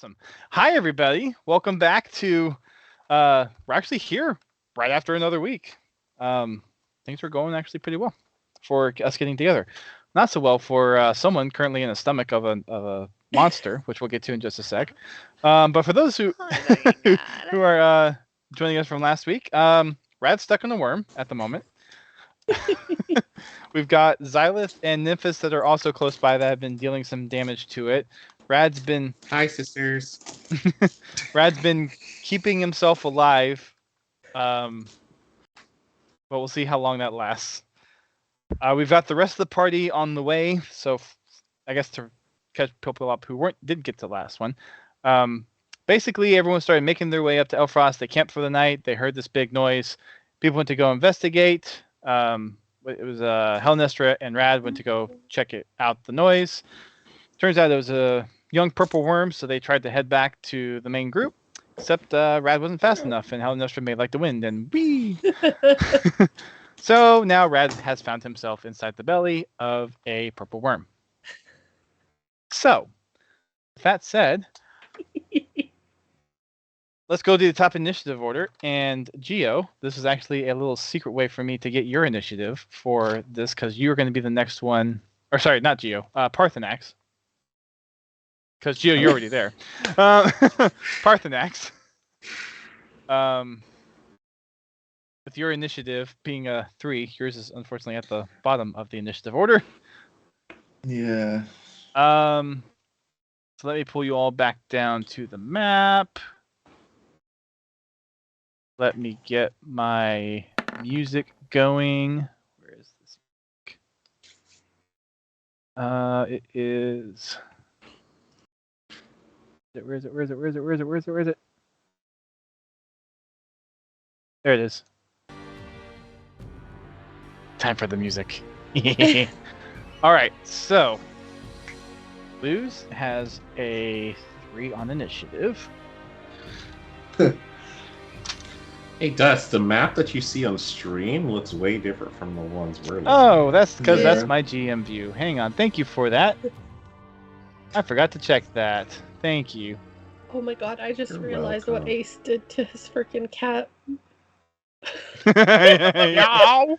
Awesome. Hi, everybody. Welcome back to. We're actually here right after another week. Things were going actually pretty well for us getting together. Not so well for someone currently in the stomach of a monster, which we'll get to in just a sec. But for those who who are joining us from last week, Rad's stuck in a worm at the moment. We've got Xylith and Nymphis that are also close by that have been dealing some damage to it. Rad's been Hi, sisters. Rad's been keeping himself alive, but we'll see how long that lasts. We've got the rest of the party on the way, so I guess to catch people up who didn't get to the last one. Basically, everyone started making their way up to Elfrost. They camped for the night. They heard this big noise. People went to go investigate. It was Halanaestra and Rad went to go check it out the noise. Turns out it was a young purple worm, so they tried to head back to the main group. Except Rad wasn't fast enough, and Halanaestra made like the wind, and whee! So now Rad has found himself inside the belly of a purple worm. So, with that said, let's go to the top initiative order. And Geo, this is actually a little secret way for me to get your initiative for this, because you're going to be the next one. Or sorry, not Geo, Parthenax. Because Geo, you're already there. Parthenax. With your initiative being a 3, yours is unfortunately at the bottom of the initiative order. Yeah. So let me pull you all back down to the map. Let me get my music going. Where is this? It is. Where is it? There it is. Time for the music. All right, so Luz has a 3 on initiative. Hey, Dust, the map that you see on stream looks way different from the ones we're looking Oh, that's because Yeah. that's my GM view. Hang on. Thank you for that. I forgot to check that. Thank you. Oh my god, I just You're realized welcome. what Ace did to his freaking cat. Yow!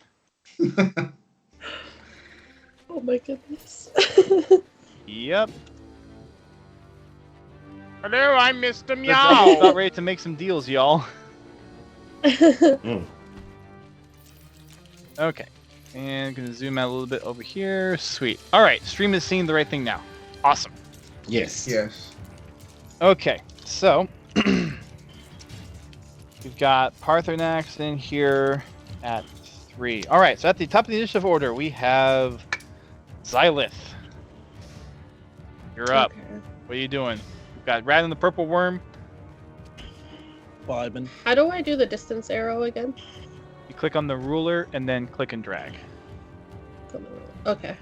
Oh my goodness. Yep. Hello, I'm Mr. Let's Meow. about ready to make some deals, y'all. Okay. And gonna zoom out a little bit over here. Sweet. All right. Stream is seeing the right thing now. Awesome. Yes. Yes. Okay. So we've got Parthenax in here at 3. All right. So at the top of the initiative order, we have Xylith. You're up. Okay. What are you doing? We've got Rad and the Purple Worm. Vibing. How do I do the distance arrow again? You click on the ruler and then click and drag. Okay.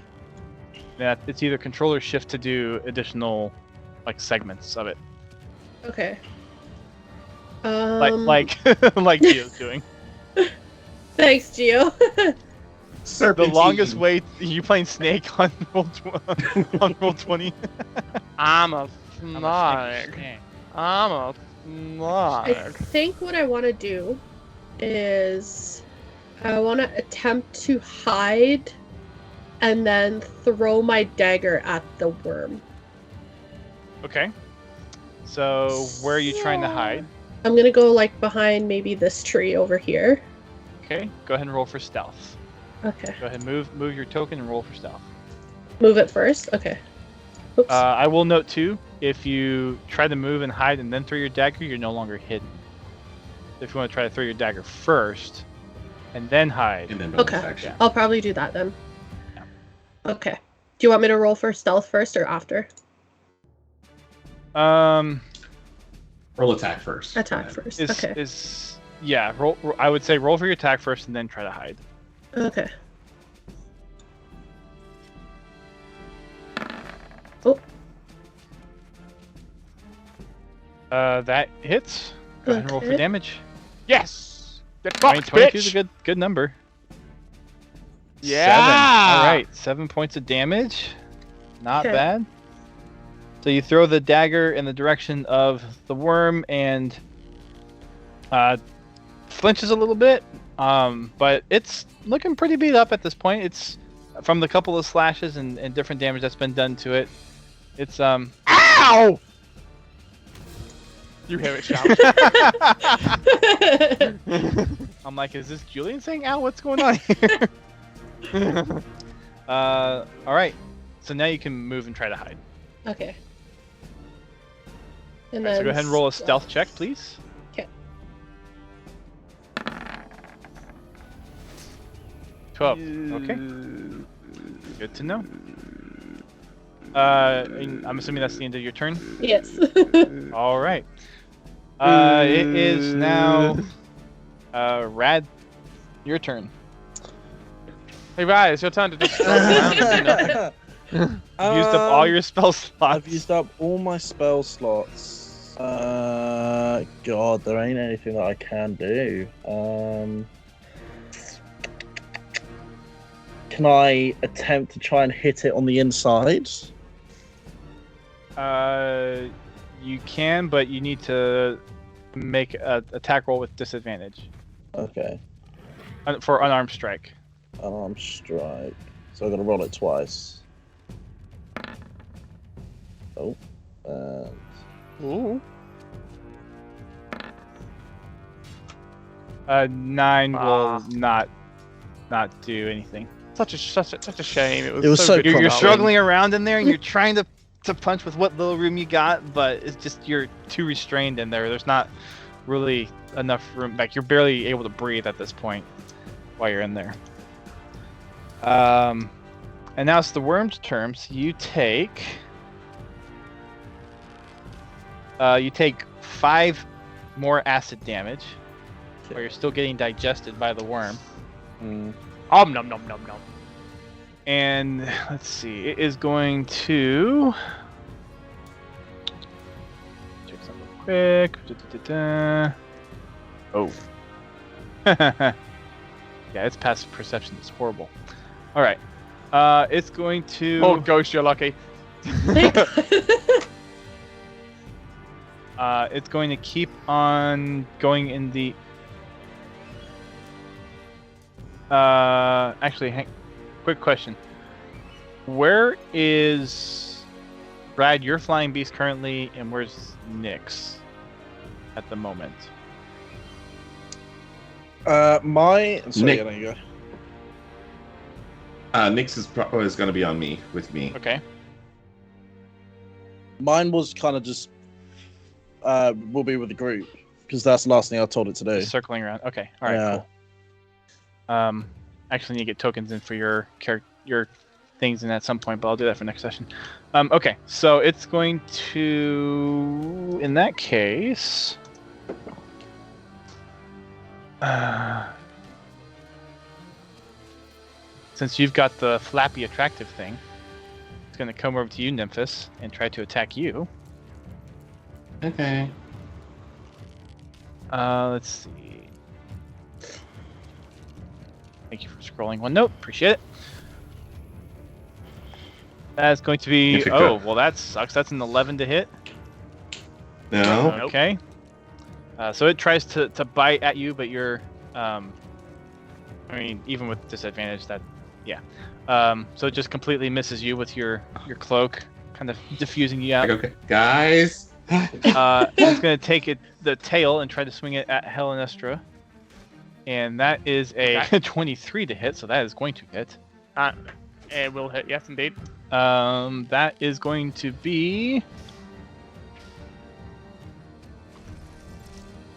That it's either Control or Shift to do additional like segments of it, Okay. like like Geo's doing. Thanks, Geo. The Serpentine. longest way you playing Snake on on roll 20. I'm a I'm a snark. snake. I'm a I snark. think what I want to do is I want to attempt to hide and then throw my dagger at the worm. Okay. So where are you trying to hide? I'm gonna go like behind maybe this tree over here. Okay. Go ahead and roll for stealth. Okay. Go ahead and move your token and roll for stealth. Move it first. Okay. Oops. I will note too, if you try to move and hide and then throw your dagger, you're no longer hidden. If you want to try to throw your dagger first and then hide. And then Okay. bonus action. I'll probably do that then. Yeah. Okay. Do you want me to roll for stealth first or after? Roll attack first. Attack first. Okay. Roll. I would say roll for your attack first and then try to hide. Okay. Oh, That hits. Go ahead and roll for Okay. damage. Yes. Get I mean, fucked, 22 is a bitch. good number. Yeah. 7. All right, 7 points of damage. Not Okay. bad. So you throw the dagger in the direction of the worm and flinches a little bit, but it's looking pretty beat up at this point. It's from the couple of slashes and different damage that's been done to it. It's Ow! You hear it shout. I'm like, is this Julian saying ow? What's going on here? All right. So now you can move and try to hide. Okay. And Alright, so go ahead and roll a stealth check, please. Okay. 12. Okay. Good to know. I'm assuming that's the end of your turn. Yes. All right. It is now Rad. Your turn. Hey, Rad, it's your turn to just scroll around and do nothing. You've used up all your spell slots. I've used up all my spell slots. God, there ain't anything that I can do. Can I attempt to try and hit it on the inside? You can, but you need to make an attack roll with disadvantage Okay. for unarmed strike. Unarmed strike. So I'm gonna roll it twice. Oh. And Ooh. 9 will not do anything. Such a shame. It was, It was so You're Probably. struggling around in there, and you're trying to punch with what little room you got, but it's just you're too restrained in there. There's not really enough room. Like, you're barely able to breathe at this point while you're in there. And now it's the worm's turn. So you take 5 more acid damage, while you're still getting digested by the worm. Nom nom nom nom nom. And let's see, it is going to check something real quick. Oh. Yeah, its passive perception is horrible. All right. It's going to. Oh, Ghost, you're lucky. It's going to keep on going in the. Actually, quick question. Where is Brad, your flying beast currently, and where's Nyx at the moment? Sorry, Nick. there you go. Nyx is going to be on me, with me. Okay. Mine was kind of just will be with the group because that's the last thing I told it to do. Just circling around. Okay. All right. Yeah. Cool. Actually, need to get tokens in for your things in at some point, but I'll do that for next session. Okay. So it's going to, in that case, since you've got the flappy attractive thing, it's going to come over to you, Nymphis, and try to attack you. Okay. Let's see. Thank you for scrolling one note. Appreciate it. That's going to be... If it Oh, could. well, that sucks. That's an 11 to hit. No. Nope. Okay. So it tries to bite at you, but you're... I mean, even with disadvantage, that... Yeah. So it just completely misses you with your cloak, kind of diffusing you out. Okay, guys. It's going to take the tail and try to swing it at Halanaestra. And that is a Okay. 23 to hit, so that is going to hit. It will hit, yes, indeed. That is going to be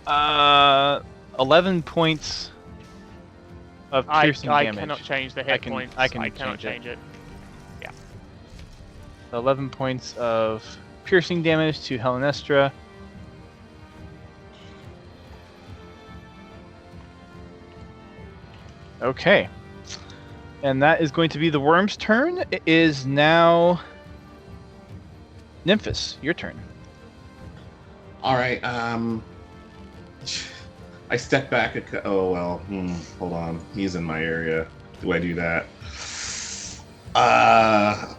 11 points of piercing I damage. cannot change the hit points. I can cannot change change it. 11 points of piercing damage to Halanaestra. Okay. And that is going to be the worm's turn. It is now Nymphis, your turn. All right. I step back. Oh well. Hold on. He's in my area. Do I do that? I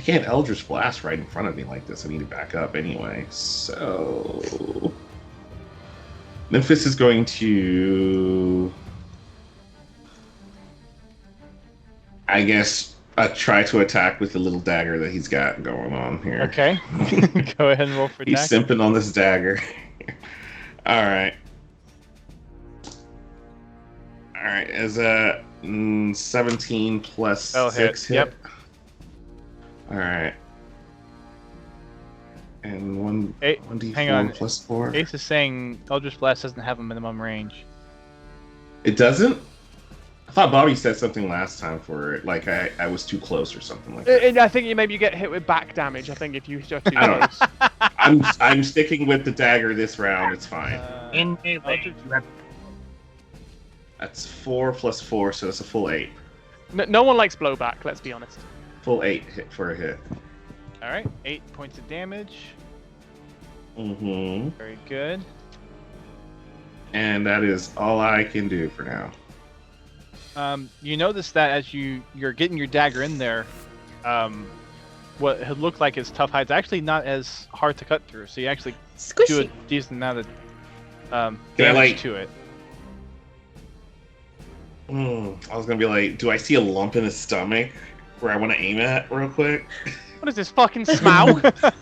can't Eldritch Blast right in front of me like this. I need to back up anyway. So Memphis is going to, I guess, try to attack with the little dagger that he's got going on here. Okay. Go ahead and roll for He's attack. simping on this dagger. All right. All right. Is a 17 plus That'll 6 hit. hit? Yep. All right. And one, Hey, 1d4 hang on. plus 4. Ace is saying Eldritch Blast doesn't have a minimum range. It doesn't? I thought Bobby said something last time for it, like I was too close or something like that. I think maybe you get hit with back damage. I think if you just too I don't close. I'm sticking with the dagger this round. It's fine. In melee, you have That's 4 plus 4, so it's a full 8. No one likes blowback. Let's be honest. Full 8 hit for a hit. All right, 8 points of damage. Mm-hmm. Very good. And that is all I can do for now. You notice that as you're getting your dagger in there, what had looked like is tough hide's actually not as hard to cut through. So you actually do Squishy. a decent amount of Can I, damage like- to it. I was gonna be like, do I see a lump in his stomach where I want to aim at real quick? What is this fucking Smaug?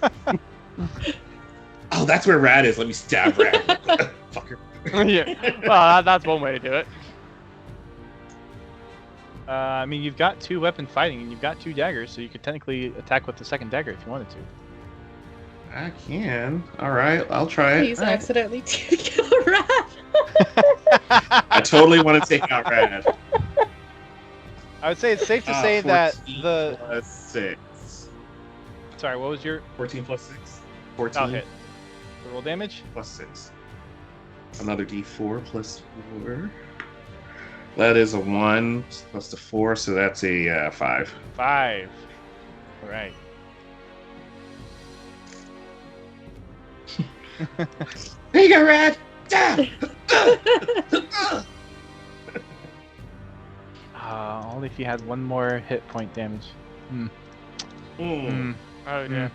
Oh, that's where Rad is. Let me stab Rad. Fucker. Yeah. Well, that's one way to do it. I mean, you've got 2 weapon fighting and you've got 2 daggers, so you could technically attack with the second dagger if you wanted to. I can. All right, I'll try it. Please accidentally take a rat. I totally want to take out Rad. I would say it's safe to say that 14 the. plus 6. Sorry, what was your 14 plus 6. 14 I'll hit? The roll damage? plus 6. Another d4 plus 4. That is a 1 plus the 4, so that's a 5. 5. All right. There you go, Rad! Only if you had 1 more hit point damage. Oh dear.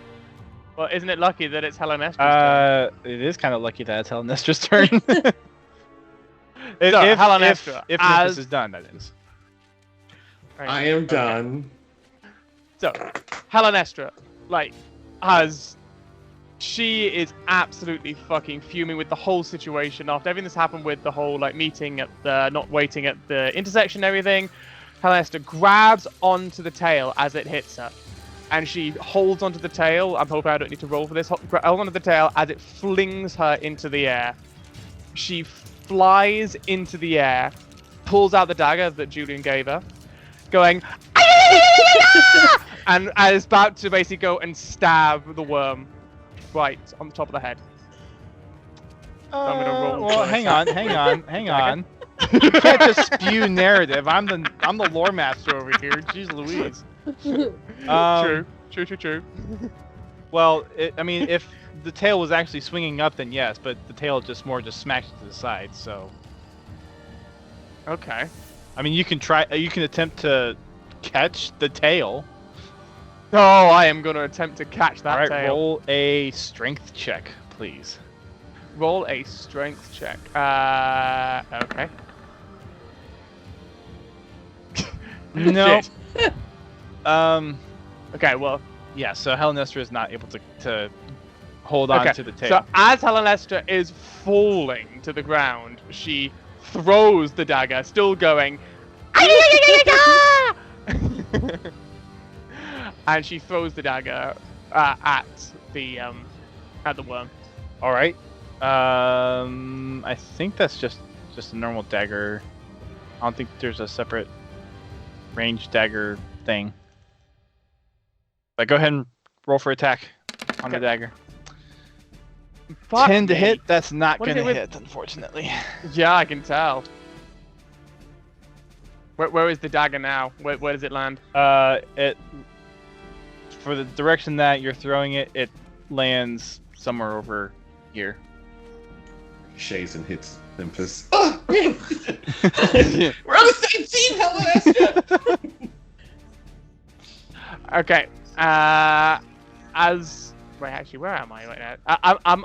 Well, isn't it lucky that it's Helenestra's turn? It is kind of lucky that it's Helenestra's turn. So, Halanaestra, if as- Memphis is done, that is. Right. I am done. So, Halanaestra, like, she is absolutely fucking fuming with the whole situation after everything that's happened with the whole, like, meeting at the, not waiting at the intersection and everything. Halanaestra grabs onto the tail as it hits her. And she holds onto the tail. I'm hoping I don't need to roll for this. Hold onto the tail as it flings her into the air. She flies into the air, pulls out the dagger that Julian gave her, going, and is about to basically go and stab the worm right on the top of the head. I'm gonna roll Well, for hang attack. on. You can't just spew narrative. I'm the lore master over here. Jeez Louise. True. Well, I mean, if the tail was actually swinging up, then yes, but the tail just smashed to the side. So, Okay. I mean, you can attempt to catch the tail. Oh, I am gonna attempt to catch that All right, tail. roll a strength check, please. Roll a strength check. Okay. No. Shit. Okay, well. Yeah. So Halanaestra is not able to hold on Okay, to the tail. so as Halanaestra is falling to the ground, she throws the dagger, still going. And she throws the dagger at the worm. All right. I think that's just a normal dagger. I don't think there's a separate range dagger thing. But go ahead and roll for attack on the Okay. dagger. Fuck 10 to me. hit. That's not What is gonna it with- hit, unfortunately. Yeah, I can tell. Where is the dagger now? Where does it land? It for the direction that you're throwing it, it lands somewhere over here. Shays and hits Memphis. Oh! We're on the same team, Halanaestra! Okay. Wait, actually, where am I right now?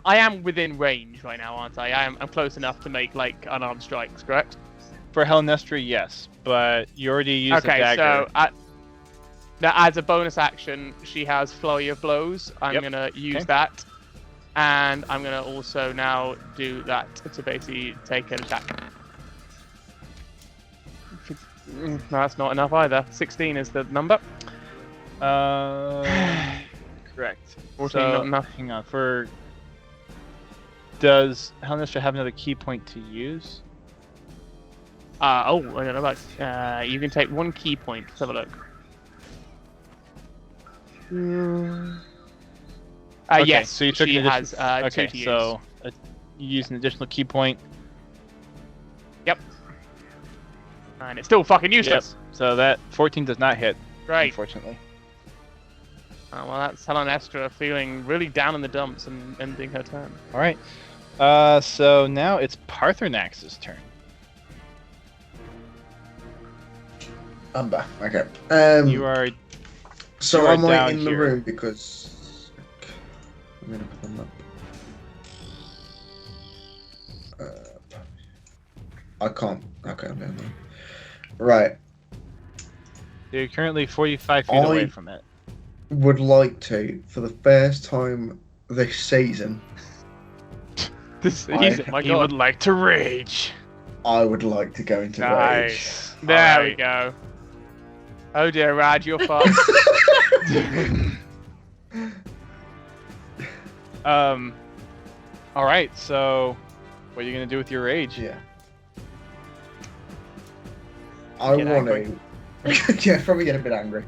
I am within range right now, aren't I? I'm close enough to make like unarmed strikes, correct? For Halanaestra, yes, but you already used the Okay, dagger. so now as a bonus action, she has flurry of blows. I'm Yep. gonna use Okay. that, and I'm gonna also now do that to basically take an attack. No, that's not enough either. 16 is the number. Correct. 14, So, not enough. hang on. Does Halanaestra have another key point to use? I don't know about. You can take 1 key point. Let's have a look. Okay, Yes, so you took she an has addition- 2 Okay, to use. so you use an additional key point. And it's still fucking useless. So that 14 does not hit, Great. unfortunately. Oh, well, that's Halanaestra feeling really down in the dumps and ending her turn. All right. So now it's Parthenax's turn. I'm back. Okay. You are. So you are I'm like down in the here. room because I'm gonna put them up. I can't. Okay, I'm down there. Right. You're currently 45 feet away from it. Would like to, for the first time this season, This I- season, my He god. would like to rage. I would like to go into rage. Nice. There Alright. we go. Oh dear, Rad, you're fucked. All right. So, what are you gonna do with your rage? Yeah. I Get want angry. to. Yeah, probably get a bit angry.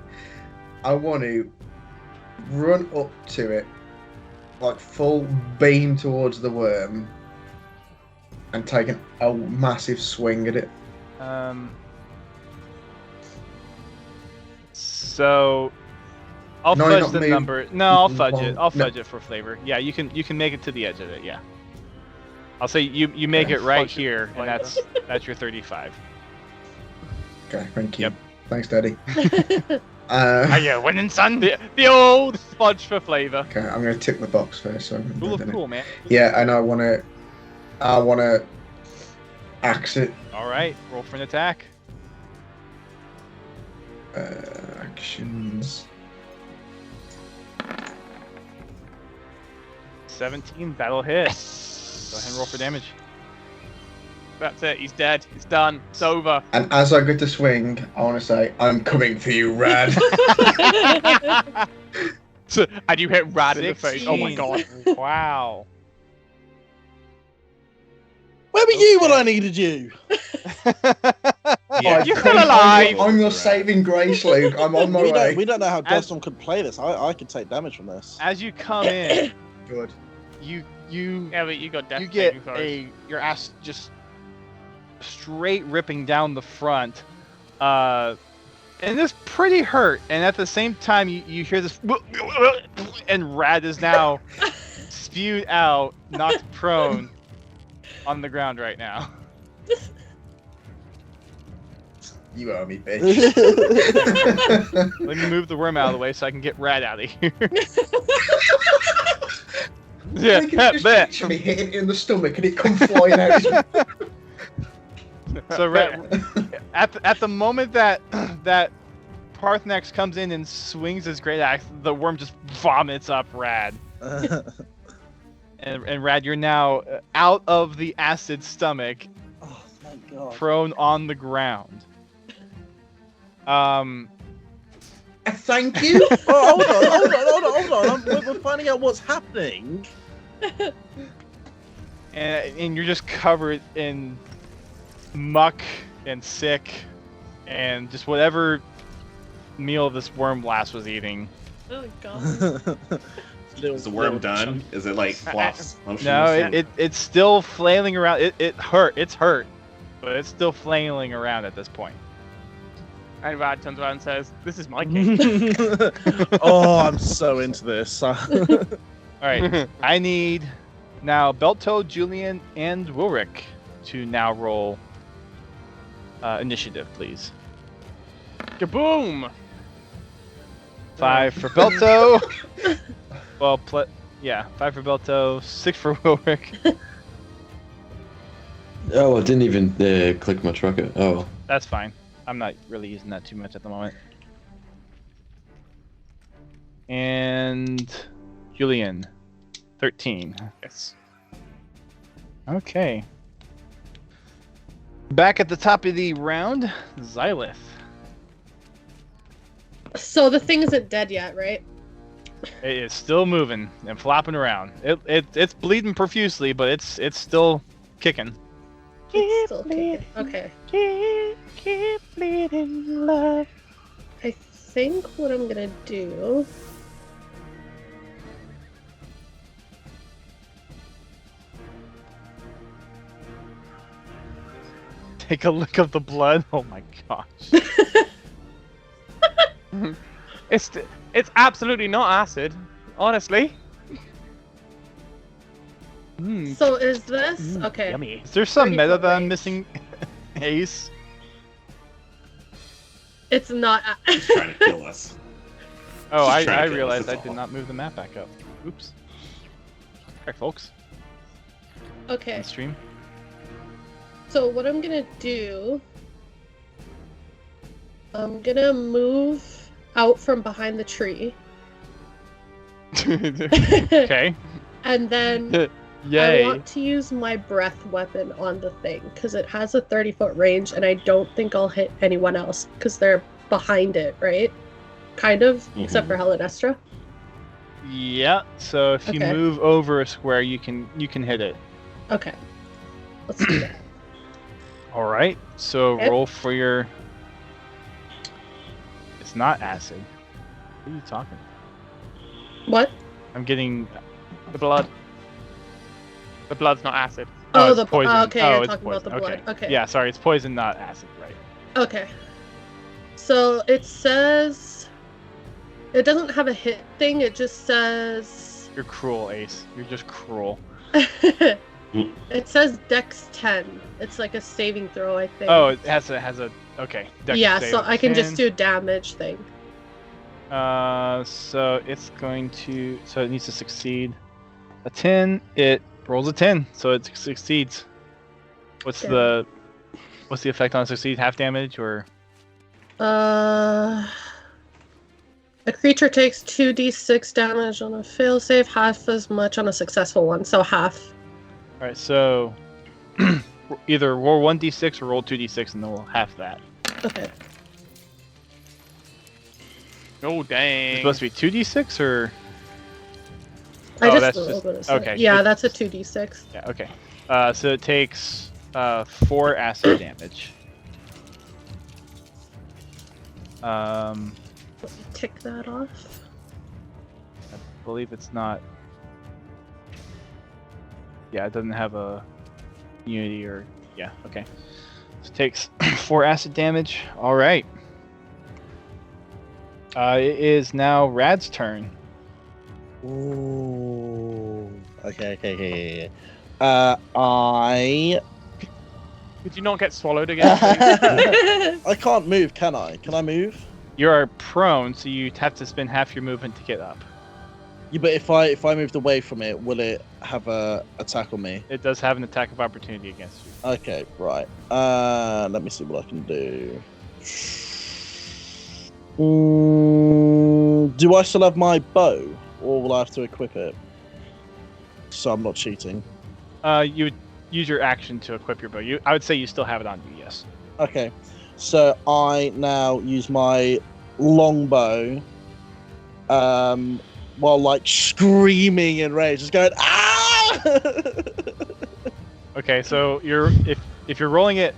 I want to run up to it, like full beam towards the worm, and take a massive swing at it. So I'll No, you're fudge not the moving. number. No, I'll fudge it. No. I'll fudge it for flavor. Yeah, you can make it to the edge of it. Yeah. I'll say you make Okay. it right Fudge it here, for and flavor. that's your 35. Okay, thank you. Yep. Thanks, Daddy. Are you winning, son? the old fudge for flavor. Okay, I'm gonna tick the box first. So I remember, Cool of don't I? cool, man. Yeah, and I wanna axe it. All right, roll for an attack. Actions. 17, that'll hit. Go ahead and roll for damage. That's it. He's dead. It's done. It's over. And as I go to swing, I want to say, "I'm coming for you, Rad." And you hit Rad in the face. Oh my 16. god. Wow. Where were you when I needed you? Yeah. You're still alive. I'm your saving grace, Luke. I'm on my way. We don't know how As- Dustin could play this. I could take damage from this. As you come in, Good. you Yeah, but you got death you get saving throws. your ass just straight ripping down the front, and it's pretty hurt. And at the same time, you hear this, and Rad is now spewed out, knocked prone on the ground right now. You owe me, bitch. Let me move the worm out of the way so I can get Rad out of here. Yeah, you can just picture me hitting it in the stomach and it come flying out. So at the moment that Parthenax comes in and swings his great axe, the worm just vomits up Rad. And Rad, you're now out of the acid stomach, Oh, thank God. prone on the ground. Thank you. Oh, hold on. We're finding out what's happening. And you're just covered in muck and sick and just whatever meal this worm blast was eating. Oh god. Is the worm done? Is it like flops? No, it's still flailing around. It hurt. It's hurt, but it's still flailing around at this point. And Rad turns around and says, "This is my king." Oh, I'm so into this. All right, I need now Belto, Julian, and Wilrick to now roll initiative, please. Kaboom! 5 for Belto. Well, 5 for Belto, 6 for Wilrick. Oh, I didn't even click my tracker. Oh. That's fine. I'm not really using that too much at the moment. And Julian, 13. Yes. Okay. Back at the top of the round, Xylith. So the thing isn't dead yet, right? It is still moving and flopping around. It's bleeding profusely, but it's still kicking. It's still kicking. Okay. Keep bleeding, love. I think what I'm gonna do. Take a look of the blood. Oh my gosh. It's absolutely not acid, honestly. So is this okay? Yummy. Is there some 30 meta foot that I'm range. missing? Ace. It's not. He's trying to kill us. Oh, Just I trying to kill us, realized I that's did all. not move the map back up. Oops. Alright, folks. Okay. On stream. So what I'm gonna do, I'm gonna move out from behind the tree, Okay. and then Yay. I want to use my breath weapon on the thing because it has a 30-foot range, and I don't think I'll hit anyone else because they're behind it, right? Kind of, except for Halanaestra. Yeah. So if you Okay. move over a square, you can hit it. Okay, let's do that. All right. So Okay. roll for your. It's not acid. What are you talking? What? I'm getting. The blood. The blood's not acid. Oh, it's the poison. okay. Oh, You're it's talking about the poison. blood. Okay. Yeah. Sorry, it's poison, not acid. Right. Okay. So it says it doesn't have a hit thing. It just says You're cruel, Ace. You're just cruel. it says Dex 10. It's like a saving throw, I think. Oh, it has a. Okay. Dex yeah. save So of I can 10. just do damage thing. So it's going to. So it needs to succeed. A 10. It rolls a 10, so it succeeds. What's Okay. the effect on succeed? Half damage or? A creature takes 2d6 damage on a fail save, half as much on a successful one, so half. All right. So either roll 1d6 or roll 2d6, and then we'll half that. Okay. Oh dang. It's supposed to be 2d6 or? I Oh, just that's rolled just- what it okay. said. Yeah, It- that's a 2d6. Yeah. Okay. So it takes 4 acid damage. Let me tick that off. I believe it's not. Yeah, it doesn't have a unity or. Yeah, okay. So it takes 4 acid damage. Alright. It is now Rad's turn. Ooh. Okay. I Could you not get swallowed again, please? I can't move, can I? Can I move? You are prone, so you have to spend half your movement to get up. Yeah, but if I moved away from it, will it have a attack on me? It does have an attack of opportunity against you. Okay, right. Let me see what I can do. Do I still have my bow, or will I have to equip it? So I'm not cheating. You would use your action to equip your bow. I would say you still have it on you, yes. Okay, so I now use my longbow, while like screaming in rage, just going ah! Okay, so if you're rolling it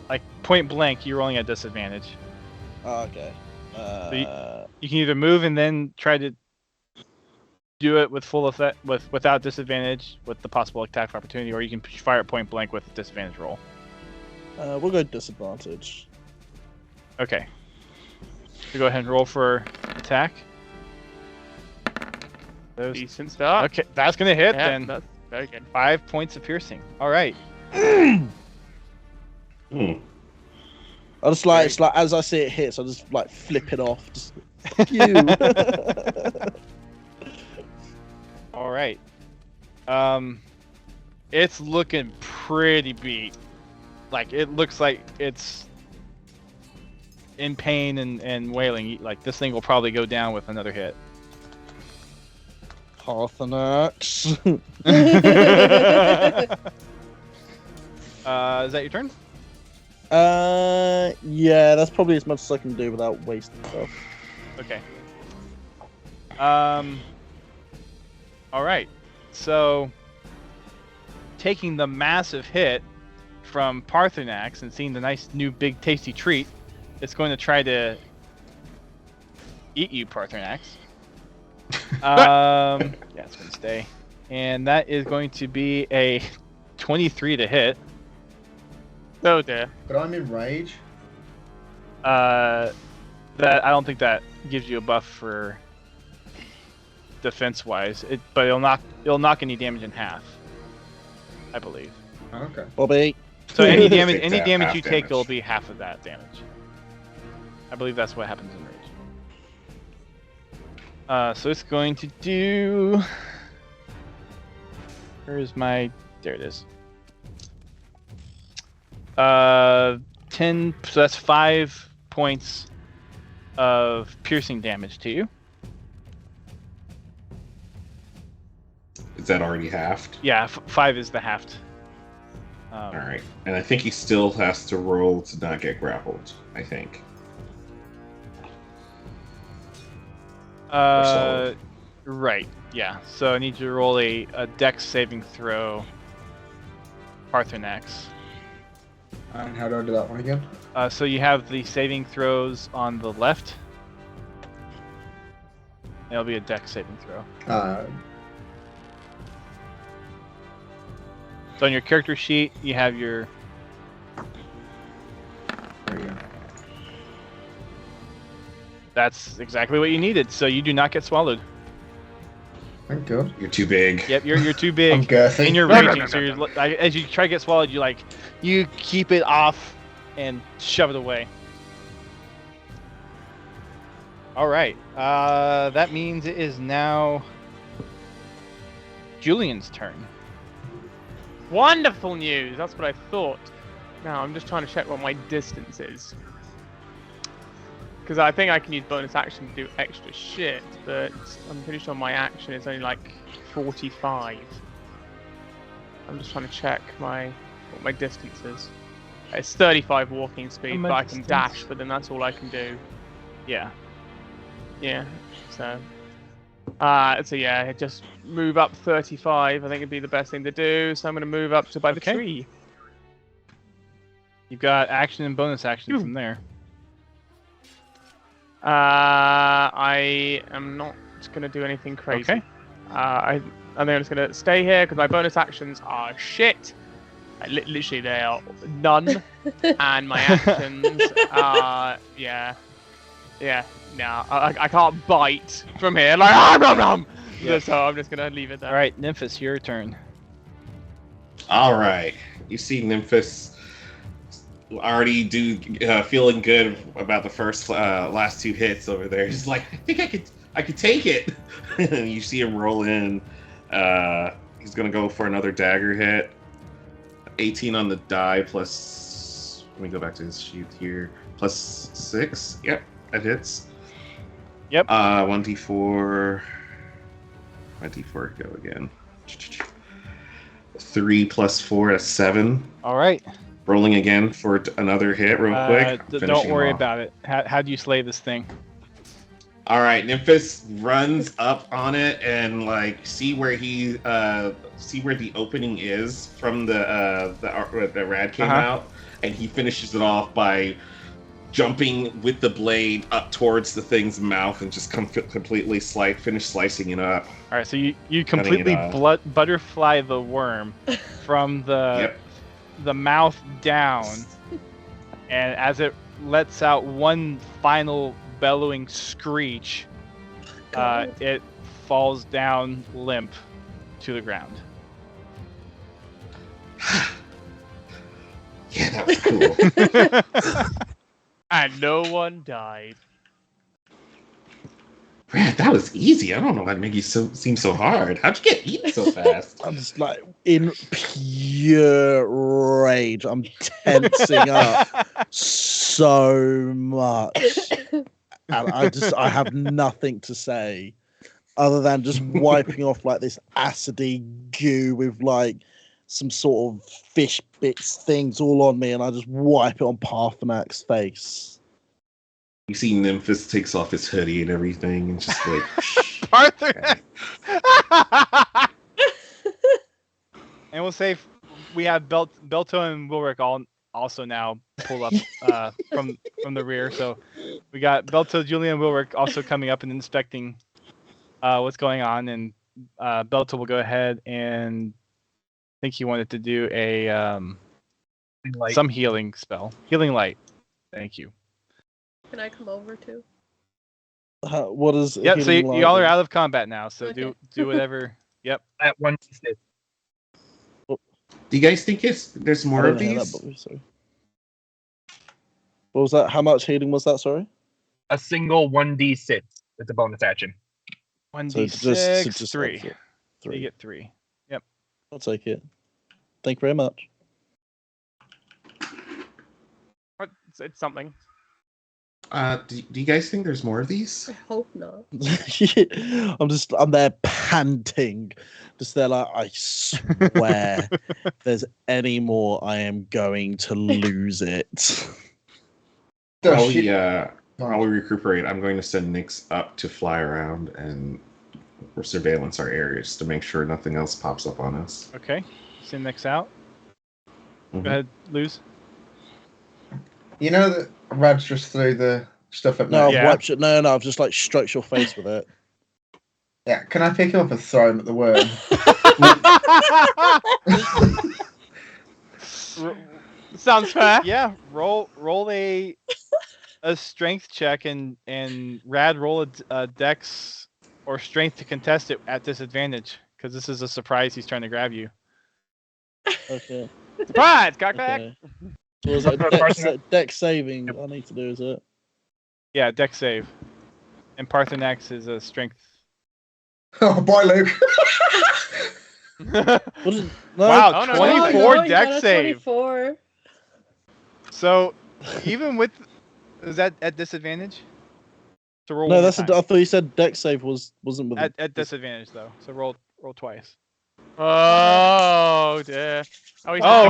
like point blank, you're rolling at disadvantage. Oh, okay. You can either move and then try to do it with full effect without disadvantage with the possible attack of opportunity, or you can fire at point blank with a disadvantage roll. We'll go disadvantage. Okay. So go ahead and roll for attack. Those, Decent start. okay, that's gonna hit Yeah, then. that's very good. 5 points of piercing. All right. Hmm. I just like, it's like as I see it hits, I just like flip it off. Just Fuck you. All right. It's looking pretty beat. Like it looks like it's in pain and wailing. Like this thing will probably go down with another hit. Halanaestra. Is that your turn? Yeah, that's probably as much as I can do without wasting stuff. Okay. All right. So, taking the massive hit from Parthenax and seeing the nice new big tasty treat, it's going to try to eat you, Parthenax. Yeah, it's going to stay, and that is going to be a 23 to hit. Oh dear. But I'm in rage. That I don't think that gives you a buff for defense-wise. But it'll knock any damage in half, I believe. Oh, okay. Bobby. So any damage Take that, half you take damage. will be half of that damage. I believe that's what happens in rage. So it's going to do. Where is my? There it is. 10. So that's 5 points of piercing damage to you. Is that already halved? Yeah, 5 is the halved. All right, and I think he still has to roll to not get grappled. I think. solid. Right. Yeah. So I need you to roll a dex saving throw. Parthenax. And how do I do that one again? So you have the saving throws on the left. It'll be a dex saving throw. So on your character sheet, you have your. There you go. That's exactly what you needed. So you do not get swallowed. Thank God. You're too big. Yep, you're too I'm big, girthy. and you're raging. So you're, as you try to get swallowed, you keep it off and shove it away. All right. That means it is now Julian's turn. Wonderful news. That's what I thought. Now I'm just trying to check what my distance is. Because I think I can use bonus action to do extra shit, but I'm pretty sure my action is only like 45. I'm just trying to check what my distance is. It's 35 walking speed, but I can dash, but then that's all I can do. Yeah. Yeah, so yeah, just move up 35. I think it'd be the best thing to do. So I'm going to move up to by the Okay. tree. You've got action and bonus action from there. I am not going to do anything crazy. Okay. I think I'm just going to stay here because my bonus actions are shit. Literally, they are none. And my actions are, yeah. No, I can't bite from here. Like, Yeah. So I'm just going to leave it there. All right, Nymphis, your turn. All right. You see Nymphis already feeling good about the last 2 hits over there. He's like, I think I could take it. And you see him roll in. He's gonna go for another dagger hit. 18 on the die plus. Let me go back to his sheet here. Plus 6. Yep, that hits. Yep. 1d4. 1d4 go again. 3 plus 4 is 7. All right. Rolling again for another hit real quick. Don't worry about it. How do you slay this thing? All right, Nymphis runs up on it and see where the opening is from the rad came out, and he finishes it off by jumping with the blade up towards the thing's mouth and just completely finish slicing it up. All right, so you completely butterfly the worm from the mouth down, and as it lets out one final bellowing screech, it falls down limp to the ground. Yeah, that was cool. And no one died. Brad, that was easy. I don't know what made you seem so hard. How'd you get eaten so fast? I'm just like in pure rage. I'm tensing up so much. And I have nothing to say other than just wiping off like this acidy goo with like some sort of fish bits things all on me, and I just wipe it on Parthenak's face. You see Nymphis takes off his hoodie and everything, and just like Parthernak. And we'll say we have Belto and Wilrick also now pull up from the rear. So we got Belto, Julian, and Wilrick also coming up and inspecting what's going on. And Belto will go ahead and I think he wanted to do a some healing spell, healing light. Thank you. Can I come over too? What is? Yep. So y'all are out of combat now. So Okay. do whatever. Yep. At 1d6. do you guys think there's more of Hear that, these? but sorry. What was that? How much healing was that? Sorry. A single 1d6. It's a bonus action. 1d6, just 3. like it. You get 3. Yep. I'll take it. Thank you very much. It's something. Do you guys think there's more of these? I hope not. I'm there panting. Just there like, I swear, if there's any more, I am going to lose it. While we recuperate, I'm going to send Nyx up to fly around and surveillance our areas to make sure nothing else pops up on us. Okay. Send next out. Mhm. Go ahead, Luz. You know that Rad's just threw the stuff at me? No, I've Yeah. wiped it. No, I've just like stroked your face with it. Yeah, can I pick him up and throw him at the worm? Sounds fair. Yeah, roll a strength check and Rad roll a dex or strength to contest it at disadvantage because this is a surprise. He's trying to grab you. Okay. Surprise! Cock back. Okay. So was it dex saving I need to do, is it? Yeah, dex save. And Parthenax is a strength. Oh, bye, Luke. What is, no, Wow, Oh, no, 24 you got dex a save. 24. So even with is that at disadvantage? To roll. no, one that's more a, I time. thought you said dex save wasn't with at disadvantage though. So roll twice. Oh dear. Oh, he's Oh.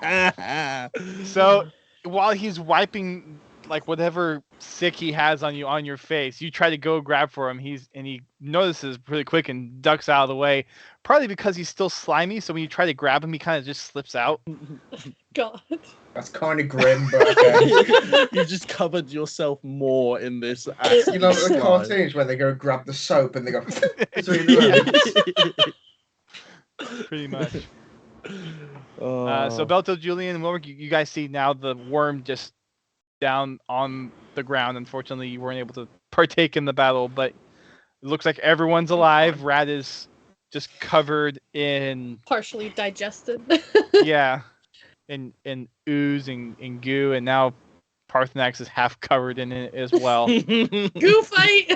the... So while he's wiping like whatever sick he has on you on your face, you try to go grab for him. He notices really quick and ducks out of the way. Partly because he's still slimy, so when you try to grab him, he kind of just slips out. God. That's kind of grim, but okay. You just covered yourself more in this. You know the slime. cartoons where they go grab the soap and they go between the legs? Pretty much. Oh. So Belto, Julian, and Wilrick, you guys see now the worm just down on the ground. Unfortunately, you weren't able to partake in the battle, but it looks like everyone's alive. Rad is just covered in Partially digested. yeah, in ooze and goo, and now Parthenax is half covered in it as well. Goo fight!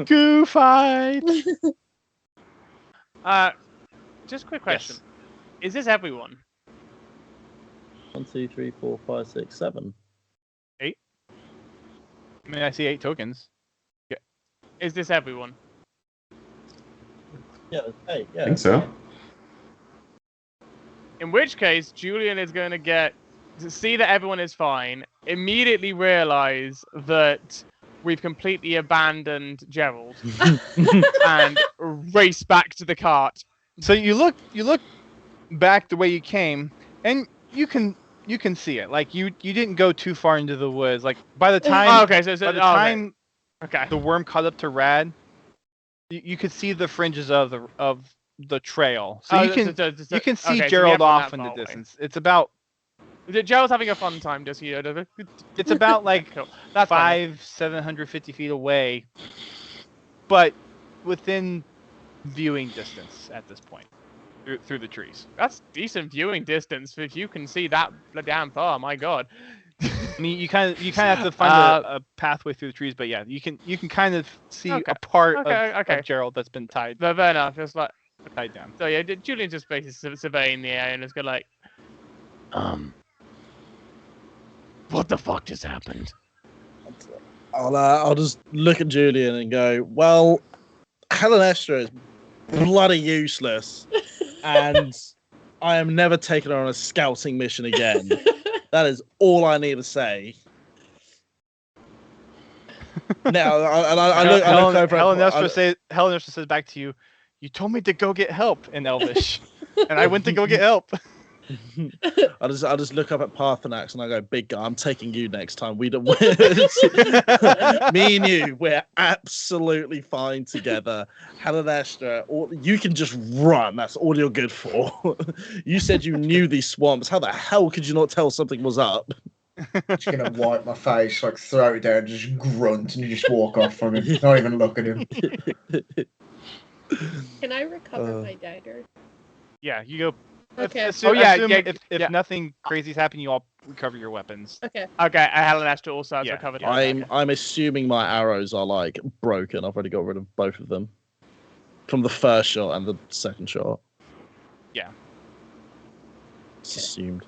Goo fight. Just a quick question. Is this everyone? 1, 2, 3, 4, 5, 6, 7. 8. I mean, I see 8 tokens. Is this everyone? Yeah, that's 8. Yeah. I think so. In which case, Julian is going to see that everyone is fine, immediately realize that we've completely abandoned Gerald, and race back to the cart. So you look back the way you came, and you can see it. Like you didn't go too far into the woods. Like by the time Oh, okay, so by the okay. time Okay. the worm caught up to Rad, you could see the fringes of the trail. So you can see okay, so Gerald we haven't off that in the far away. distance. It's about Gerald's having a fun time, does he? it's about like Cool. That's fine. 750 feet away, but within viewing distance at this point through the trees. That's decent viewing distance if you can see that damn far. My God. I mean, you kind of have to find a pathway through the trees, but yeah, you can kind of see a part of Gerald that's been tied. Fair enough. It's like tied down. So yeah, Julian's just basically surveying the area and is going like, what the fuck just happened? I'll just look at Julian and go, well, Halanaestra is bloody useless, and I am never taking her on a scouting mission again. That is all I need to say. Now, I look over. Halanaestra says back to you, "You told me to go get help in Elvish, and I went to go get help." I just look up at Parthenax and I go, big guy, I'm taking you next time. We don't win. Me and you, we're absolutely fine together. Halanaestra, you can just run. That's all you're good for. You said you knew these swamps. How the hell could you not tell something was up? Just gonna wipe my face, like throw it down, just grunt, and you just walk off from him. Not even look at him. Can I recover my dagger? Yeah, you go. Okay. If nothing crazy's happened, you all recover your weapons. Okay. Okay, Halanaestra also has recovered. I'm assuming my arrows are like broken. I've already got rid of both of them from the first shot and the second shot. Yeah. It's assumed.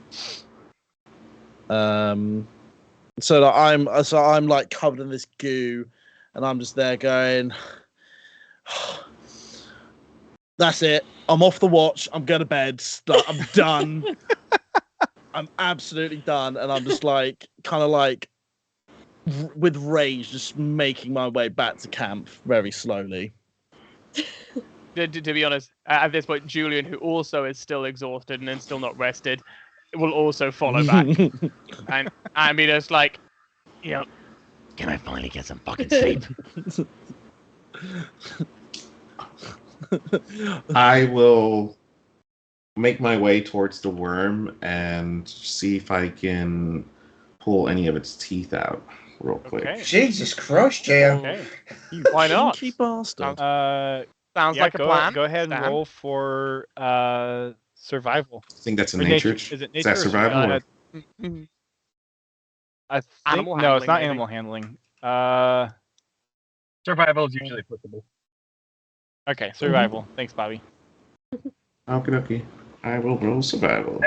So I'm like covered in this goo, and I'm just there going, that's it. I'm off the watch. I'm going to bed. I'm done. I'm absolutely done. And I'm just like, kind of like, with rage, just making my way back to camp very slowly. To be honest, at this point, Julian, who also is still exhausted and still not rested, will also follow back. and I mean, it's like, can I finally get some fucking sleep? I will make my way towards the worm and see if I can pull any of its teeth out real quick. Okay. Jesus Christ, Gio. Okay. Why not? Cheeky bastard. Sounds like a plan. Go ahead and roll for survival. I think that's a Or nature. Is it nature? Is that or survival? I think, Animal no, it's not handling, animal handling. Survival is usually applicable. Okay, survival. Thanks, Bobby. Okay. I will roll survival.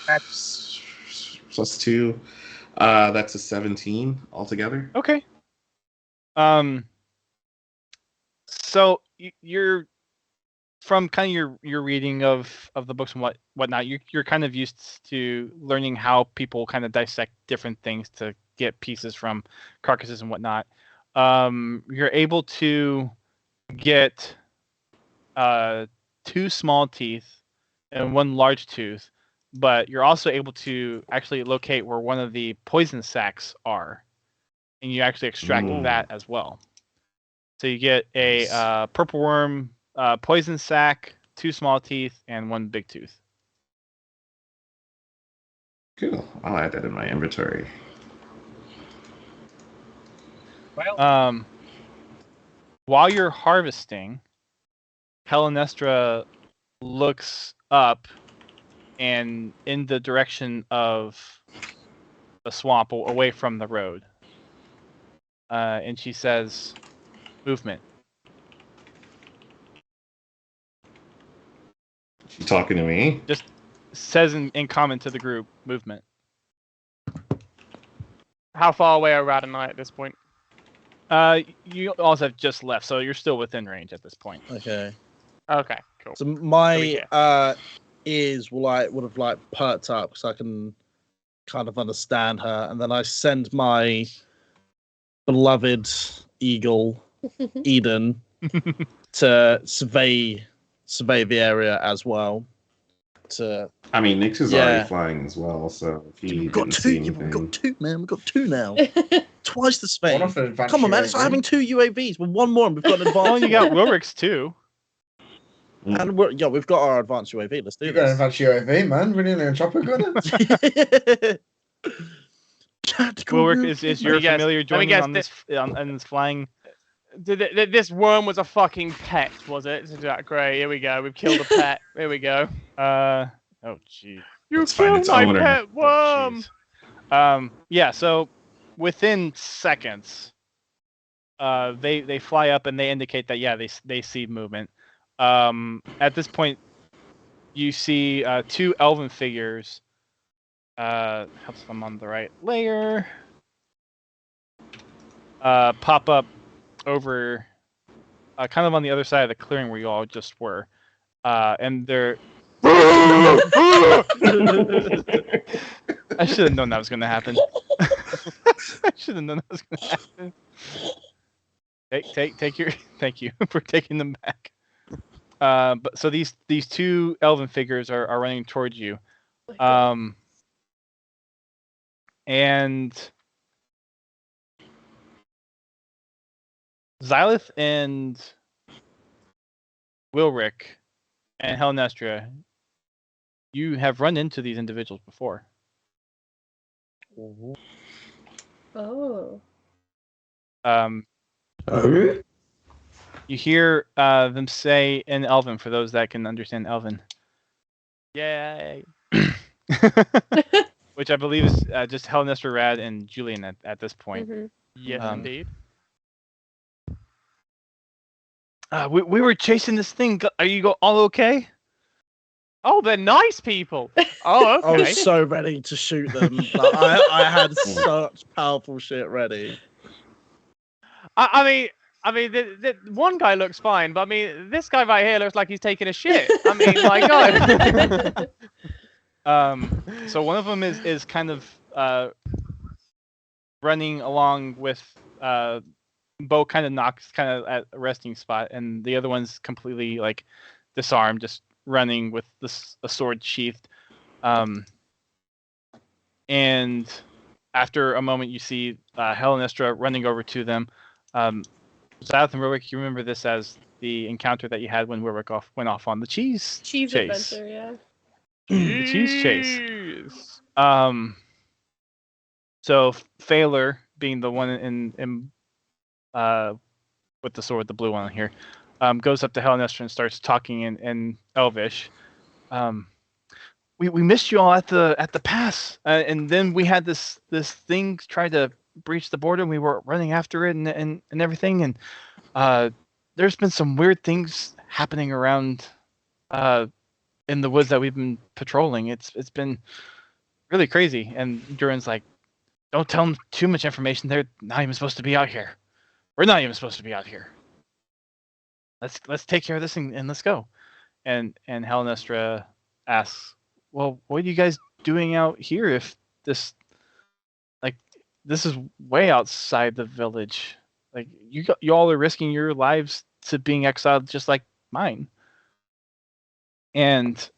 That's Plus 2. That's a 17 altogether. Okay. So you're from kind of your reading of the books and whatnot. You're kind of used to learning how people kind of dissect different things to get pieces from carcasses and whatnot. You're able to get 2 small teeth and 1 large tooth, but you're also able to actually locate where one of the poison sacs are, and you actually extract that as well. So you get a purple worm, poison sac, 2 small teeth, and 1 big tooth. Cool. I'll add that in my inventory. well. While you're harvesting, Halanaestra looks up and in the direction of the swamp, away from the road. And she says, movement. She talking to me? Just says in comment to the group, movement. How far away are Rad and I at this point? You also have just left, so you're still within range at this point. Okay. Okay, cool. So my ears would have perked up so I can kind of understand her, and then I send my beloved eagle Eden to survey the area as well. I mean, Nyx is already flying as well, so if you got didn't 2, see anything... we've got 2, man. We've got 2 now. Twice the space. Come on, man. It's like having 2 UAVs. Well, 1 more, and we've got an advanced. Oh, you got Wilric's too. And we've got our advanced UAV. Let's do You this. got an advanced UAV, man. We didn't chopper gunner. Wilric, is your familiar joining on this flying? This worm was a fucking pet, was it? Great, here we go. We've killed a pet. Here we go. Oh, gee. You Let's find killed its my owner. pet worm. Yeah. So within seconds, they fly up and they indicate that they see movement. At this point, you see two elven figures. Helps if I'm on the right layer. Pop up over, kind of on the other side of the clearing where you all just were, and they're. I should have known that was going to happen. I should have known that was going to happen. Take your. Thank you for taking them back. But so these two elven figures are running towards you, and Xylith and Wilric and Halanaestra, you have run into these individuals before. Oh. You hear them say in Elven, for those that can understand Elven. Yay. Which I believe is just Halanaestra, Rad, and Julian at this point. Mhm. Yes, indeed. We were chasing this thing. Are you all okay? Oh, they're nice people. Oh, okay. I was so ready to shoot them. Like, I had such powerful shit ready. I mean, the one guy looks fine, but I mean, this guy right here looks like he's taking a shit. I mean, my God. So one of them is kind of running along with Bo, kind of knocks kind of at a resting spot, and the other one's completely like disarmed, just running with a sword sheathed. And after a moment, you see Halanaestra running over to them. Xylith and Rowick, you remember this as the encounter that you had when Rowick went off on the cheese chase. Adventure, yeah. The cheese chase. So Phaler, being the one in with the sword, the blue one here, goes up to Halanaestra and starts talking in Elvish. We missed you all at the pass, and then we had this thing try to breach the border, and we were running after it and everything, and there's been some weird things happening around in the woods that we've been patrolling. It's been really crazy, and Durin's like, don't tell them too much information. They're not even supposed to be out here. We're not even supposed to be out here. Let's take care of this and let's go. And Halanaestra asks, well, what are you guys doing out here if this is way outside the village? Like, you all are risking your lives to being exiled just like mine. And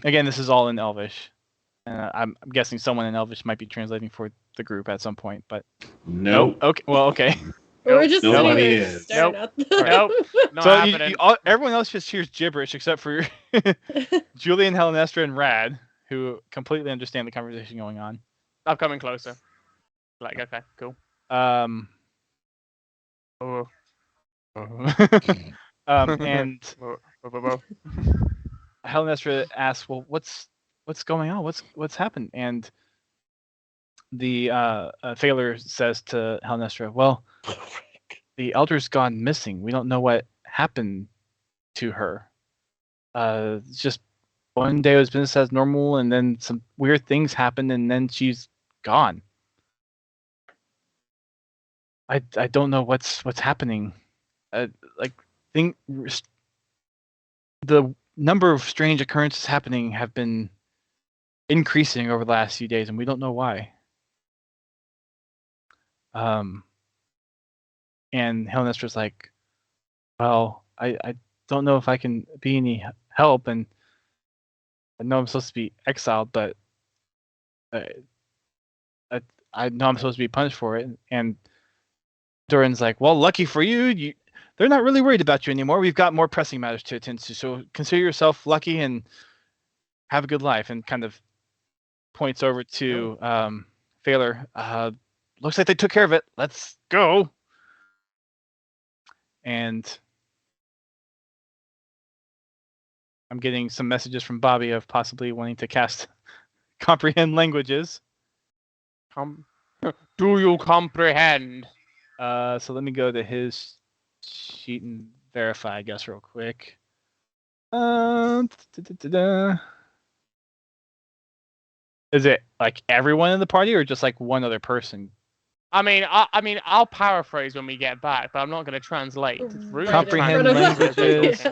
again, this is all in Elvish. I'm guessing someone in Elvish might be translating for the group at some point, but Nope. Okay. Well, okay. We're just sitting Nobody there is. staring at them. Nope. Not So happening. everyone else just hears gibberish except for Julian, Halanaestra, and Rad, who completely understand the conversation going on. I'm coming closer. Like, okay, cool. And Halanaestra asks, "Well, what's going on? What's happened?" And the Phaler says to Halanaestra, "Well, the elder's gone missing. We don't know what happened to her. It's just one day it was business as normal, and then some weird things happened, and then she's gone. I don't know what's happening. The number of strange occurrences happening have been increasing over the last few days, and we don't know why." And Halanaestra's like, "Well, I don't know if I can be any help, and I know I'm supposed to be exiled, but I know I'm supposed to be punished for it." And Durin's like, "Well, lucky for you, they're not really worried about you anymore. We've got more pressing matters to attend to, so consider yourself lucky and have a good life." And kind of points over to Phaler. Looks like they took care of it. Let's go. And I'm getting some messages from Bobby of possibly wanting to cast comprehend languages. Do you comprehend? So let me go to his sheet and verify, I guess, real quick. Is it like everyone in the party, or just like one other person? I mean, I'll paraphrase when we get back, but I'm not going to translate. It's rude. Right in Comprehend front of us. languages.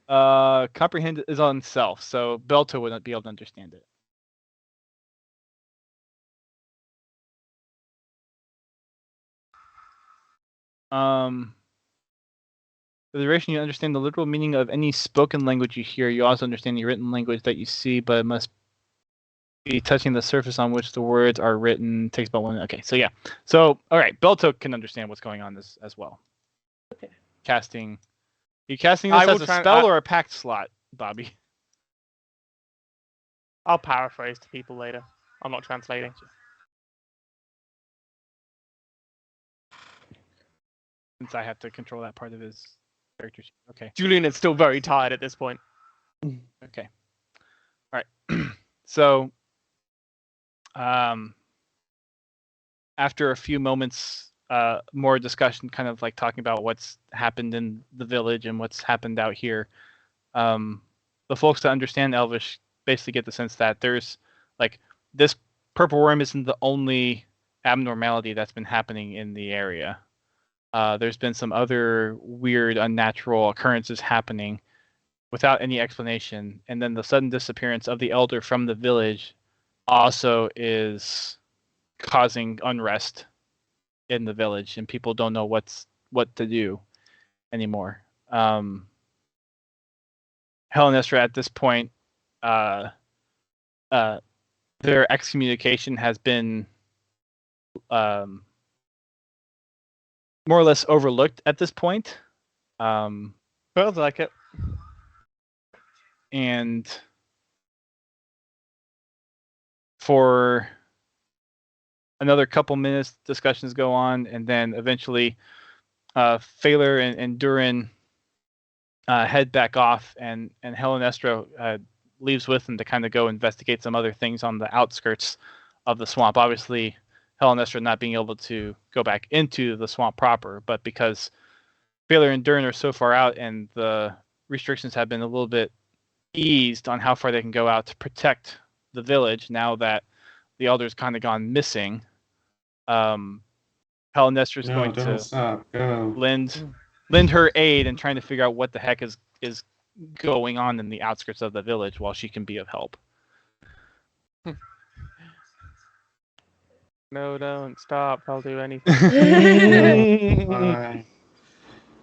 Yeah. Comprehend is on self, so Belto wouldn't be able to understand it. For the duration, you understand the literal meaning of any spoken language you hear. You also understand the written language that you see, but it must be touching the surface on which the words are written. Takes about 1 minute. Okay, so yeah. So, all right, Belto can understand what's going on as well. Okay. Casting. You casting this as a spell or a pact slot, Bobby? I'll paraphrase to people later. I'm not translating. Since I have to control that part of his character sheet. Okay. Julian is still very tired at this point. Okay. All right. So, after a few moments, more discussion, kind of like talking about what's happened in the village and what's happened out here, the folks that understand Elvish basically get the sense that there's like this purple worm isn't the only abnormality that's been happening in the area. There's been some other weird, unnatural occurrences happening without any explanation, and then the sudden disappearance of the elder from the village also is causing unrest in the village, and people don't know what to do anymore. Halanaestra at this point, their excommunication has been more or less overlooked at this point. Feels like it. And for another couple minutes, discussions go on, and then eventually Phaler and Durin head back off, and Halanaestra leaves with them to kind of go investigate some other things on the outskirts of the swamp. Obviously, Halanaestra not being able to go back into the swamp proper, but because Phaler and Durin are so far out and the restrictions have been a little bit eased on how far they can go out to protect the village now that the elder's kind of gone missing. Halanaestra is going to lend her aid in trying to figure out what the heck is going on in the outskirts of the village while she can be of help. No, don't stop. I'll do anything.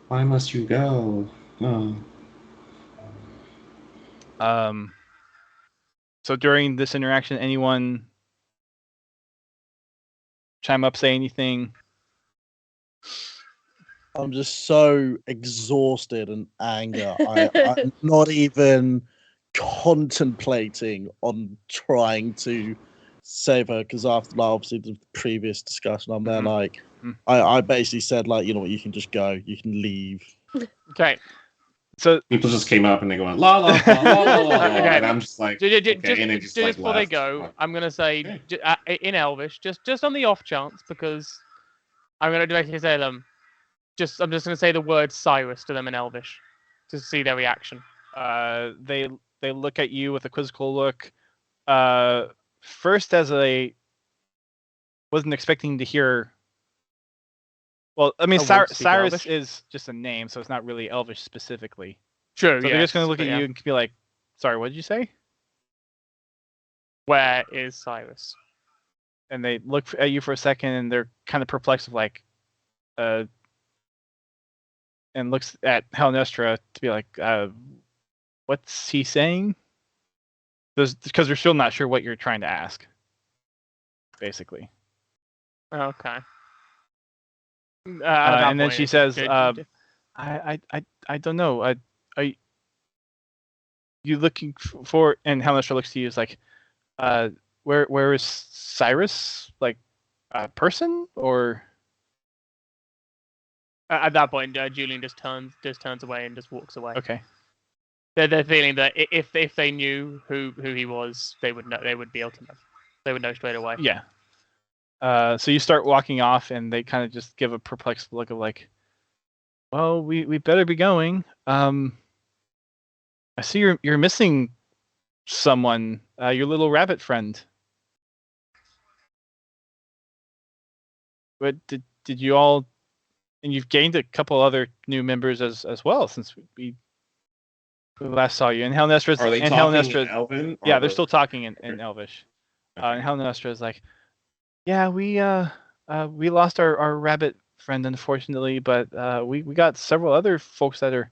Why must you go? Oh. So during this interaction, anyone chime up, say anything? I'm just so exhausted and anger. I'm not even contemplating on trying to save her, because after like, obviously the previous discussion, I'm there like I basically said like, you know what, you can just go, you can leave. Okay. So people just came up and they go la la la la la la, and I'm just like, just before they go, I'm gonna say in Elvish, just on the off chance, because I'm gonna directly say them. I'm just gonna say the word Cyrus to them in Elvish, to see their reaction. They look at you with a quizzical look. First, as I wasn't expecting to hear. Well, I mean, Cyrus Elvish is just a name, so it's not really Elvish specifically. True. So they're just going to look at you and be like, "Sorry, what did you say?" Where is Cyrus? And they look at you for a second, and they're kind of perplexed, like, and looks at Halanaestra to be like, "What's he saying?" Because they're still not sure what you're trying to ask. Basically. Okay. And then she says, I don't know. Are you looking for? And Halanaestra looks to you, is like, where is Cyrus? Like a person, or? At that point, Julian just turns away and just walks away. Okay. They're feeling that if they knew who he was, they would know. They would be able to know. They would know straight away. Yeah. So you start walking off, and they kind of just give a perplexed look of like, "Well, we better be going." I see you're missing someone. Your little rabbit friend. But did you all? And you've gained a couple other new members as well since we last saw you. And Halanaestra. Are they and talking Halanaestra, in Elven? Yeah, they're still talking in Elvish. And Halanaestra is like, yeah, we lost our rabbit friend unfortunately, but we got several other folks that are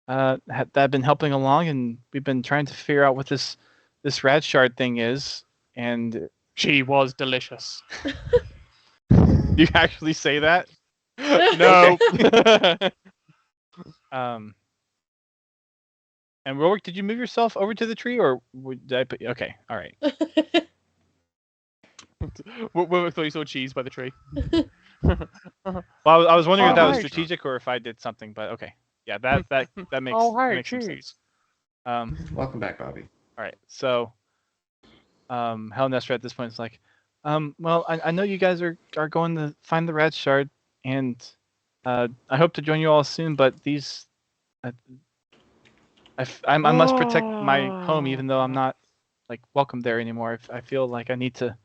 that have been helping along, and we've been trying to figure out what this rad shard thing is. And she was delicious. You actually say that? No. And Rorik, did you move yourself over to the tree, or did I put? Okay, all right. We thought you saw cheese by the tree. Well, I was wondering if that was strategic or if I did something, but okay. Yeah, that makes makes some sense. Welcome back, Bobby. All right, so Halanaestra at this point is like, well, I know you guys are going to find the rad shard, and I hope to join you all soon, but these I must protect my home, even though I'm not like welcome there anymore. I feel like I need to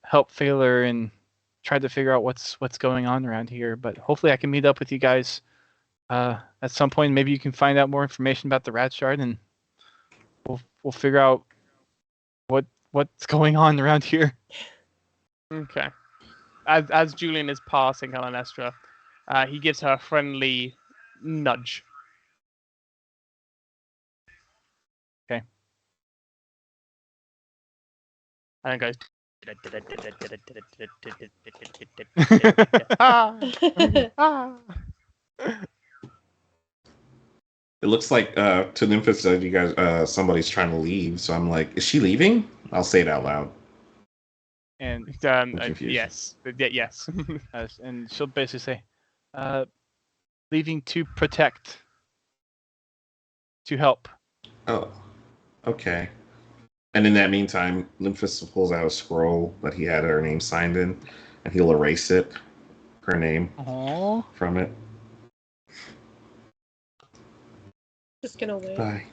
help Phaler and try to figure out what's going on around here. But hopefully I can meet up with you guys at some point. Maybe you can find out more information about the rad shard, and we'll figure out what's going on around here. Okay. As Julian is passing Halanaestra, he gives her a friendly nudge. Okay. And then goes. It looks like to Nymphis said you guys somebody's trying to leave, so I'm like, is she leaving? I'll say it out loud. And yes, yes. And she'll basically say, leaving to protect, to help. Oh, okay. And in that meantime, Nymphis pulls out a scroll that he had her name signed in, and he'll erase it, her name, from it. Just gonna wait. Bye.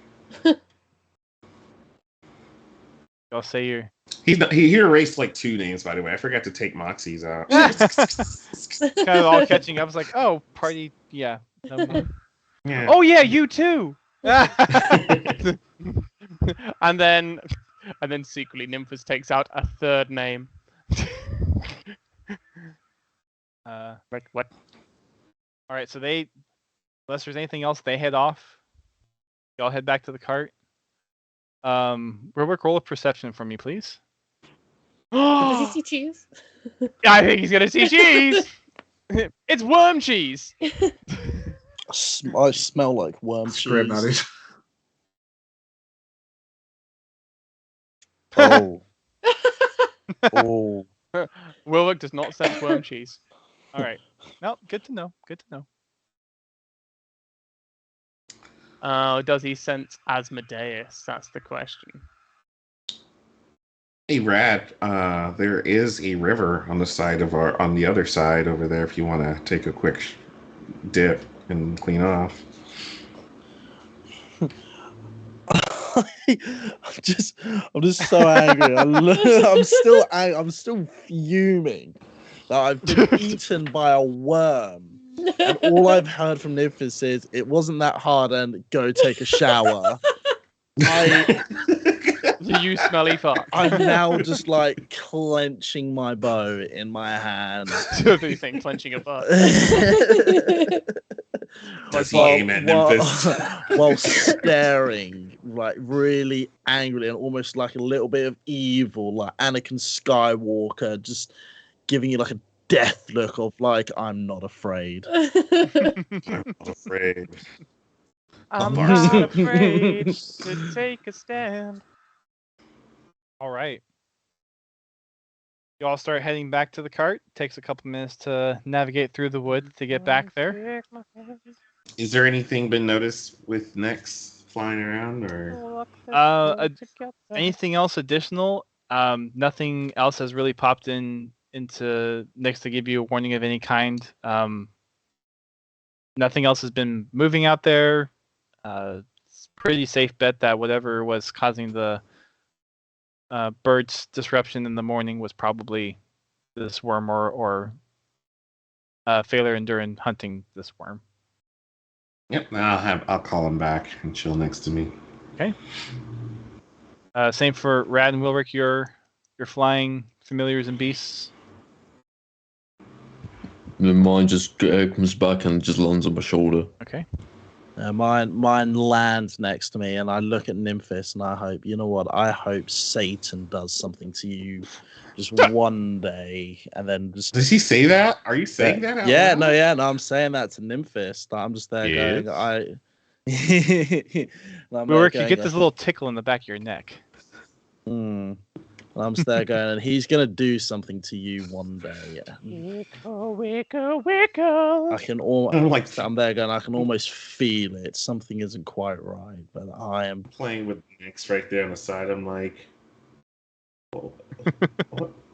I'll say you're. He erased like 2 names, by the way. I forgot to take Moxie's out. Kind of all catching up. I was like, oh, party, yeah. Yeah. Oh yeah, you too. and then secretly, Nymphis takes out a 3rd name. What? All right, so unless there's anything else, they head off. Y'all head back to the cart. Rorik, roll a perception for me, please. Does he see cheese? I think he's gonna see cheese. It's worm cheese. I smell like worm Scream that cheese. is. Oh. Oh. Wilwick does not sense worm cheese. All right. No, good to know. Good to know. Does he sense Asmodeus? That's the question. Hey, Rad, there is a river on the other side over there if you want to take a quick dip and clean off. I'm just so angry. I'm still fuming that I've been eaten by a worm. And all I've heard from Nymphis is it wasn't that hard and go take a shower. You smelly fuck. I'm now just like clenching my bow in my hand. Do you think clenching a butt? Does he aim at Nymphis? While staring like really angrily and almost like a little bit of evil, like Anakin Skywalker, just giving you like a death look of like, I'm not afraid. I'm not afraid. I'm not afraid to take a stand. All right. You all start heading back to the cart. Takes a couple minutes to navigate through the woods to get back there. Is there anything been noticed with Nex flying around, or Anything else additional? Nothing else has really popped into next to give you a warning of any kind. Nothing else has been moving out there. It's a pretty safe bet that whatever was causing the bird's disruption in the morning was probably this worm or failure during hunting this worm. Yep, I'll call him back and chill next to me. Okay. Same for Rad and Wilrick. Your flying familiars and beasts. Then mine just comes back and just lands on my shoulder. Okay. Mine lands next to me, and I look at Nymphis, and I hope, you know what? I hope Satan does something to you, just one day, and then just. Does he say that? Are you saying that? Yeah, no, I'm saying that to Nymphis. I'm just there going, Wilrick, you get this little tickle in the back of your neck. I'm just there going, and he's gonna do something to you one day. Wiggle. I can almost. I'm there going. I can almost feel it. Something isn't quite right, but I am playing with Nyx right there on the side. I'm like, what?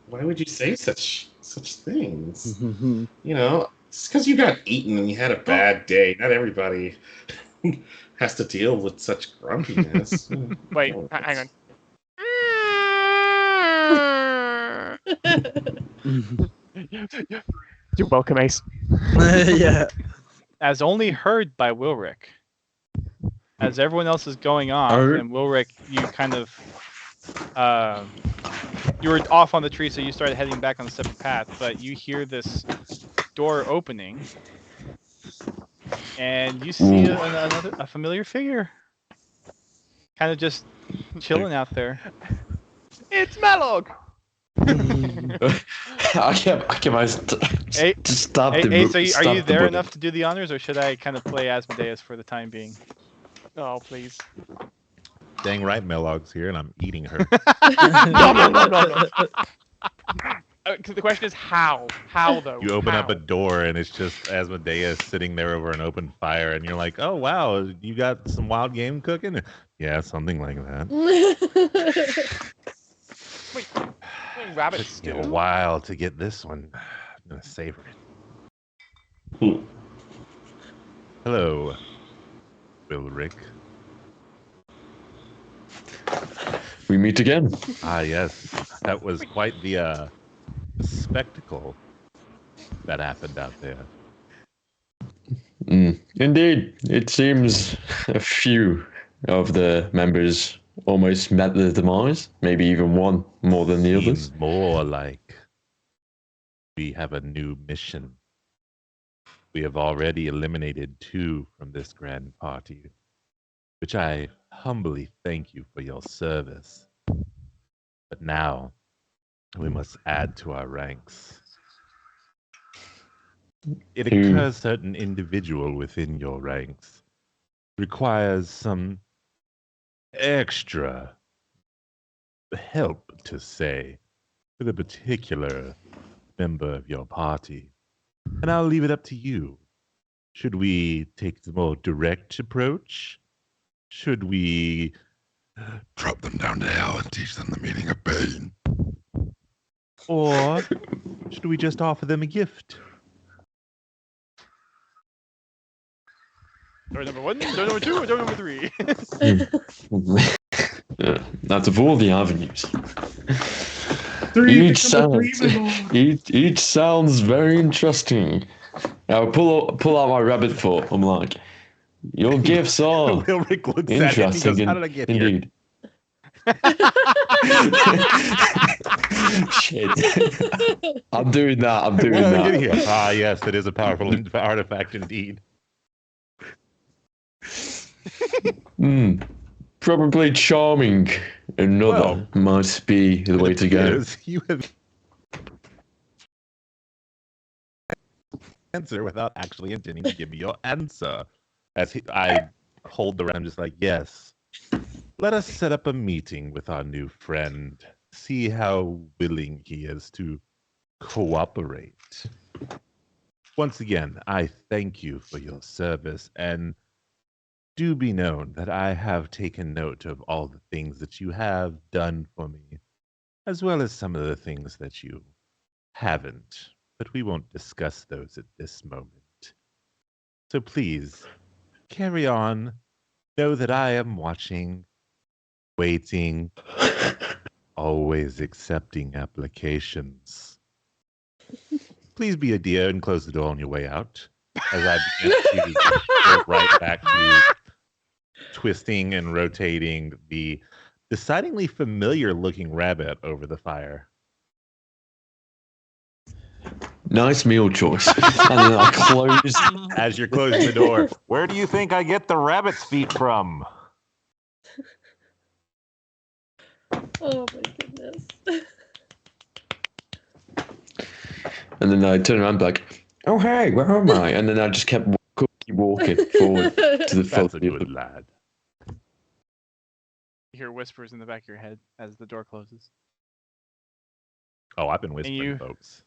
Why would you say such things? You know, it's because you got eaten and you had a bad day. Not everybody has to deal with such grumpiness. Wait, hang on. You're welcome, Ace. yeah. As only heard by Wilrick. As everyone else is going off, and Wilrick, you kind of you were off on the tree, so you started heading back on the separate path, but you hear this door opening, and you see a familiar figure, kind of just chilling out there. It's Malog. I can stop Hey, the. so are you there enough to do the honors, or should I kind of play Asmodeus for the time being? Oh, please. Dang right, Melog's here, and I'm eating her. No. The question is how? How though? You open up a door, and it's just Asmodeus sitting there over an open fire, and you're like, "Oh wow, you got some wild game cooking?" Yeah, something like that. Wait, rabbit Took stew? me a while to get this one. I'm gonna savor it. Hello, Wilrick. We meet again. Ah, yes, that was quite the spectacle that happened out there. Indeed, it seems a few of the members almost met their demise. Maybe even one more than the others. Seems more like we have a new mission. We have already eliminated 2 from this grand party, which I humbly thank you for your service. But now we must add to our ranks. It occurs certain individual within your ranks requires some extra help, to say, with a particular member of your party. And I'll leave it up to you. Should we take the more direct approach? Should we drop them down to hell and teach them the meaning of pain? Or should we just offer them a gift? Door number 1, door number 2, or door number 3? That's of all the avenues. Each sounds very interesting. I'll pull out my rabbit foot. I'm like, your gifts are Wilrick looks interesting. How did I get indeed. Shit. I'm doing that. Here? Ah, yes, it is a powerful artifact indeed. Probably charming. Another must be the way to go. You have answer without actually intending to give me your answer. I hold the red, I'm just like, yes. Let us set up a meeting with our new friend. See how willing he is to cooperate. Once again, I thank you for your service, and do be known that I have taken note of all the things that you have done for me, as well as some of the things that you haven't, but we won't discuss those at this moment. So please, carry on. Know that I am watching, waiting, always accepting applications. Please be a dear and close the door on your way out, as I begin to go right back to twisting and rotating the decidingly familiar-looking rabbit over the fire. Nice meal choice. And then I close. As you're closing the door, where do you think I get the rabbit's feet from? Oh my goodness. And then I turn around like, oh, hey, where am I? And then I just keep walking forward to the That's a front. good lad. You hear whispers in the back of your head as the door closes. Oh, I've been whispering, you- folks.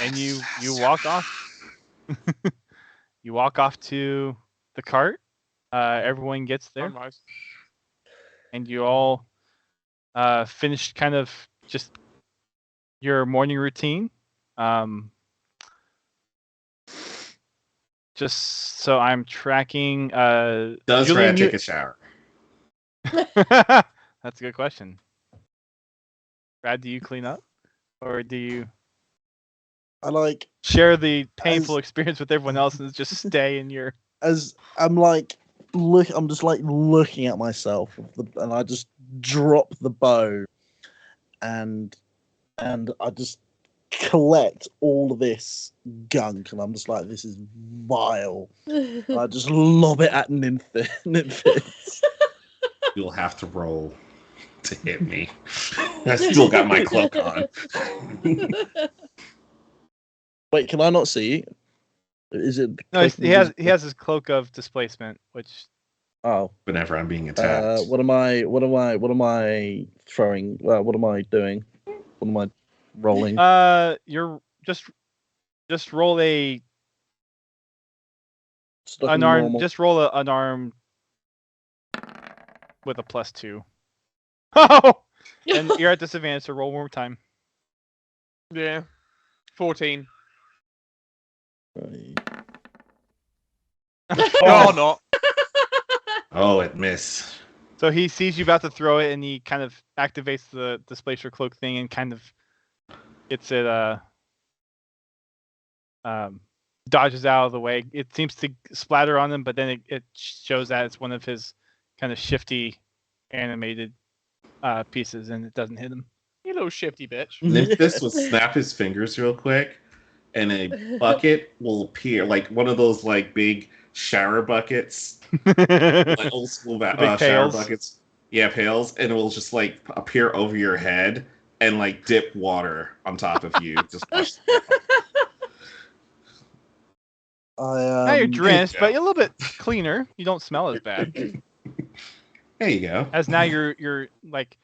And you walk off. You walk off to the cart. Everyone gets there, Sunrise. and you all finish kind of just your morning routine. Just so I'm tracking. Does Julian, Rad take a shower? That's a good question. Brad, do you clean up, or do you I like share the painful experience with everyone else and just stay in your? as I'm like I'm just like looking at myself, and I just drop the bow, and I just collect all of this gunk, and I'm just like, this is vile. I just lob it at Nymphis. You'll have to roll to hit me. I still got my cloak on. Wait, can I not see? Is it? No, he has his cloak of displacement, which Oh, Whenever I'm being attacked. what am I throwing? What am I doing? What am I rolling? you're just roll a Just like a unarmed. normal- Just roll a unarmed with a +2. Oh, and you're at disadvantage, so roll one more time. Yeah. 14. Oh, not. Oh, it missed. So he sees you about to throw it, and he kind of activates the displacer cloak thing, and kind of gets it dodges out of the way. It seems to splatter on him, but then it shows that it's one of his kind of shifty animated pieces, and it doesn't hit him. You little shifty bitch. Nymphis will snap his fingers real quick, and a bucket will appear, like one of those like big shower buckets, like old school big shower pails. buckets. Yeah, pails, and it will just like appear over your head and like dip water on top of you. Just watch. Now you're drenched, but you're a little bit cleaner. You don't smell as bad. There you go. As now you're like,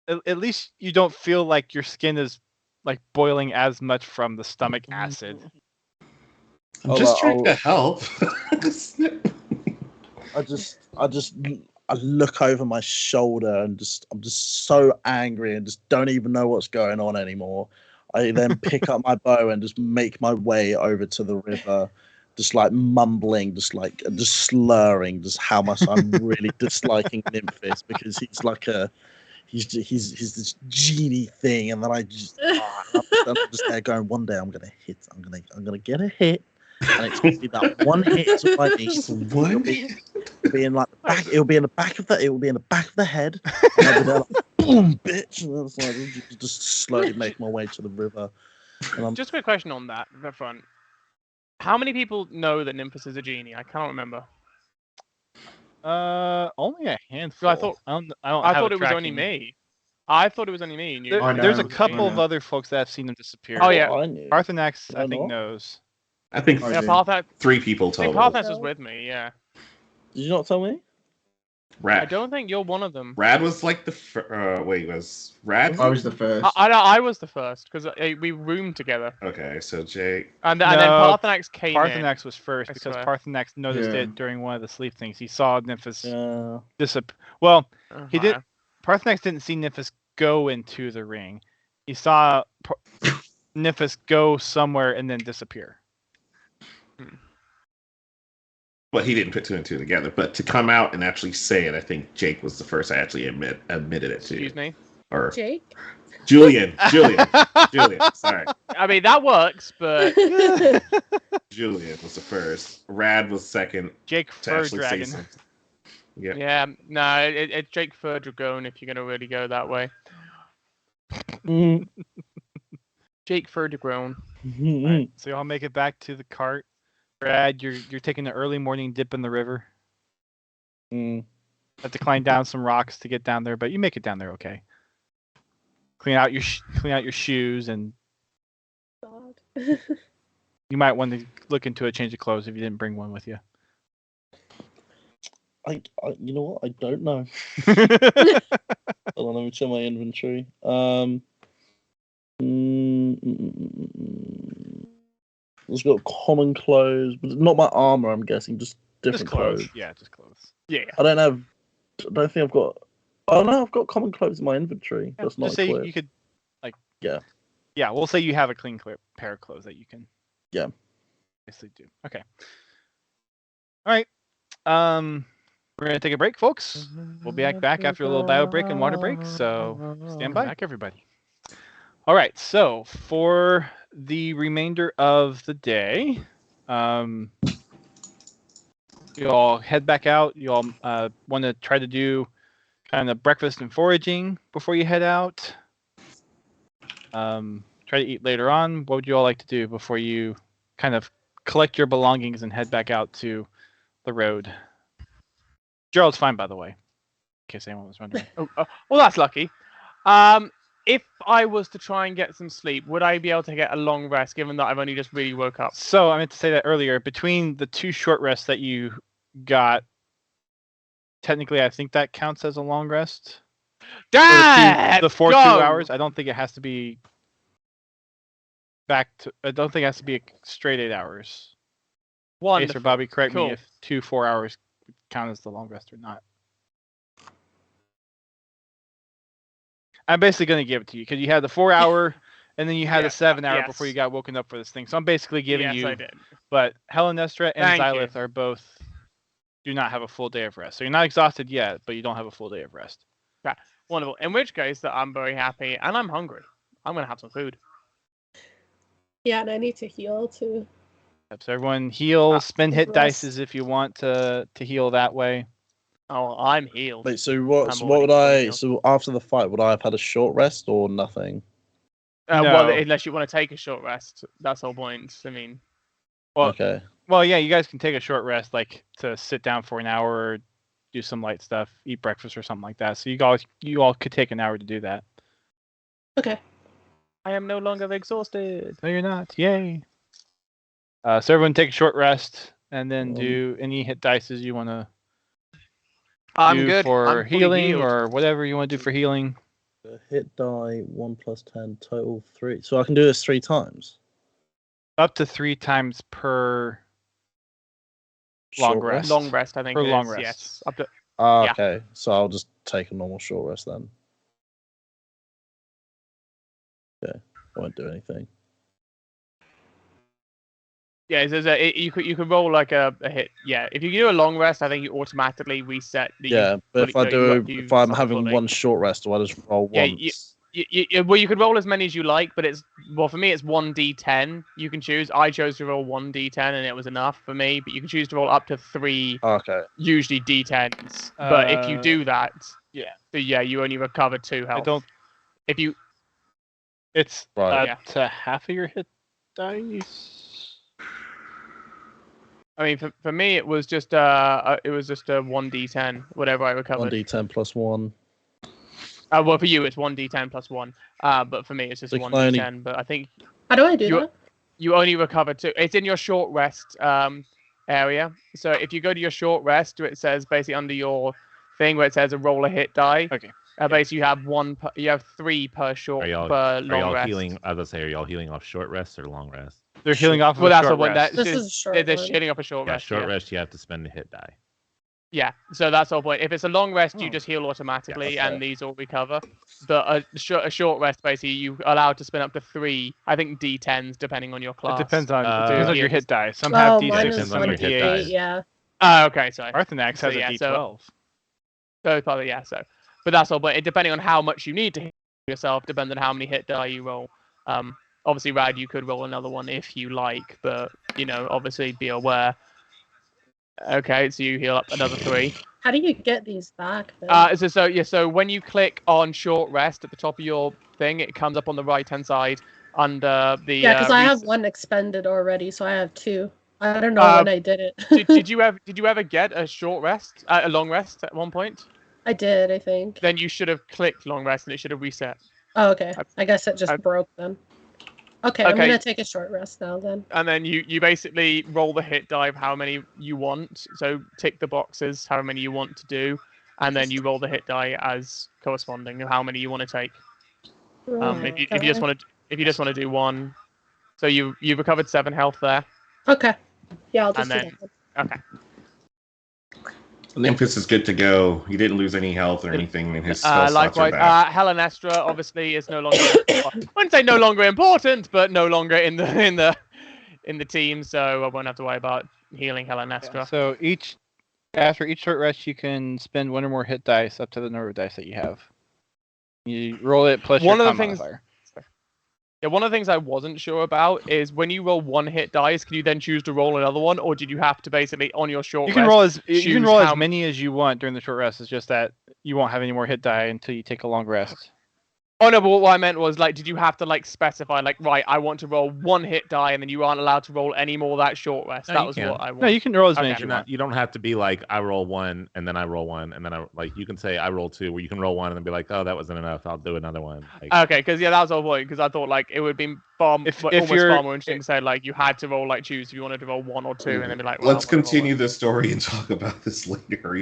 at least you don't feel like your skin is like boiling as much from the stomach acid. I'm just trying to help. I look over my shoulder and I'm just so angry and just don't even know what's going on anymore. I then pick up my bow and just make my way over to the river, just like mumbling, just slurring, just how much I'm really disliking Nymphis, because he's like he's this genie thing, and then I'm just there going, one day I'm gonna get a hit, and it's gonna be that one hit to my knee. It'll be in like the back. It'll be in the back of the head. And I'll be there like, boom, bitch. And it's like, just slowly make my way to the river. And Just a quick question on that front. How many people know that Nymphis is a genie? I cannot remember. Only a handful. I thought have it was only tracking. me. I thought it was only me. And you. There's a couple of other folks that have seen them disappear. Oh yeah, I knew. Parthenax, I I think, know. knows. I think I yeah, do. Parthenax. 3 people I think total. Parthenax was with me. Yeah. Did you not tell me? Rad. I don't think you're one of them. Rad was like the wait, was Rad? I was the first. I was the first because we roomed together, Okay, so Jake. and then No, Parthenax came in. Parthenax was first I because swear. Parthenax noticed Yeah. it during one of the sleep things. He saw Nymphis Yeah. disappear. Well, he Uh-huh. did. Parthenax didn't see Nymphis go into the ring. He saw Nymphis go somewhere and then disappear. Well, he didn't put two and two together, but to come out and actually say it, I think Jake was the first I actually admitted it to. Excuse me. Or Jake? Julian. Sorry. I mean that works, but Julian was the first. Rad was second. Jake To Fur actually say Dragon. something. Yeah. yeah, no, it's Jake Furdragon if you're gonna really go that way. Mm. Jake Furdragon. Alright, so y'all make it back to the cart. Brad, you're taking an early morning dip in the river. Mm. Have to climb down some rocks to get down there, but you make it down there okay. Clean out your shoes, and God. you might want to look into a change of clothes if you didn't bring one with you. I you know what? I don't know. Hold on, let me check my inventory. It's got common clothes, but not my armor. I'm guessing just different Just clothes. clothes. Yeah, just clothes. Yeah. I don't think I've got. Oh no, I've got common clothes in my inventory. Yeah, That's not just say clear. you could, like. Yeah. Yeah, we'll say you have a clean pair of clothes that you can. Yeah. Basically do. Okay. All right. We're gonna take a break, folks. We'll be back after a little bio break and water break. So stand by, everybody. All right. So for the remainder of the day, you all head back out. You all want to try to do kind of breakfast and foraging before you head out. Try to eat later on. What would you all like to do before you kind of collect your belongings and head back out to the road? Gerald's fine, by the way, in case anyone was wondering. Well, that's lucky. If I was to try and get some sleep, would I be able to get a long rest, given that I've only just really woke up? So I meant to say that earlier. Between the 2 short rests that you got, technically, I think that counts as a long rest. Damn! The 4 2 hours. I don't think it has to be back to. I don't think it has to be a straight 8 hours. Wonderful. Ace or Bobby, correct Cool. me if 2 4 hours count as the long rest or not. I'm basically going to give it to you because you had the 4 hour and then you had a 7 hour before you got woken up for this thing. So I'm basically giving Yes, you. I did. But Halanaestra and Thank Xylith you. are both do not have a full day of rest. So you're not exhausted yet, but you don't have a full day of rest. Wonderful. In which case, that I'm very happy and I'm hungry. I'm gonna have some food. Yeah, and I need to heal too. So everyone heal, spend hit rest. dices if you want to heal that way. Oh, I'm healed. Wait, so what? I'm So what would already I? healed. So after the fight, would I have had a short rest or nothing? Well, No. unless you want to take a short rest, that's the whole point. I mean, Well, Okay. Well, yeah, you guys can take a short rest, like to sit down for an hour, or do some light stuff, eat breakfast or something like that. So you all could take an hour to do that. Okay. I am no longer exhausted. No, you're not. Yay. So everyone take a short rest and then do any hit dices you want to I'm do good. for I'm fully healing healed. or whatever you want to do for healing. Hit die 1 + 10 total 3. So I can do this 3 times. Up to 3 times per long Short rest. Long rest, I think. For it long is, rest. Yes. Up to. Yeah. Okay, so I'll just take a normal short rest then. Okay, I won't do anything. Yeah, you could roll like a hit. Yeah, if you do a long rest, I think you automatically reset the. Yeah, but if I fully- do, you if I'm suffer having fully. one short rest, do I just roll Yeah, once? Well, you could roll as many as you like, but for me it's 1d10. You can choose. I chose to roll 1d10, and it was enough for me. But you can choose to roll up to 3, Okay. usually d10s. But if you do that, yeah, you only recover 2 health. I don't. If you, It's Right. up to half of your hit dice. I mean, for me it was just a 1d10, whatever I recovered. 1d10 + 1. Well, for you it's 1d10 + 1. But for me it's just So you can 1d10. But I think How do I do that? you only recover 2. It's in your short rest area. So if you go to your short rest, it says basically under your thing where it says a roll a hit die. Okay. Basically, you have you have 3 per short per long rest. healing? I was gonna say, are y'all healing off short rest or long rest? They're healing off of Well, a that's short the one. rest. This is a short They're one. healing off a short Yeah, rest. short rest. You have to spend a hit die. Yeah, so that's the whole point. If it's a long rest, you just heal automatically, Yeah, and these all recover. But a short rest, basically, you're allowed to spend up to 3, I think, D10s, depending on your It class. depends on Uh, your hit die. Some have Oh, D6, mine and is some on are your hit D8. dice. yeah. Okay, sorry. Arthanax So, has yeah, a so- D12. So probably yeah. So, but that's all. But it depending on how much you need to hit yourself, depends on how many hit die you roll. Obviously, Rad, you could roll another one if you like, but obviously be aware. Okay, so you heal up another 3. How do you get these back? Then? So when you click on short rest at the top of your thing, it comes up on the right hand side under the. Yeah, because I have one expended already, so I have 2. I don't know when I did it. did you ever get a short rest, a long rest at one point? I did, I think. Then you should have clicked long rest and it should have reset. Oh, okay. I guess it just broke then. Okay, I'm Okay. gonna take a short rest now then. And then you basically roll the hit die of how many you want. So tick the boxes, how many you want to do, and then you roll the hit die as corresponding of how many you want to take. If you just want to do 1, so you've recovered 7 health there. Okay. Yeah, I'll just And do then- that. Okay. Nymphus is good to go. He didn't lose any health or anything, and his spell slots are Likewise, back. Halanaestra obviously is no longer. I wouldn't say no longer important, but no longer in the team, so I won't have to worry about healing Halanaestra. So after each short rest, you can spend 1 or more hit dice up to the number of dice that you have. You roll it plus One your of the con things- modifier. Yeah, one of the things I wasn't sure about is when you roll 1 hit dice, can you then choose to roll another one, or did you have to basically on your short You can rest? roll as choose how- many as you want during the short rest. It's just that you won't have any more hit die until you take a long rest. Oh no, but what I meant was did you have to specify right? I want to roll 1 hit die, and then you aren't allowed to roll any more of that short rest. No, That you was can. what I want. No, you can roll as many Okay. as you You're want. not, you don't have to be like I roll 1 and then I roll 1 and then you can say I roll 2, where you can roll 1 and then be like, oh, that wasn't enough. I'll do another one. Okay, because that was the whole point. Because I thought it would be almost far more interesting to say you had to roll choose if you wanted to roll 1 or 2, and then be like, well, Let's continue the story and talk about this later.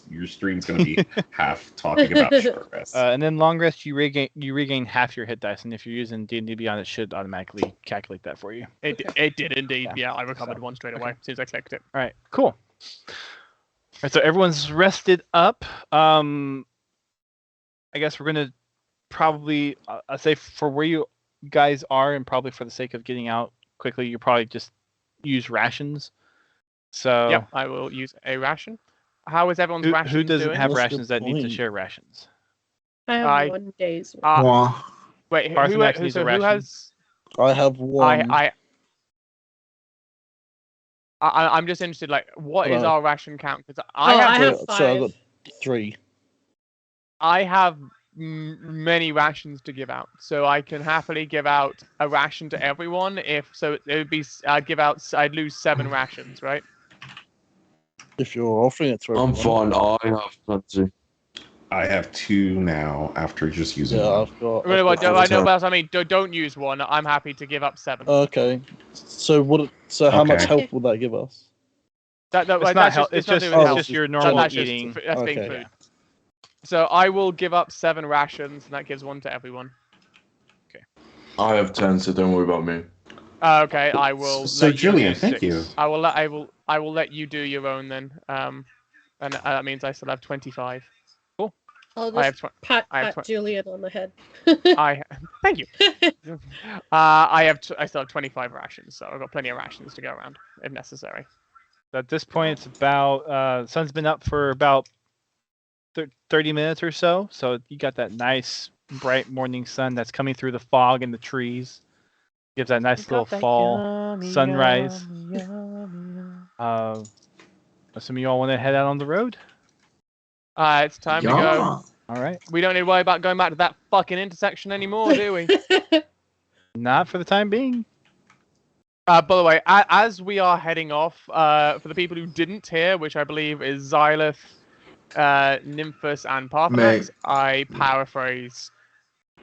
Your stream's going to be half talking about short rest. And then long rest, you regain half your hit dice, and if you're using D&D Beyond, it should automatically calculate that for you. It did indeed. Yeah. Yeah, I recovered 1 straight away as soon as I clicked it. All right, cool. All right, so everyone's rested up. I guess we're gonna probably, I say for where you guys are, and probably for the sake of getting out quickly, you probably just use rations. So Yep, I will use a ration. How is everyone's rations who doesn't doing? have What's the rations that need to point? share rations? I have I- 1 day's. Wait, who Parthenax needs a who ration. has? I have 1. I'm just interested. What is Hello. our ration count? Because I have So I 5. got 3. I have many rations to give out, so I can happily give out a ration to everyone. It would be I'd lose 7 rations, right? If you're offering it to I'm everyone. fine. I have plenty. I have 2 now after just using Yeah, one. I've got. Really, I've got I know, 4. but I mean, don't use 1. I'm happy to give up 7. Okay. So what? So how much Okay. health will that give us? That's It's not health. It's not just doing oh, health. just your normal That's eating. That's being Okay. food. So I will give up 7 rations, and that gives 1 to everyone. I have 10, so don't worry about me. Okay, I will. So let you Julian, do thank 6. you. I will let you do your own then. And that means I still have 25. I'll I just have pat I have Julian on the head. thank you. I still have 25 rations, so I've got plenty of rations to go around if necessary. At this point, it's about sun's been up for about 30 minutes or so. So you got that nice bright morning sun that's coming through the fog and the trees. Gives that nice little fall sunrise. Some of you all want to head out on the road? It's time to go. All right. We don't need to worry about going back to that fucking intersection anymore, do we? Not for the time being. By the way, as we are heading off, for the people who didn't hear, which I believe is Xylith, Nymphus, and Parthenax, I paraphrase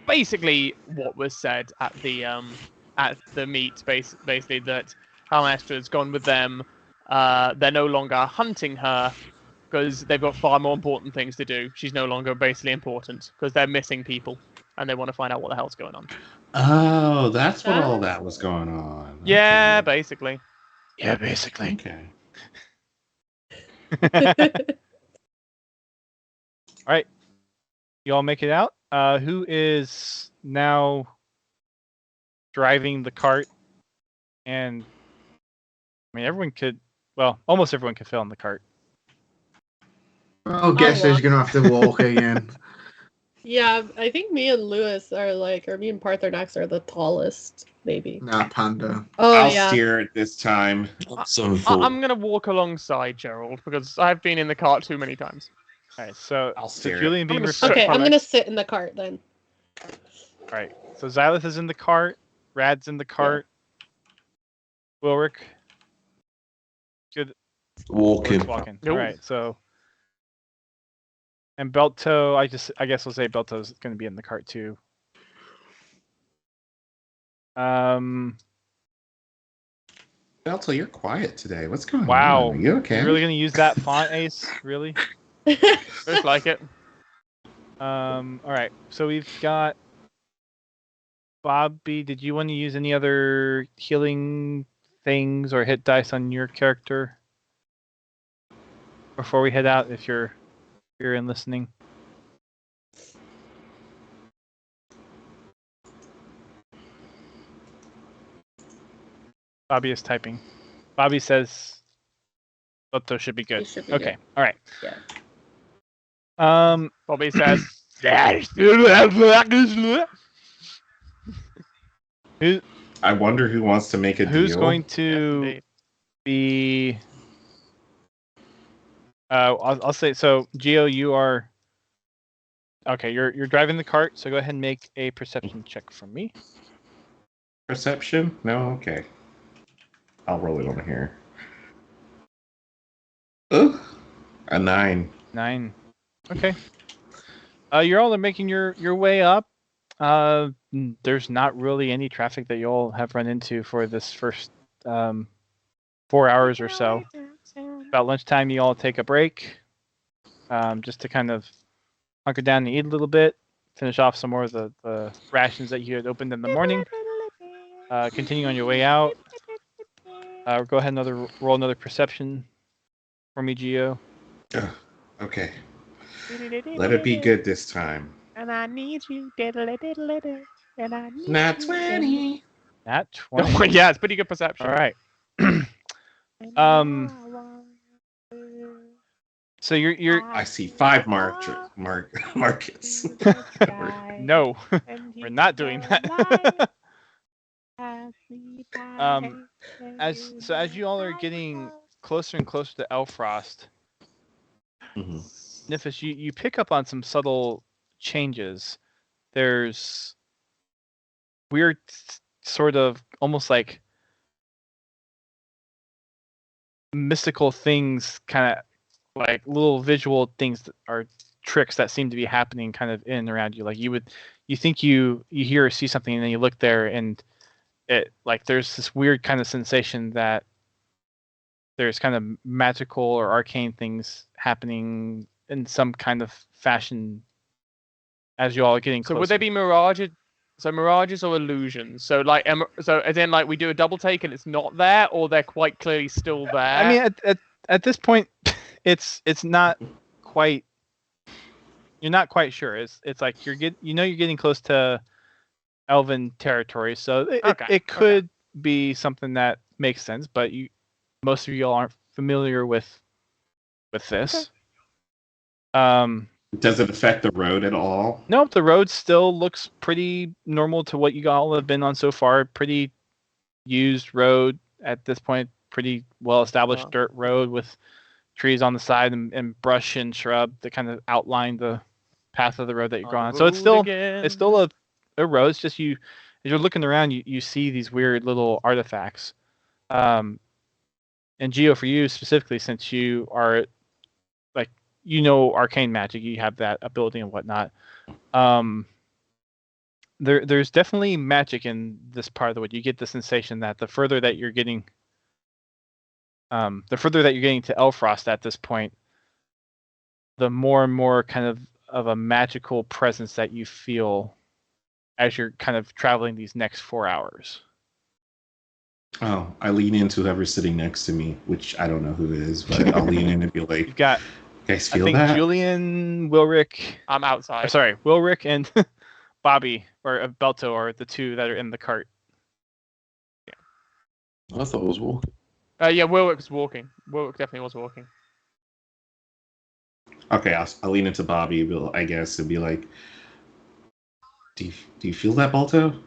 basically what was said at the meet. Basically that Halanaestra has gone with them. They're no longer hunting her. because they've got far more important things to do. She's no longer basically important because they're missing people and they want to find out what the hell's going on. Oh, that's what all that was going on. Yeah, Okay. basically. Yeah, basically. Okay. All right, you all make it out. Who is now driving the cart? And I mean, everyone could. Well, almost everyone could fit on the cart. Oh, guess who's going to have to walk again? Yeah, I think me and Lewis are like, or me and Parthenax are the tallest, maybe. Nah, Panda. Oh, I'll yeah. steer it this time. I'm gonna walk alongside Gerald because I've been in the cart too many times. All right, so I'll steer it. Julian being Okay, I'm going to sit in the cart then. All right, so Xylith is in the cart. Rad's in the cart. Wilrick. Good. Walking. Walking. Nope. All right, so. And Belto, I guess we'll say Belto's going to be in the cart too. Belto, you're quiet today. What's going Wow. on? Are you okay? You're really going to use that font, Ace? Really? Looks like it. All right. So we've got Bobby. Did you want to use any other healing things or hit dice on your character before we head out? If you're in listening. Bobby is typing. Bobby says Lotto should be good. Should be Okay. good. All right. Yeah. Bobby says. I wonder who wants to make a Who's deal. going to Yes, be? I'll say so. Geo, you are. Okay, you're driving the cart, so go ahead and make a perception check for me. Perception? No? Okay. I'll roll it over here. Ugh. A 9. 9. Okay. You all are making your way up. There's not really any traffic that you all have run into for this first 4 hours or so. About lunchtime, you all take a break, just to kind of hunker down and eat a little bit, finish off some more of the rations that you had opened in the morning. Continue on your way out. Go ahead and roll another perception for me, Geo. Okay. Let it be good this time. And I need you. And I need Not you. 20. Nat 20. Oh, yeah, it's pretty good perception. All right. So you're I see 5 markets. no, we're not doing that. As you all are getting closer and closer to Elfrost, Nifis, you pick up on some subtle changes. There's weird sort of almost like mystical things, kind of like little visual things that are tricks that seem to be happening kind of in and around you. Like you think you hear or see something, and then you look there and it like there's this weird kind of sensation that there's kind of magical or arcane things happening in some kind of fashion as you all are getting closer. So would they be mirages? So mirages or illusions? So like, so as in like we do a double take and it's not there, or they're quite clearly still there. I mean, at this point, it's not quite. You're not quite sure. It's like you're getting close to Elven territory, so it could be something that makes sense. But most of you all aren't familiar with this. Okay. Does it affect the road at all? Nope, the road still looks pretty normal to what you all have been on so far. Pretty used road at this point. Pretty well-established dirt road with trees on the side and brush and shrub that kind of outline the path of the road that you're going on. So it's still a road. It's just as you're looking around, you see these weird little artifacts. And Geo, for you specifically, since you are arcane magic, you have that ability and whatnot. There's definitely magic in this part of the wood. You get the sensation that the further that you're getting to Elfrost at this point, the more and more kind of a magical presence that you feel as you're kind of traveling these next 4 hours. Oh, I lean into whoever's sitting next to me, which I don't know who it is, but I'll lean in and be like, You've got, "You guys I feel think, that?" Julian, Wilrick, I'm outside. sorry, Wilrick and Bobby, or Belto, are the two that are in the cart. I thought it was walking. Yeah, Wilwick was walking. Wilwick definitely was walking. Okay, I'll lean into Bobby, I guess, and be like, do you feel that, Balto?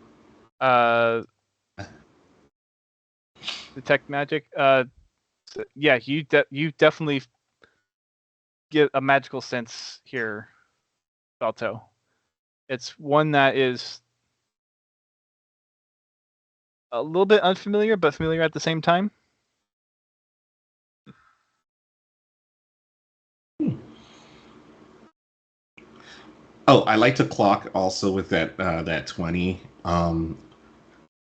Detect magic. Yeah, you definitely get a magical sense here, Balto. It's one that is a little bit unfamiliar, but familiar at the same time. Oh, I like to clock also with that 20.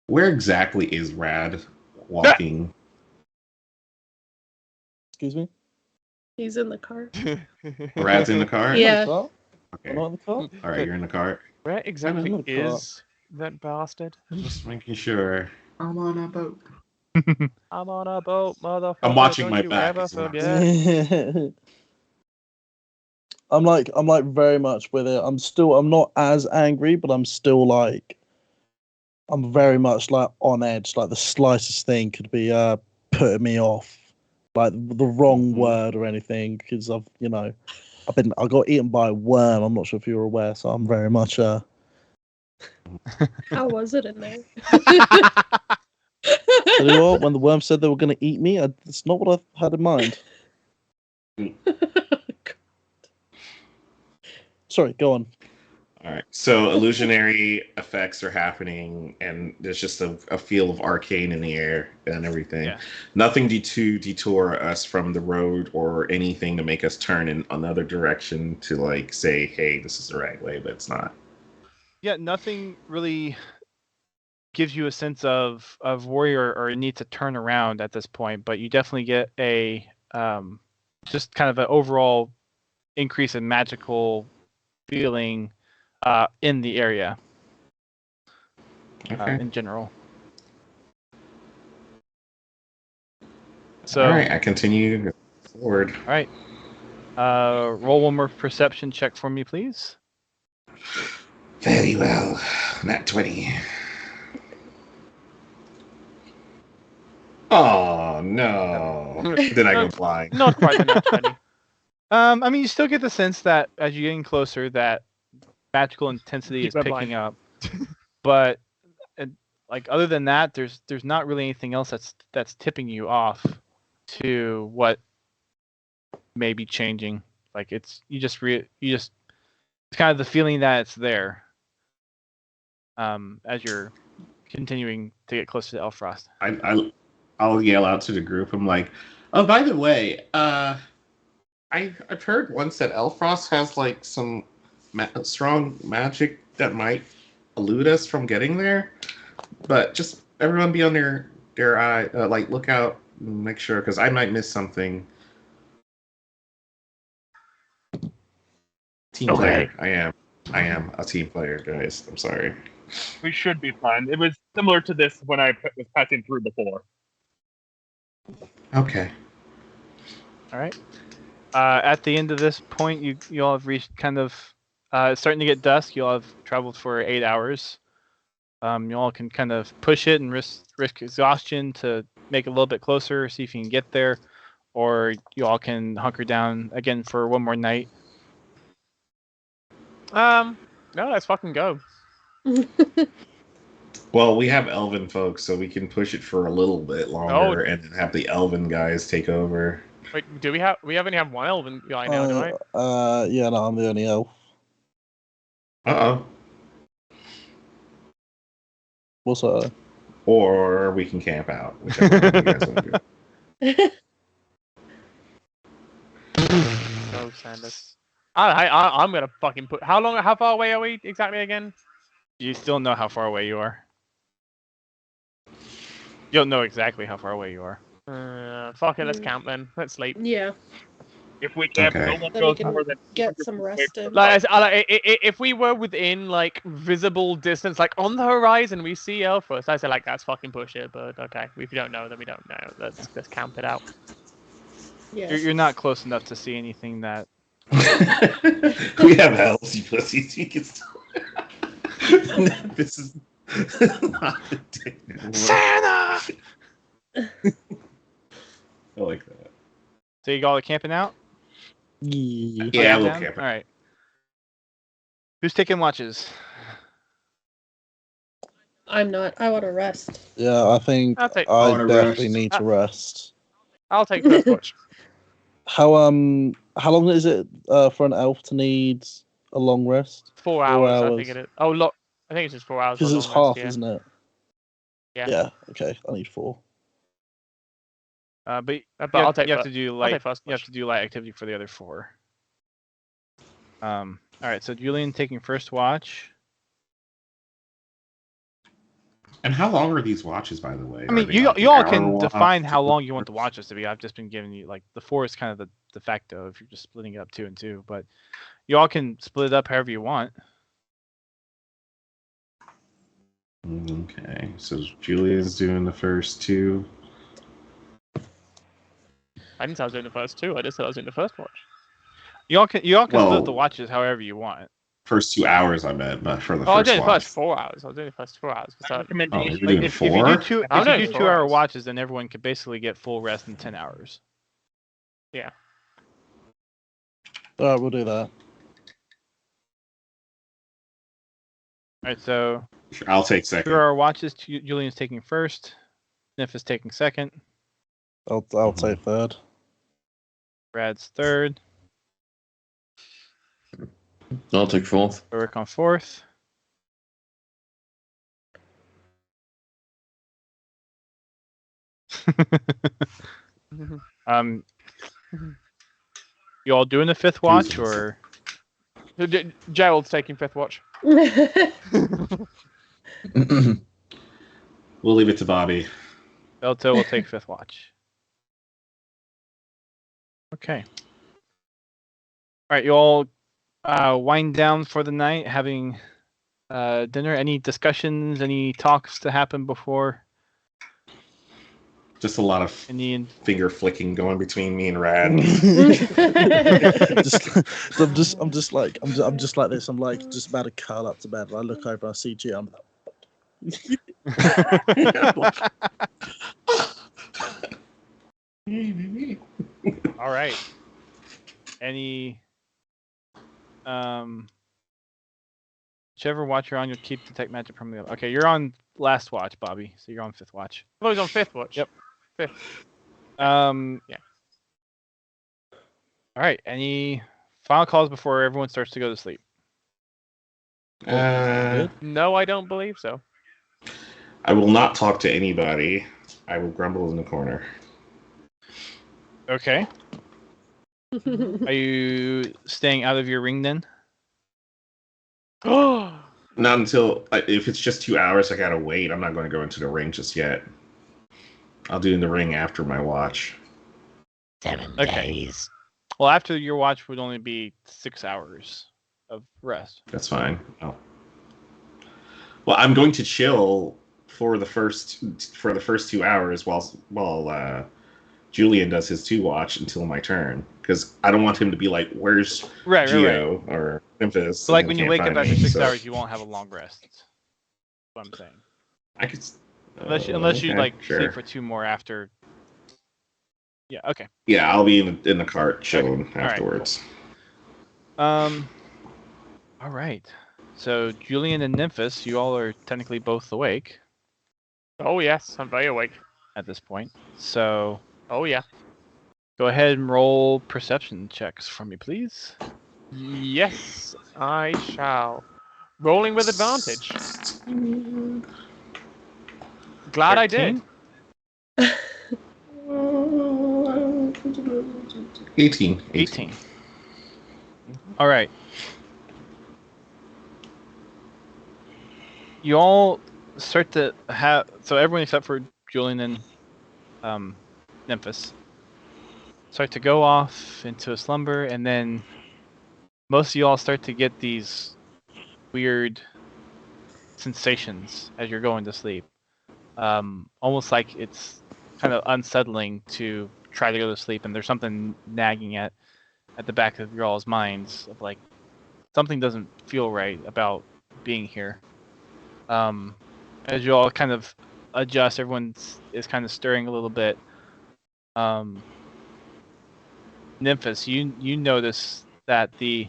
Where exactly is Rad walking? Excuse me? He's in the car. Rad's in the car? Yeah. Car? Okay. I'm not in the car? All right, you're in the car. Where I'm exactly in the car. is that bastard? Just making sure. I'm on a boat. I'm on a boat, motherfucker. I'm watching Don't my you back ever as well. forget. I'm like very much with it. I'm not as angry, but I'm still like, I'm very much like on edge. Like the slightest thing could be putting me off, like the wrong word or anything. Because I got eaten by a worm. I'm not sure if you're aware, so I'm very much How was it in there? You know what? When the worm said they were going to eat me, that's not what I had in mind. Sorry, go on. All right. So illusionary effects are happening, and there's just a feel of arcane in the air and everything. Yeah. Nothing to detour us from the road or anything to make us turn in another direction to like say, hey, this is the right way, but it's not. Yeah, nothing really gives you a sense of worry or a need to turn around at this point, but you definitely get a just kind of an overall increase in magical feeling in the area in general. So, all right, I continue forward. All right. Roll one more perception check for me, please. Very well. Nat 20. Oh no! Then I go blind. Not quite the nat 20. I mean, you still get the sense that as you're getting closer, that magical intensity is Keep that picking blind. up. But like other than that, there's not really anything else that's tipping you off to what may be changing. Like it's it's kind of the feeling that it's there. As you're continuing to get closer to Elfrost. I'll yell out to the group. I'm like, oh, by the way, I've heard once that Elfrost has like some strong magic that might elude us from getting there, but just everyone be on their eye, like look out, and make sure, because I might miss something. Team player, I am a team player, guys. I'm sorry. We should be fine. It was similar to this when I was passing through before. Okay. All right. At the end of this point, you all have reached kind of it's starting to get dusk. You all have traveled for 8 hours. You all can kind of push it and risk exhaustion to make it a little bit closer, see if you can get there, or you all can hunker down again for one more night. No, let's fucking go. Well, we have elven folks, so we can push it for a little bit longer and then have the elven guys take over. Wait, do we have? We only have one elven guy now, do I? Yeah, no, I'm the only elf. Uh-oh. What's that? Or we can camp out, whichever one you guys want to do. No, Sanders. I'm gonna fucking put. How far away are we exactly again? You still know how far away you are. You don't know exactly how far away you are. Fuck it, let's camp then. Let's sleep. Yeah. If we can't, Okay. no one Then we goes can more than get 200 some away rest from in. the If we were within like visible distance, like on the horizon, we see Elfos. I say like that's fucking bullshit, but okay. If you don't know, then we don't know. Let's count it out. Yes. You're not close enough to see anything that. We have elves, you pussies. You can still... This is not the day. Santa! I like that. So you all are camping out? Yeah. Yeah, we'll Down? camp All right. Who's taking watches? I'm not. I want to rest. Yeah, I think I'll take- I wanna definitely rest. need to rest. I'll take first watch. How long is it for an elf to need a long rest? 4 hours, I think it is. Oh, look, I think it's just 4 hours. Because for a it's long half, rest, yeah. isn't it? Yeah. Yeah. Okay, I need 4. But I'll take you have fir- to do I'll take light. first You have watch. to do light activity for the other 4. All right. So Julian taking first watch. And how long are these watches, by the way? I mean, Are they you like an all hour can watch? define how long you want the watches to be. I've just been giving you like the 4 is kind of the de facto if you're just splitting it up 2 and 2, but you all can split it up however you want. Okay, so Julian's doing the first 2. I didn't say I was doing the first 2. I just said I was doing the first watch. You all can Well- split the watches however you want. First 2 hours, I meant, but for the Oh, I was first doing the watch. first 4 hours. I was doing the first 4 hours. So, Oh, you're Like, doing if you 4? do two, I'm if you doing do 4 2-hour hours. watches, then everyone could basically get full rest in 10 hours. All right, we'll do that. All right. So Sure, I'll take second. 2-hour watches. Julian's taking first. Nymph is taking second. I'll take third. Brad's third. I'll take 4th. Ulrich on fourth. You all doing the 5th watch Jesus. or? Gerald's taking 5th watch. We'll leave it to Bobby. Belto will take 5th watch. Okay. All right, you all wind down for the night, having dinner. Any discussions, any talks to happen before? Just a lot of finger flicking going between me and Rad. I'm just like this. I'm like just about to curl up to bed. And I look over, I see G. I'm All right. Any whichever watch you're on, you'll keep detect magic from the other. Okay, you're on last watch, Bobby. So you're on 5th watch. I thought he was on 5th watch. Yep. 5th. Yeah. All right. Any final calls before everyone starts to go to sleep? No, I don't believe so. I will not talk to anybody. I will grumble in the corner. Okay. Are you staying out of your ring then? Not until if it's just 2 hours. I gotta wait. I'm not going to go into the ring just yet. I'll do in the ring after my watch. 7 Okay. days. Well, after your watch would only be 6 hours of rest. That's fine. Oh. Well, I'm going to chill for the first 2 hours while Julian does his 2 watch until my turn, because I don't want him to be like, "Where's Geo or Memphis?" So, like and when you can't wake up find after me, 6 so hours, you won't have a long rest. That's what I'm saying. I could. Unless you okay, like sure. sleep for 2 more after. Yeah. Okay. Yeah, I'll be in the cart chilling All right, afterwards. All right. So Julian and Nymphis, you all are technically both awake Oh, yes. I'm very awake. at this point. So Oh, yeah. go ahead and roll perception checks for me, please. Yes, I shall. Rolling with advantage. Glad I did. 18. 18. All right. You all start to have, so everyone except for Julian and Nymphis start to go off into a slumber, and then most of you all start to get these weird sensations as you're going to sleep. Almost like it's kind of unsettling to try to go to sleep, and there's something nagging at the back of your all's minds of like something doesn't feel right about being here. As you all kind of adjust, everyone is kind of stirring a little bit. Nymphis, you notice that the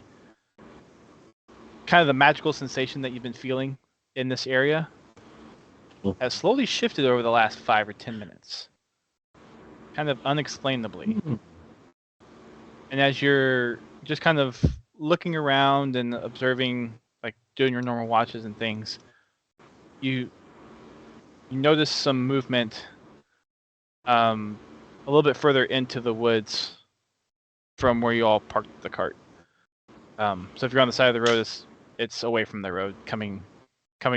kind of the magical sensation that you've been feeling in this area has slowly shifted over the last 5 or 10 minutes, kind of unexplainably. And as you're just kind of looking around and observing, like doing your normal watches and things, you notice some movement a little bit further into the woods from where you all parked the cart. So if you're on the side of the road, it's away from the road, coming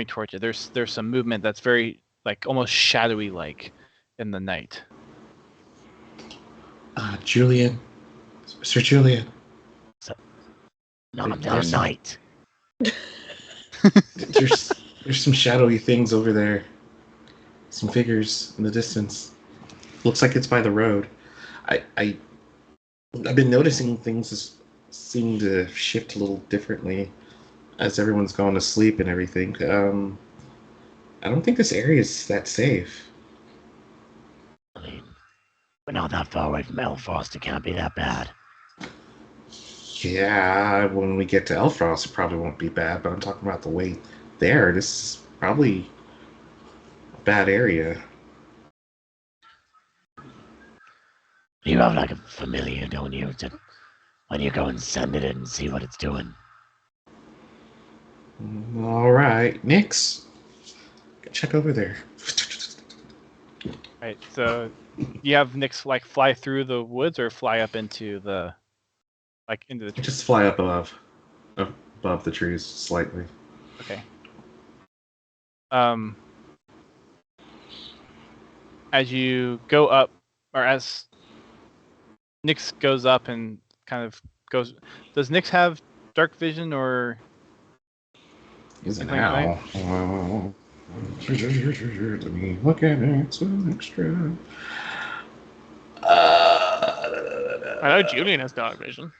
towards you. There's some movement that's very like almost shadowy like in the night. Julian, Sir Julian. Not the night. There's some shadowy things over there. Some figures in the distance. Looks like it's by the road. I've been noticing things seem to shift a little differently as everyone's gone to sleep and everything. I don't think this area is that safe. I mean, we're not that far away from Elfrost. It can't be that bad. Yeah, when we get to Elfrost, it probably won't be bad, but I'm talking about the way there. This is probably a bad area. You have like a familiar, don't you? When you go and send it in and see what it's doing. All right, Nix, check over there. Right. So, you have Nyx like fly through the woods or fly up into the trees? Just fly up above the trees slightly. Okay. As you go up, or as Nyx goes up and kind of goes, does Nyx have dark vision or? He's an owl. Let me look at it. Some extra. I know Julian has dark vision.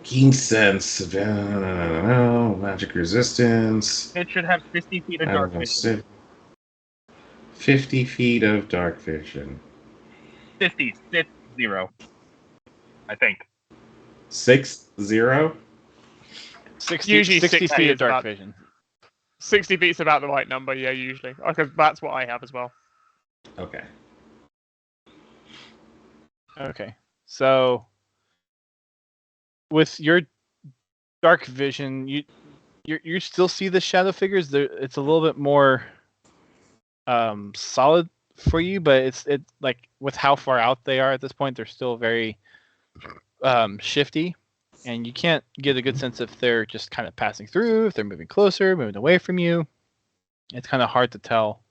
Keen sense. Magic resistance. It should have 50 feet of dark vision. 50 feet of dark vision. 50, 0. I think. 6 0. 60 feet of dark vision. 60 feet's about the right number, yeah, usually. Because that's what I have as well. Okay. Okay. So with your dark vision, you still see the shadow figures. It's a little bit more solid for you, but it's like with how far out they are at this point, they're still very shifty, and you can't get a good sense if they're just kind of passing through, if they're moving closer, moving away from you. It's kind of hard to tell.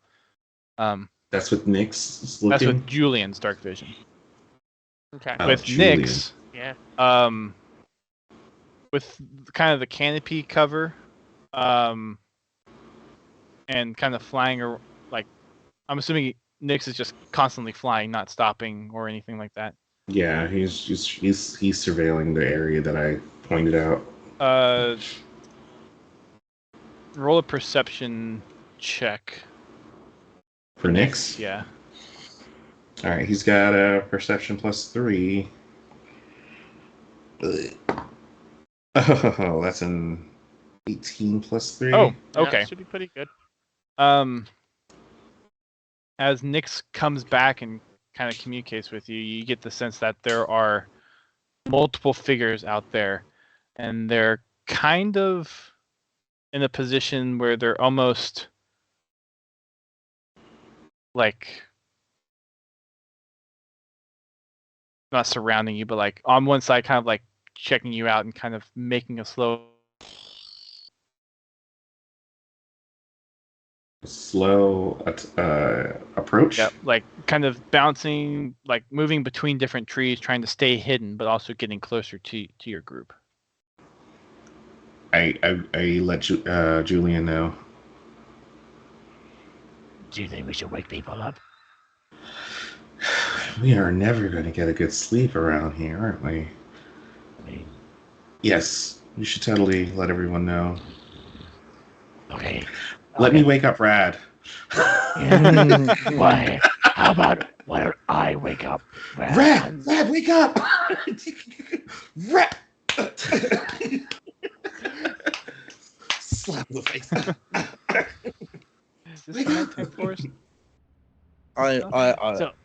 That's what Nyx is looking. That's with Julian's dark vision. Okay. With Julian. Nyx, Yeah. with kind of the canopy cover, and kind of flying, like, I'm assuming Nyx is just constantly flying, not stopping or anything like that. Yeah, he's surveilling the area that I pointed out. Roll a perception check. For Nyx? Yeah. All right, he's got a perception +3. Oh, that's an 18 +3. Oh, okay. Yeah, should be pretty good. As Nyx comes back and kind of communicates with you, you get the sense that there are multiple figures out there, and they're kind of in a position where they're almost like not surrounding you, but like on one side, kind of like checking you out and kind of making a slow Slow approach. Yeah, like kind of bouncing, like moving between different trees, trying to stay hidden, but also getting closer to your group. I let Julian know. Do you think we should wake people up? We are never going to get a good sleep around here, aren't we? I mean, Yes, you should totally let everyone know. okay. Let me wake up Rad. Why? How about why don't I wake up? Rad, wake up! Rad! Slap in the face. Is this the nighttime forest?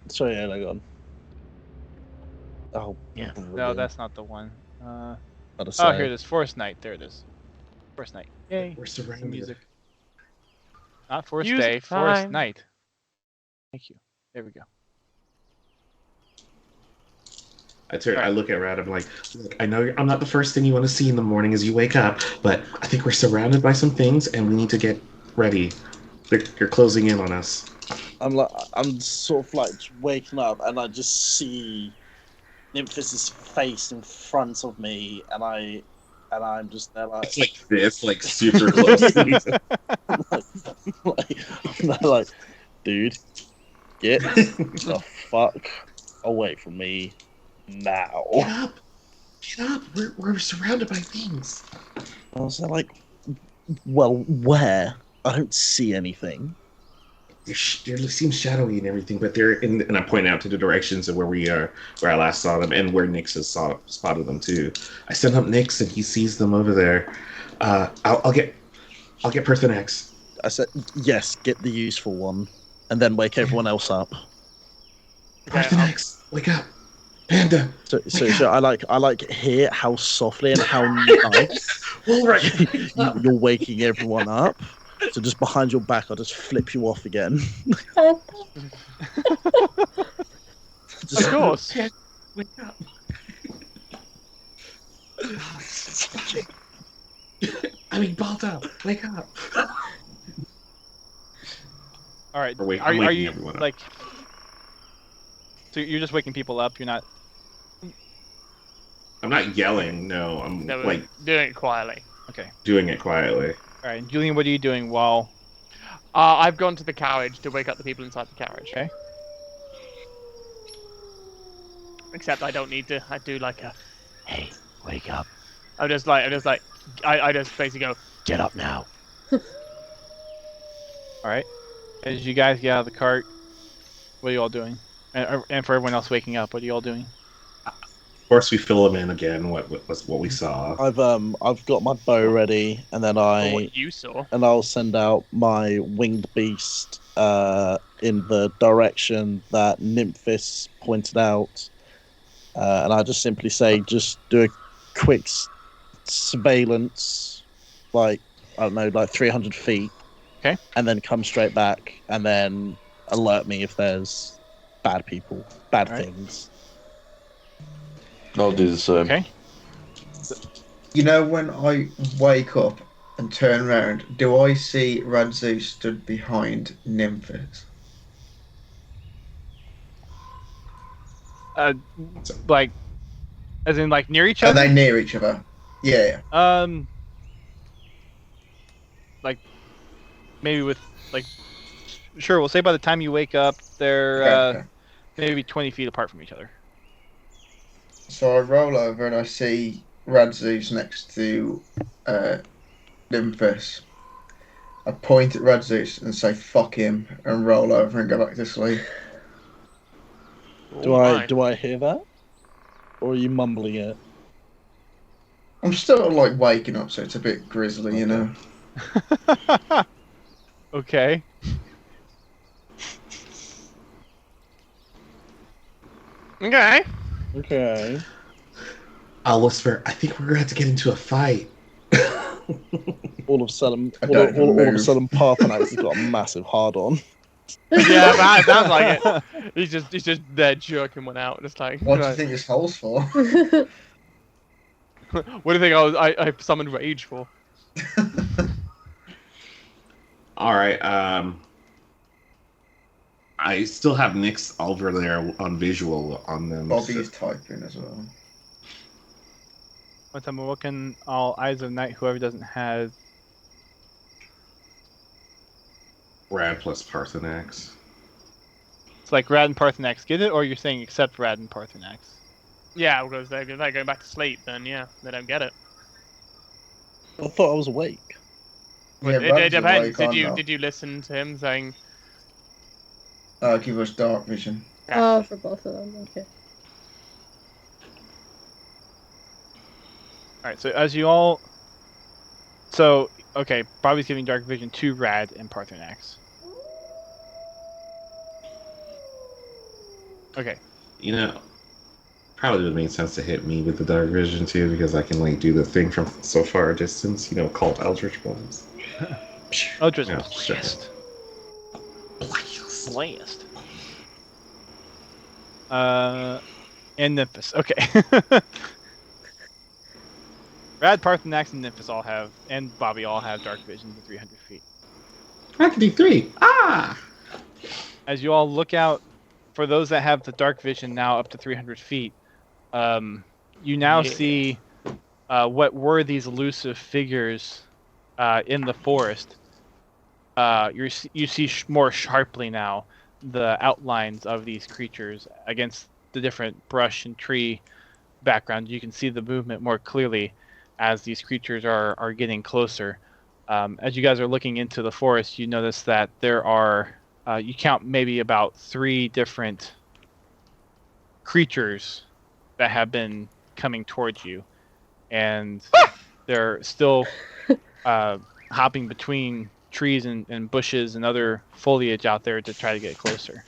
Sorry, yeah, go on. Oh, Yeah. No, that's not the one. Gotta Oh, say. here it is. Forest Night. There it is. Forest Night. Yay. We're Some surrounded. music. Not Forest Music Day. Forest time. Night. Thank you. There we go. I look at Rad. I'm like, look, I know I'm not the first thing you want to see in the morning as you wake up, but I think we're surrounded by some things, and we need to get ready. You're closing in on us. I'm sort of like waking up, and I just see Nymphis' face in front of me, and I'm just there like, It's like this, like super close. like, dude, get the fuck away from me now. Get up! We're surrounded by things. I was like, well, where? I don't see anything. They seem shadowy and everything, but they're in. And I point out to the directions of where I last saw them, and where Nyx has spotted them too. I send up Nyx, and he sees them over there. I'll get Perthanax. I said, yes, get the useful one, and then wake everyone else up. Perthanax, wake up, Panda. So I like hear how softly and how nice you're waking everyone up. So just behind your back, I'll just flip you off again. Of course. Wake up. I mean, Balto, wake up. All right. Or wait, are I'm waking you everyone up. like? So you're just waking people up. You're not. I'm not yelling. No, I'm No, we're like doing it quietly. Okay. doing it quietly. All right, Julian. What are you doing while? I've gone to the carriage to wake up the people inside the carriage. Okay. Except I don't need to. I do like a. Hey, wake up. I just basically go. Get up now. All right. As you guys get out of the cart, what are you all doing? And for everyone else waking up, what are you all doing? Of course, we fill them in again. What we saw. I've got my bow ready, and then For what you saw. I'll send out my winged beast in the direction that Nymphis pointed out, and I just simply say, just do a quick surveillance, like I don't know, like 300 feet. Okay. And then come straight back, and then alert me if there's bad people, bad Right. things. I'll do the same. Okay. You know, when I wake up and turn around, do I see Radzeous stood behind Nymphis? Like, as in like near each Are other. they near each other? Yeah. Like maybe with like, sure. We'll say by the time you wake up, they're Okay. maybe 20 feet apart from each other. So I roll over and I see Radzeous next to Nymphis. I point at Radzeous and say "fuck him" and roll over and go back to sleep. Do I hear that, or are you mumbling it? I'm still like waking up, so it's a bit grisly, you know. Okay. Okay. Okay. I'll whisper. I think we're gonna have to get into a fight. All of a sudden, I all don't of a move. sudden, Parthenax has got a massive hard on. Yeah, that sounds like it. He's just there jerking one out, just like. What do you think this hole's for? What do you think I summoned rage for? All right. I still have Nick's over there on visual on them. Bobby's typing as well. Once I'm looking, all Eyes of Night, whoever doesn't have. Rad plus Parthenax. It's like Rad and Parthenax get it, or you're saying except Rad and Parthenax? Yeah, because they're going back to sleep, then yeah, they don't get it. I thought I was awake. Yeah, It Rad's depends. awake, I'm not. Did you listen to him saying? Give us dark vision. Oh, for both of them. Okay. Alright, so as you all... So, okay, Bobby's giving Dark Vision to Rad and Parthenax. Okay. You know, probably would make sense to hit me with the dark vision too, because I can like do the thing from so far a distance. You know, called Eldritch Blast. Eldritch Yeah, Blast. Blast. And Nymphis. Okay. Rad, Parthenax, and Nymphis all have, and Bobby all have Dark Vision to 300 feet. I can do 3. Ah! As you all look out, for those that have the Dark Vision now up to 300 feet, you now see what were these elusive figures in the forest. You see more sharply now the outlines of these creatures against the different brush and tree background. You can see the movement more clearly as these creatures are getting closer. As you guys are looking into the forest, you notice that there are, you count maybe about 3 different creatures that have been coming towards you. And they're still hopping between trees and bushes and other foliage out there to try to get closer.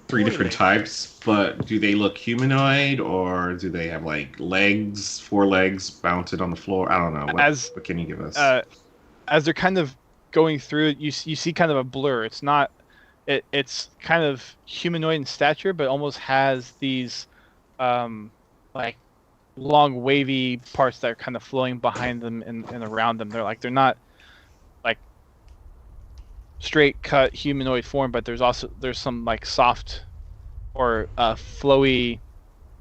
3 different types, but do they look humanoid or do they have like legs, 4 legs mounted on the floor? I don't know. What can you give us? As they're kind of going through it, you see kind of a blur. It's not. It's kind of humanoid in stature, but almost has these like long wavy parts that are kind of flowing behind them and around them. They're not like straight cut humanoid form, but there's some like soft or flowy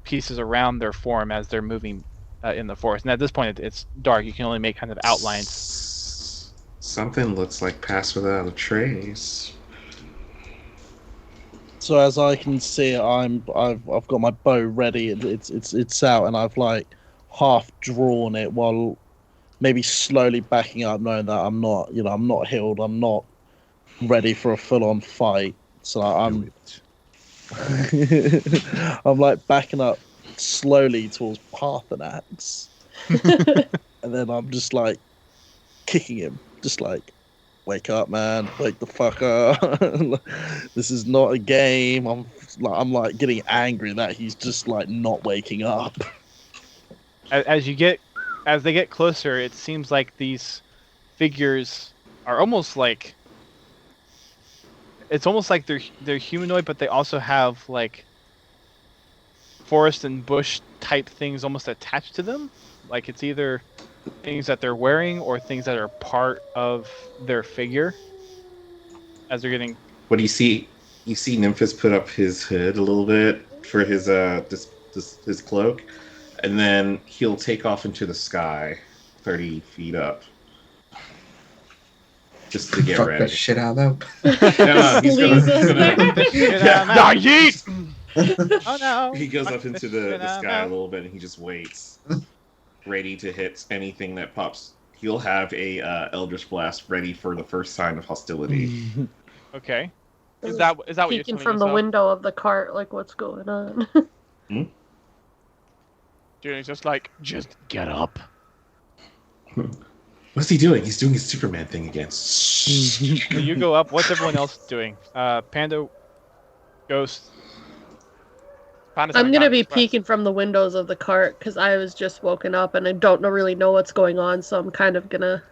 pieces around their form as they're moving in the forest. And at this point, it's dark. You can only make kind of outlines. Something looks like Pass Without a Trace. So as I can see, I've got my bow ready. It's out, and I've like half drawn it while maybe slowly backing up, knowing that I'm not healed. I'm not ready for a full-on fight. So I'm I'm like backing up slowly towards Parthenax, and then I'm just like kicking him, just like, wake up, man, wake the fuck up. This is not a game. I'm like getting angry that he's just like not waking up. As they get closer, it seems like these figures are almost like, it's almost like they're humanoid, but they also have like forest and bush type things almost attached to them. Like it's either things that they're wearing or things that are part of their figure. As they're getting. What do you see? You see Nymphis put up his hood a little bit for his his cloak, and then he'll take off into the sky, 30 feet up. Just to get Fuck ready. that shit out of them. No, he's gonna Oh no! He goes up into the sky a little bit and he just waits, ready to hit anything that pops. He'll have a Eldritch Blast ready for the first sign of hostility. Okay. Is that what you're Peeking telling from the yourself? window of the cart, like what's going on? Julie's just like, just Get up. What's he doing? He's doing his Superman thing again. So you go up. What's everyone else doing? Panda, Ghost. Panda's I'm having gonna time be to peeking from the windows of the cart because I was just woken up and I don't really know what's going on, so I'm kind of gonna.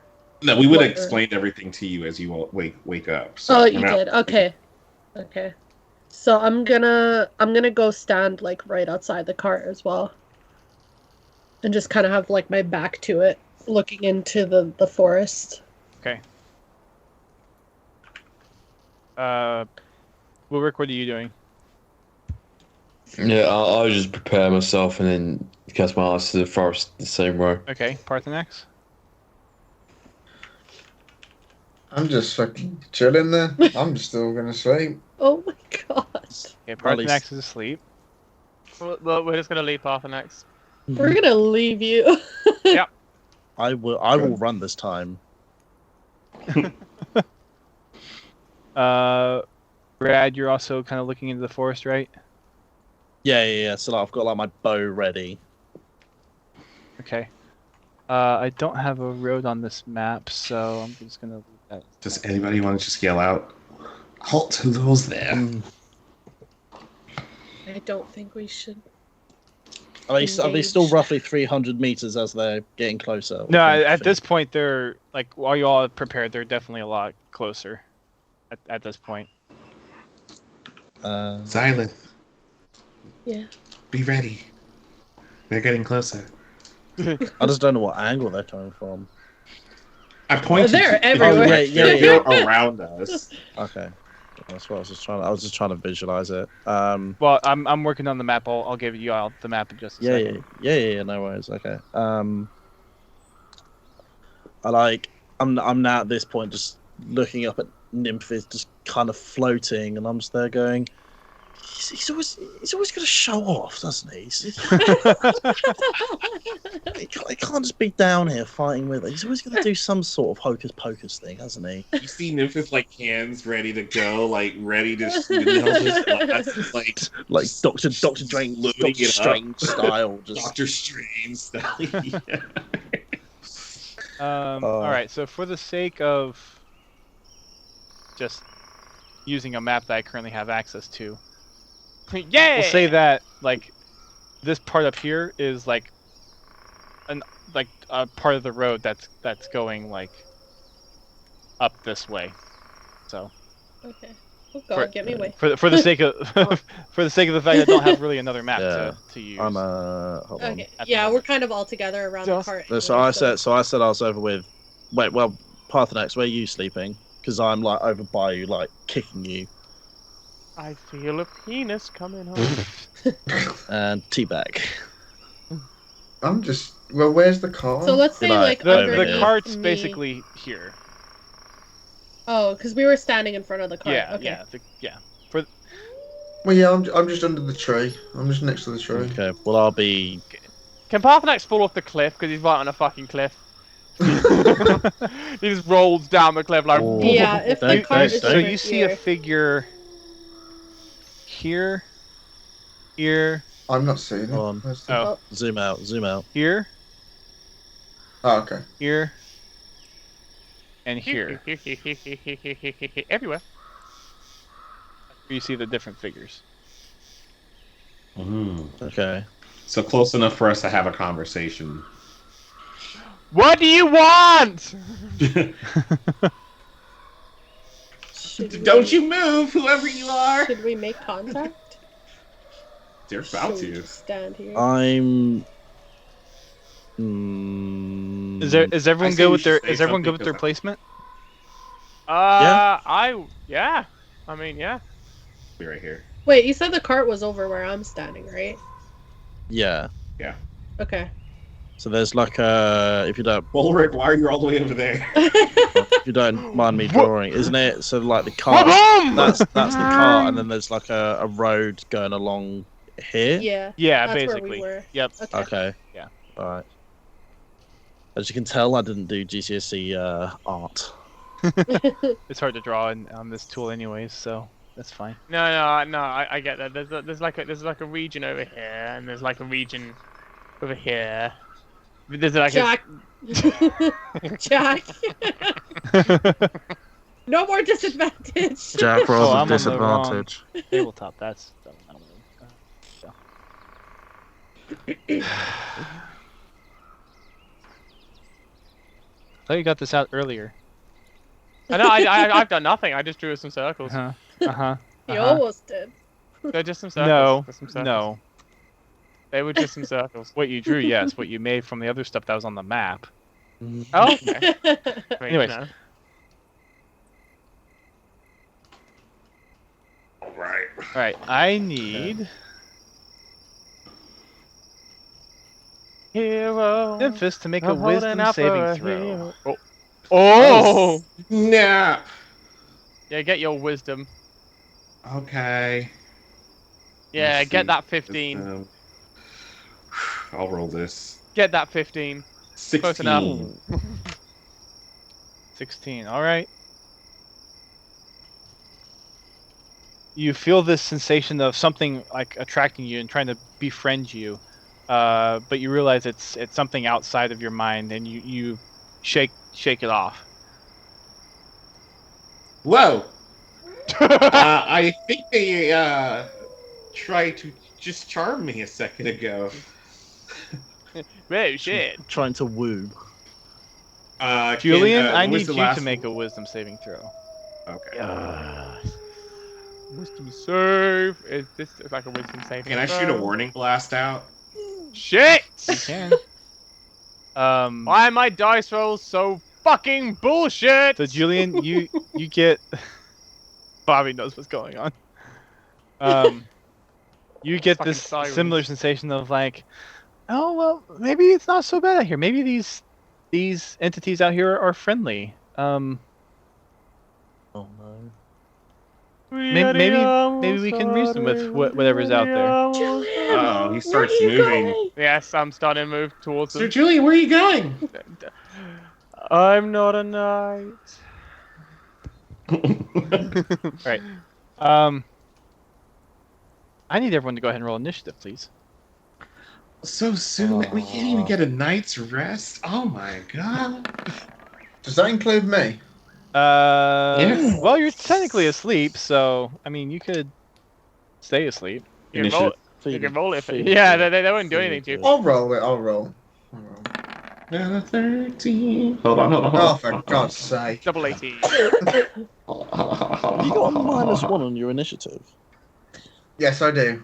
No, we would have What the- explained everything to you as you all wake up. So Oh, I'm you out. did. Okay. So I'm gonna go stand like right outside the cart as well, and just kind of have like my back to it, looking into the forest. Okay. Wilrick, what are you doing? Yeah, I'll just prepare myself and then cast my eyes to the forest the same way. Okay, Parthenax. I'm just fucking chilling there. I'm still gonna sleep. Oh my god. Okay, Parthenax is asleep. Well, we're just gonna leave Parthenax. We're gonna leave you. Yep. I will run this time. Brad, you're also kind of looking into the forest, right? Yeah. So like, I've got like my bow ready. Okay. I don't have a road on this map, so I'm just gonna leave that. Does anybody want to just yell out, "Halt to those there"? I don't think we should. Are they still roughly 300 meters as they're getting closer? No, at this point, they're like while you all are prepared, they're definitely a lot closer. At this point. Silent. Yeah. Be ready. They're getting closer. I just don't know what angle they're coming from. I pointed. They're everywhere. Oh, yeah. They're around us. Okay. That's what I was just trying. I was just trying to visualize it. Well, I'm working on the map. I'll give you all the map in just a second. Yeah. No worries. Okay. I'm now at this point just looking up at Nymphis, just kind of floating, and I'm just there going. He's always going to show off, doesn't he? He can't just be down here fighting with it. He's always going to do some sort of hocus pocus thing, hasn't he? You see Nymphis like hands ready to go, like ready to nail his glass, like Doctor Strange style, just Doctor Strange style. Yeah. All right. So for the sake of just using a map that I currently have access to. Yeah. We'll say that like this part up here is like a part of the road that's going like up this way. So. Okay. Oh god, get me away. For the sake of for the sake of the fact I don't have really another map to use. I'm hold on. Okay. Yeah, we're kind of all together around the cart. So I said I was over with. Wait, well, Parthenax, where are you sleeping? Because I'm like over by you, like kicking you. I feel a penis coming home. And teabag. I'm just. Well, where's the car? So let's say like the cart's basically here. Oh, because we were standing in front of the cart. Yeah, okay. yeah. Well, yeah, I'm just under the tree. I'm just next to the tree. Okay. Well, I'll be. Can Parthenax fall off the cliff because he's right on a fucking cliff? He just rolls down the cliff like. Oh. Yeah, if the cart is so you see a figure here. I'm not seeing it. Hold on. Where's the- Oh, Zoom out. here, Oh, okay. here, and here. Everywhere. You see the different figures. Okay. So close enough for us to have a conversation. What do you want? Don't you move, whoever you are. Should we make contact? They're about Should we to. stand here. I'm. Is everyone I say good we with their should say Is everyone good something with their 'cause placement? Yeah. I mean, yeah. Be right here. Wait, you said the cart was over where I'm standing, right? Yeah. Okay. So there's like a. If you don't, Ulrich, why are you all the way over there? if you don't mind me drawing, isn't it? So like the car. That's the car, and then there's like a road going along here. Yeah. Yeah, That's where basically. we were. Yep. Okay. Yeah. All right. As you can tell, I didn't do GCSE art. It's hard to draw on this tool, anyways, so that's fine. No, I get that. There's like a region over here, and there's like a region over here. There's like Jack. Jack. No more disadvantage. Jack rolls Oh, a I'm on the disadvantage. Tabletop. That's. I thought you got this out earlier. I know. I've done nothing. I just drew some circles. You almost did. They're just some circles. No. They're some circles. No. They were just some circles. What you drew, yes. What you made from the other stuff that was on the map. Oh, okay. Anyways. All right, I need Hero. Memphis to make a I'm holding wisdom out for saving a throw. hero. Oh. Nah. Yeah, get your wisdom. Okay. Yeah, Let's get see. that 15. I'll roll this. Get that 15. Close enough. 16. 16. All right. You feel this sensation of something like attracting you and trying to befriend you, but you realize it's something outside of your mind, and you shake it off. Whoa! I think they tried to just charm me a second ago. Whoa, shit. Trying to woo. Julian, I what was need the you last to make one? a wisdom saving throw. Okay. Wisdom save. Is this like a wisdom saving Can I throw? shoot a warning blast out? Shit! You can. Why are my dice rolls so fucking bullshit? So Julian, you get. Bobby knows what's going on. You get Fucking this sirens. similar sensation of like, oh well, maybe it's not so bad out here. Maybe these entities out here are friendly. Oh no. Maybe we can reason with whatever's out there. Julian, Oh, he starts where are you moving. going? Yes, I'm starting to move towards Sir them. Julian, where are you going? I'm not a knight. Right. I need everyone to go ahead and roll initiative, please. So soon? We can't even get a night's rest? Oh my god. Does that include me? Yeah. Well, you're technically asleep, so I mean, you could stay asleep. You can roll, you can roll it. Yeah, they won't do anything to you. I'll roll it. I'll roll. 13. Hold on. Oh, for God's sake. Double 18. You got a -1 on your initiative. Yes, I do.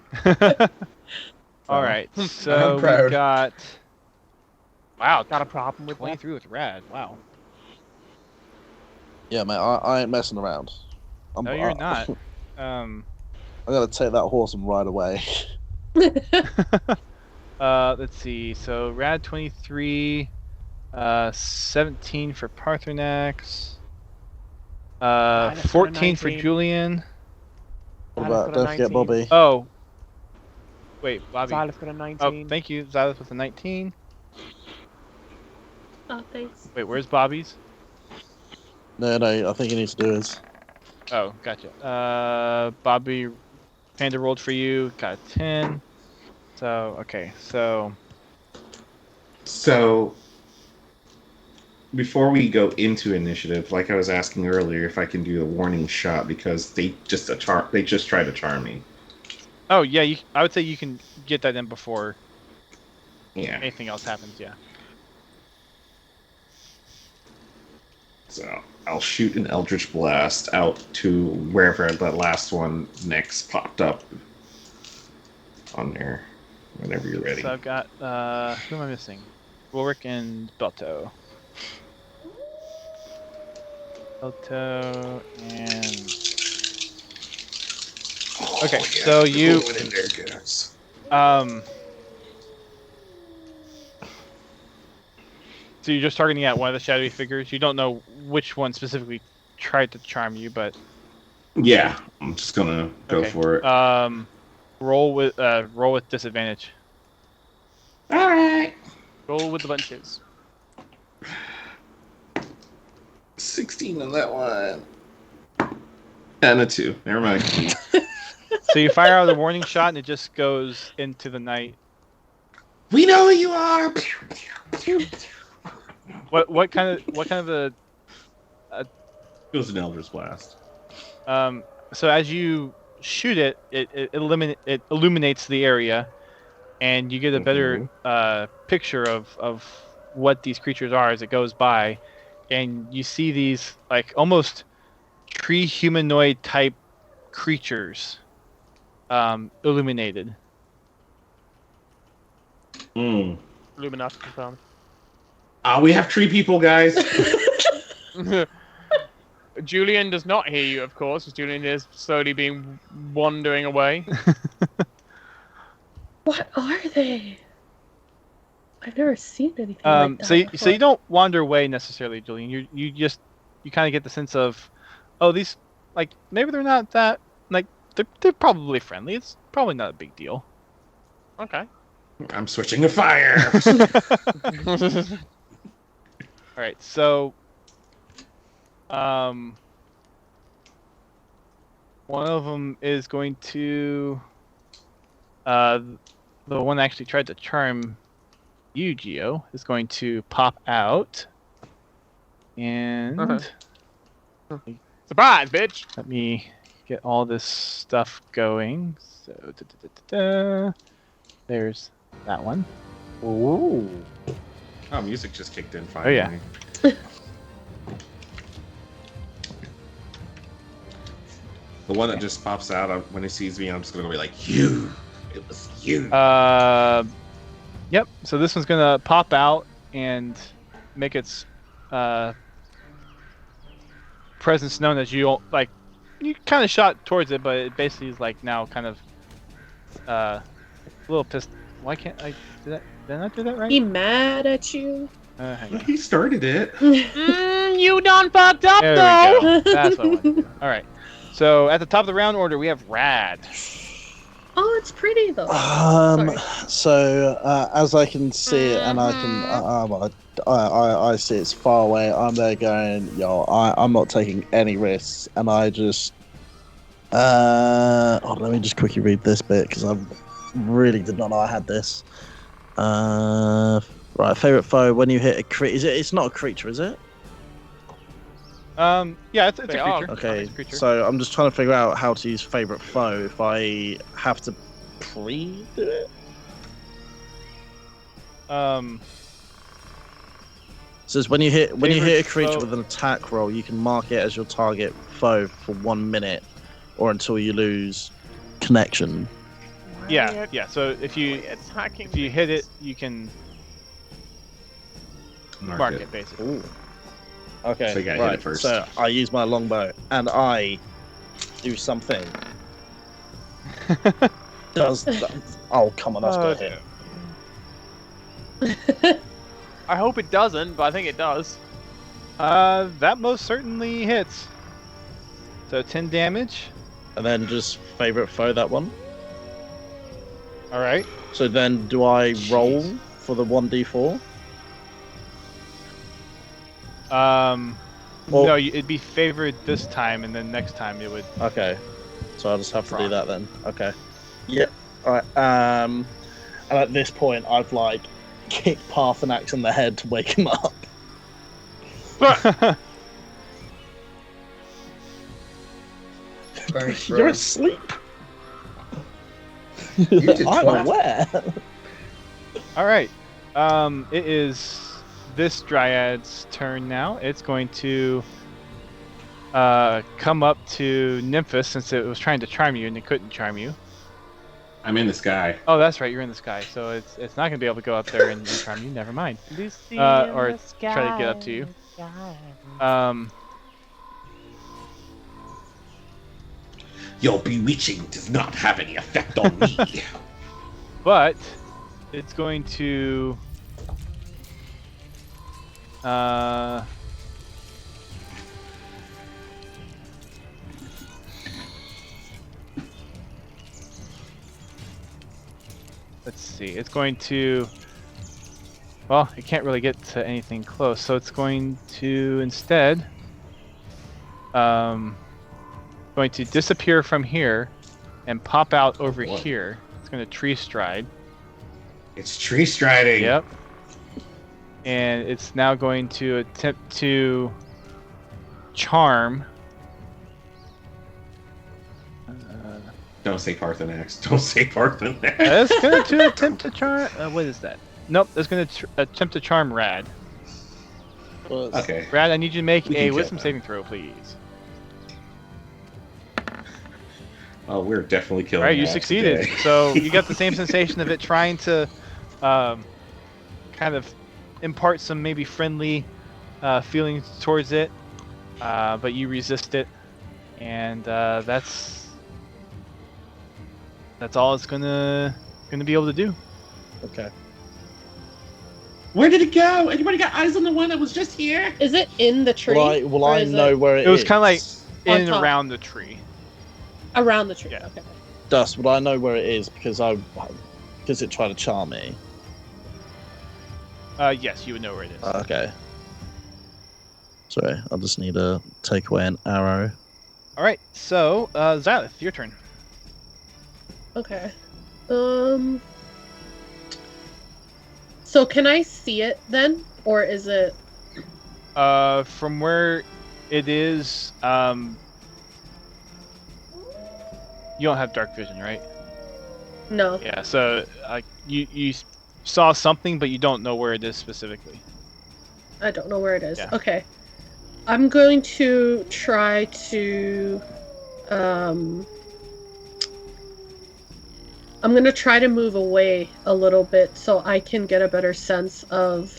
All right, so I'm proud. we got. Wow, Got a problem with that? 23 with Rad. Wow. Yeah, mate, I ain't messing around. No, you're not. I gotta take that horse and ride away. Let's see. So Rad 23, 17 for Parthenax, Minus 14 for 19. Julian. What Silas about? got a Don't forget 19. Bobby. Oh, wait, Bobby. Silas got a 19. Oh, thank you, Silas with a 19. Oh, thanks. Wait, where's Bobby's? No, I think he needs to do his. Oh, gotcha. Bobby, Panda rolled for you, got a 10. So, okay, so before we go into initiative, like I was asking earlier, if I can do a warning shot because they just try to charm me. oh yeah, I would say you can get that in before Yeah. anything else happens. Yeah. So I'll shoot an Eldritch Blast out to wherever that last one next popped up on there. Whenever you're ready. So I've got who am I missing? Ulrich and Belto. Belto and okay. So you Go in there, guys. So you're just targeting at one of the shadowy figures. You don't know which one specifically tried to charm you, but Yeah, I'm just gonna go okay. for it. Roll with disadvantage. All right. Roll with the bunches. 16 on that one. And a 2. Never mind. So you fire out a warning shot, and it just goes into the night. We know who you are. What kind of a It was an Eldritch Blast. so as you shoot it, it illuminates the area, and you get a better picture of what these creatures are as it goes by, and you see these like almost tree humanoid type creatures illuminated. Illuminati confirmed. We have tree people, guys. Julian does not hear you, of course, because Julian is slowly being wandering away. What are they? I've never seen anything like that. So you don't wander away necessarily, Julian. You kind of get the sense of, oh, these, like, maybe they're not that, like, they're probably friendly. It's probably not a big deal. Okay. I'm switching to fire. All right, so one of them is going to the one that actually tried to charm you, Geo, is going to pop out and surprise, bitch. Let me get all this stuff going. So there's that one. Ooh. Oh, music just kicked in Oh yeah. The one that just pops out when he sees me, I'm just gonna be like, "You, it was you." Yep. So this one's gonna pop out and make its presence known as you. Like, you kind of shot towards it, but it basically is like now kind of a little pissed. Why can't I do that? Did I not do that right? He mad at you? Hang on. He started it. You done fucked up, There though. we go. That's what I wanted to do. All right. So at the top of the round order, we have Rad. Oh, it's pretty though. So as I can see it, and I can, I see it's far away. I'm there going, yo, I'm not taking any risks, and I just, let me just quickly read this bit because I really did not know I had this. Right, favorite foe when you hit a creature. It's not a creature, is it? Yeah, it's a creature. Okay, It's a creature. so I'm just trying to figure out how to use favorite foe if I have to pre-do it. Says when you hit a creature foe. with an attack roll, you can mark it as your target foe for 1 minute, or until you lose connection. Yeah. So if you hit it, you can mark it basically. Ooh. Okay, So you gotta right. hit it first. So I use my longbow and I do something. Oh, come on, that's gonna hit. I hope it doesn't, but I think it does. That most certainly hits. So 10 damage. And then just favorite foe that one. All right. So then, do I roll for the 1d4? Well, No, it'd be favored this time, and then next time it would. Okay, so I'll just have to do that then. Okay. Yep. All right. And at this point, I've like kicked Parthenax in the head to wake him up. Thanks, You're bro. asleep. You did I'm twice. aware. All right. It is this Dryad's turn now. It's going to come up to Nymphis since it was trying to charm you and it couldn't charm you. I'm in the sky. Oh, that's right. You're in the sky, so it's not going to be able to go up there and charm you. Never mind. Lucy Or try to get up to you. Your bewitching does not have any effect on me. But it's going to let's see. It's going to, well, it can't really get to anything close, so it's going to instead going to disappear from here and pop out over here. It's going to tree stride. It's tree striding. Yep. And it's now going to attempt to charm. Don't say Parthenax. Don't say Parthenax. It's going to attempt to charm. What is that? Nope. It's going to attempt to charm Rad. Okay. Rad, I need you to make We a can wisdom check that. saving throw, please. Oh, we're definitely killing. All right, you Max succeeded. today. So you got the same sensation of it trying to kind of impart some maybe friendly feelings towards it. but you resist it, and that's all it's gonna be able to do. Okay. Where did it go? Anybody got eyes on the one that was just here? Is it in the tree? Will or I is know where It was kind of like On in and top. around the tree. around the tree? Yeah. Okay. Dust, will I know where it is because it tried to charm me? Yes, you would know where it is. Okay. Sorry, I'll just need to take away an arrow. All right, so Xylith, your turn. Okay. So can I see it then, or is it? From where it is, you don't have dark vision, right? No. Yeah. So you saw something, but you don't know where it is specifically. I don't know where it is. Yeah. Okay. I'm going to try to I'm going to try to move away a little bit so I can get a better sense of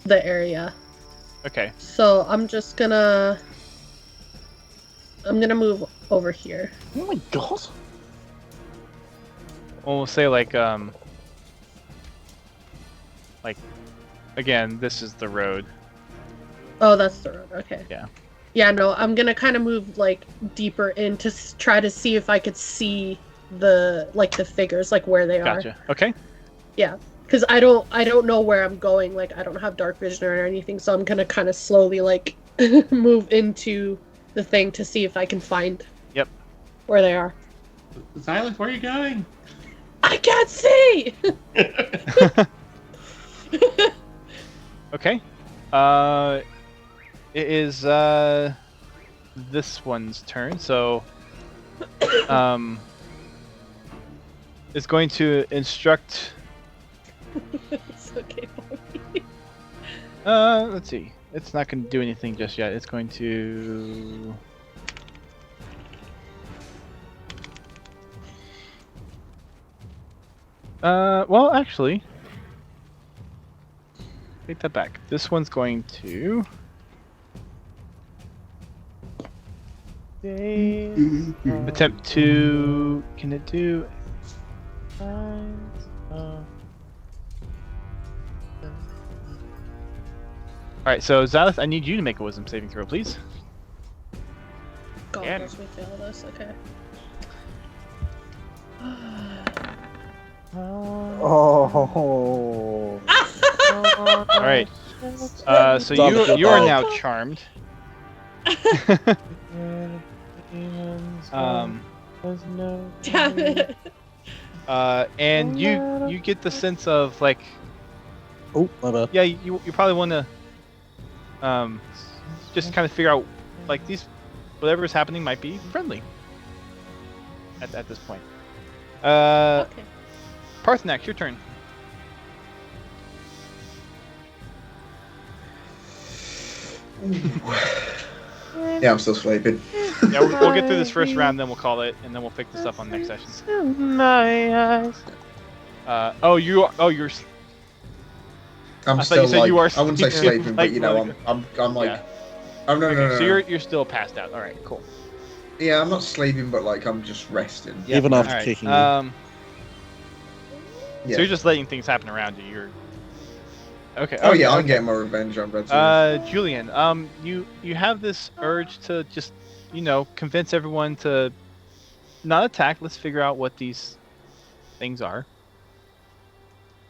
the area. Okay. So I'm gonna move over here. Oh my god! Well, we'll say like again, this is the road. Oh, that's the road. Okay. Yeah. Yeah, no, I'm gonna kind of move like deeper in to try to see if I could see the figures, like where they are. Gotcha. Okay. Yeah, because I don't know where I'm going. Like I don't have dark vision or anything, so I'm gonna kind of slowly like move into the thing to see if I can find. Yep. Where they are. Xylith, where are you going? I can't see. Okay. It is this one's turn. So it's going to instruct. It's okay for me. Let's see. It's not going to do anything just yet. It's going to. Well, actually, take that back. This one's going to. Attempt to. Can it do? Alright, so Xylith, I need you to make a wisdom saving throw, please. God, Yeah. as we fail this, okay. Oh. Alright. So Double you are up. now charmed. Damn it. And you get the sense of like, Oh, my bad. yeah, you probably want to just kind of figure out like these whatever's happening might be friendly at this point. Okay. Parthenax, your turn. Yeah, I'm still sleeping. Yeah, we'll get through this first round, then we'll call it, and then we'll pick this up on next session. My eyes. You're. I'm I thought still you said like, you are I wouldn't say sleeping, sleeping, like, but you know, like- I'm like, Yeah. oh no, no, no, So no. you're still passed out. All right, cool. Yeah, I'm not sleeping, but like I'm just resting. Even after All right. kicking you. Yeah. So you're just letting things happen around you. You're. Okay. Oh okay, yeah, I'm okay. getting my revenge on Radzeous. Julian, you have this urge to just, convince everyone to not attack. Let's figure out what these things are.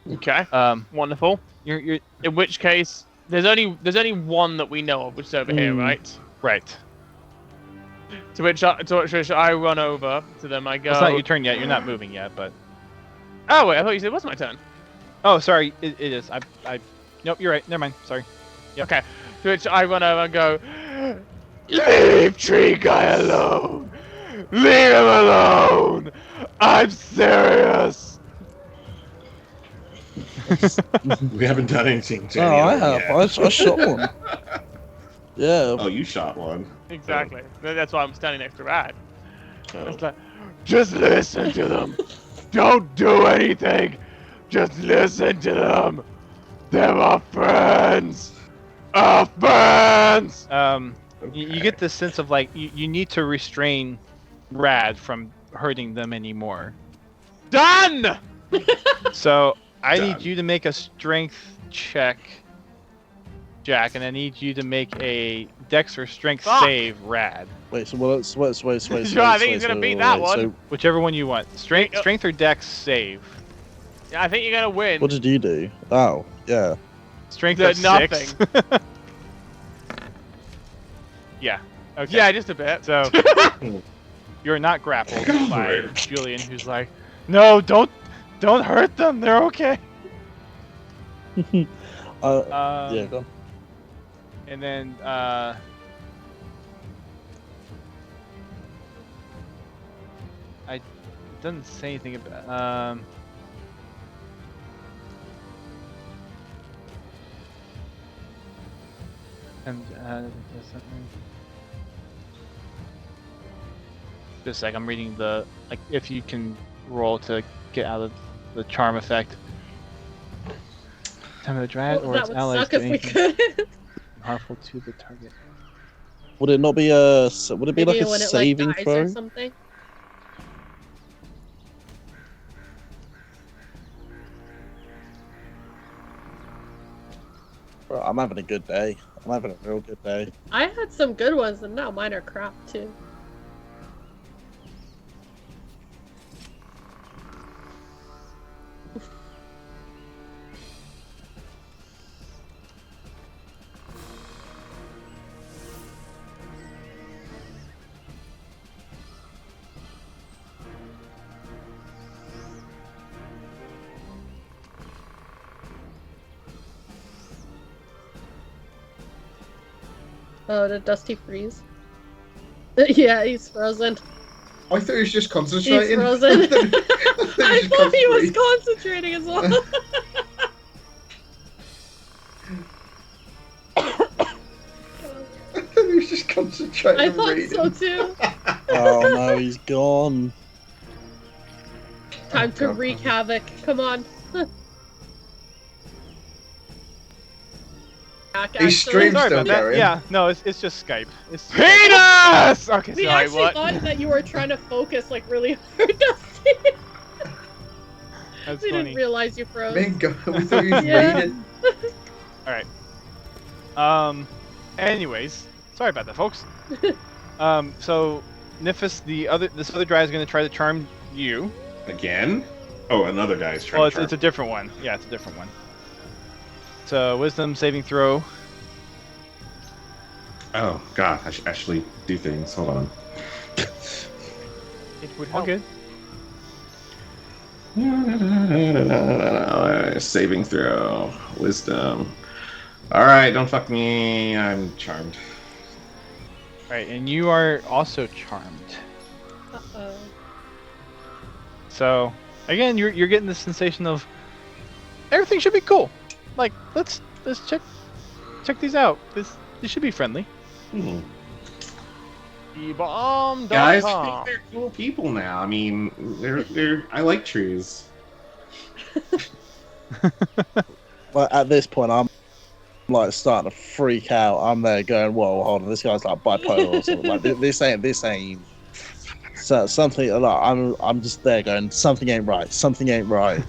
Okay. Um, Wonderful. you're In which case, there's only one that we know of, which is over here, right? right. To which I run over to them. I go. It's not your turn yet. You're not moving yet, but. Oh wait, I thought you said it was my turn. Oh, sorry. It is. Nope. You're right. Never mind. Sorry. Yep. Okay. To which I run over and go, leave Tree Guy alone. Leave him alone. I'm serious. We haven't done anything. Oh, Jenny, I yet. have. I shot one. Yeah. Oh, you shot one. Exactly. That's why I'm standing next to Rad. It's like, just listen to them. Don't do anything. Just listen to them. They're my friends. burns! You get this sense of like you need to restrain Rad from hurting them anymore. Done! So I Done. need you to make a strength check, Jack, and I need you to make a Dex or Strength Fuck. save, Rad. Wait, so wait. Sure, I think he's gonna beat that one. So Whichever one you want. Strength or Dex save. Yeah, I think you're gonna win. what did you do? Oh, yeah. Strength Did of nothing. 6. Yeah. Okay. Yeah, just a bit. So you're not grappled by Julian, who's like, "No, don't hurt them. They're okay." Yeah, go on. And then it doesn't say anything about and just a sec, I'm reading the like if you can roll to get out of the charm effect. Time of the dread or that its would allies suck do if we anything could. harmful to the target. Would it not be a? Would it be Maybe like a when it saving dies throw? or something. Bro, I'm having a good day. I'm having a real good day. I had some good ones, and now mine are crap too. Oh, did Dusty freeze? Yeah, he's frozen. I thought he was just He's concentrating. frozen. I thought he was concentrating. concentrating as well. I thought he was just concentrating. I and thought reading. so too. Oh no, he's gone. Time to God. wreak havoc. Come on. Jack, He actually- streams Sorry still about that. going. Yeah, no, it's just Skype. It's Penis! Okay, We sorry, actually what? thought that you were trying to focus like really hard, Dusty. That's We funny. didn't realize you froze. Man, God, we thought he was Yeah. reading. Anyways, sorry about that, folks. So Nifis, this other guy is going to try to charm you. Again? Oh, another guy's trying Well, to it's a different one. Yeah, it's a different one. So Wisdom saving throw. Oh, God, I should actually do things. Hold on. It would All help. good. Saving throw. Wisdom. Alright, don't fuck me. I'm charmed. Right, and you are also charmed. Uh-oh. So again, you're getting the sensation of everything should be cool. Like let's check these out. This should be friendly. E-bomb.com. Guys, I think they're cool people now. I mean, they're. I like trees. Well, at this point, I'm like starting to freak out. I'm there going, "Whoa, hold on, this guy's like bipolar or something." Like this ain't. So something like I'm just there going, something ain't right. Something ain't right.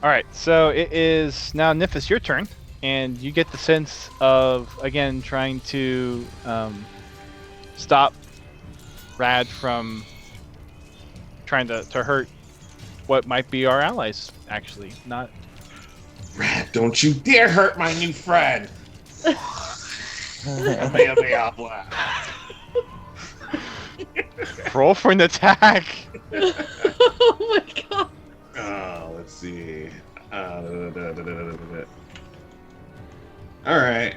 All right, so it is now Nifis, your turn, and you get the sense of again trying to stop Rad from trying to hurt what might be our allies. Actually, not. Rad, don't you dare hurt my new friend! Roll for an attack. Oh my god. Let's see. Alright.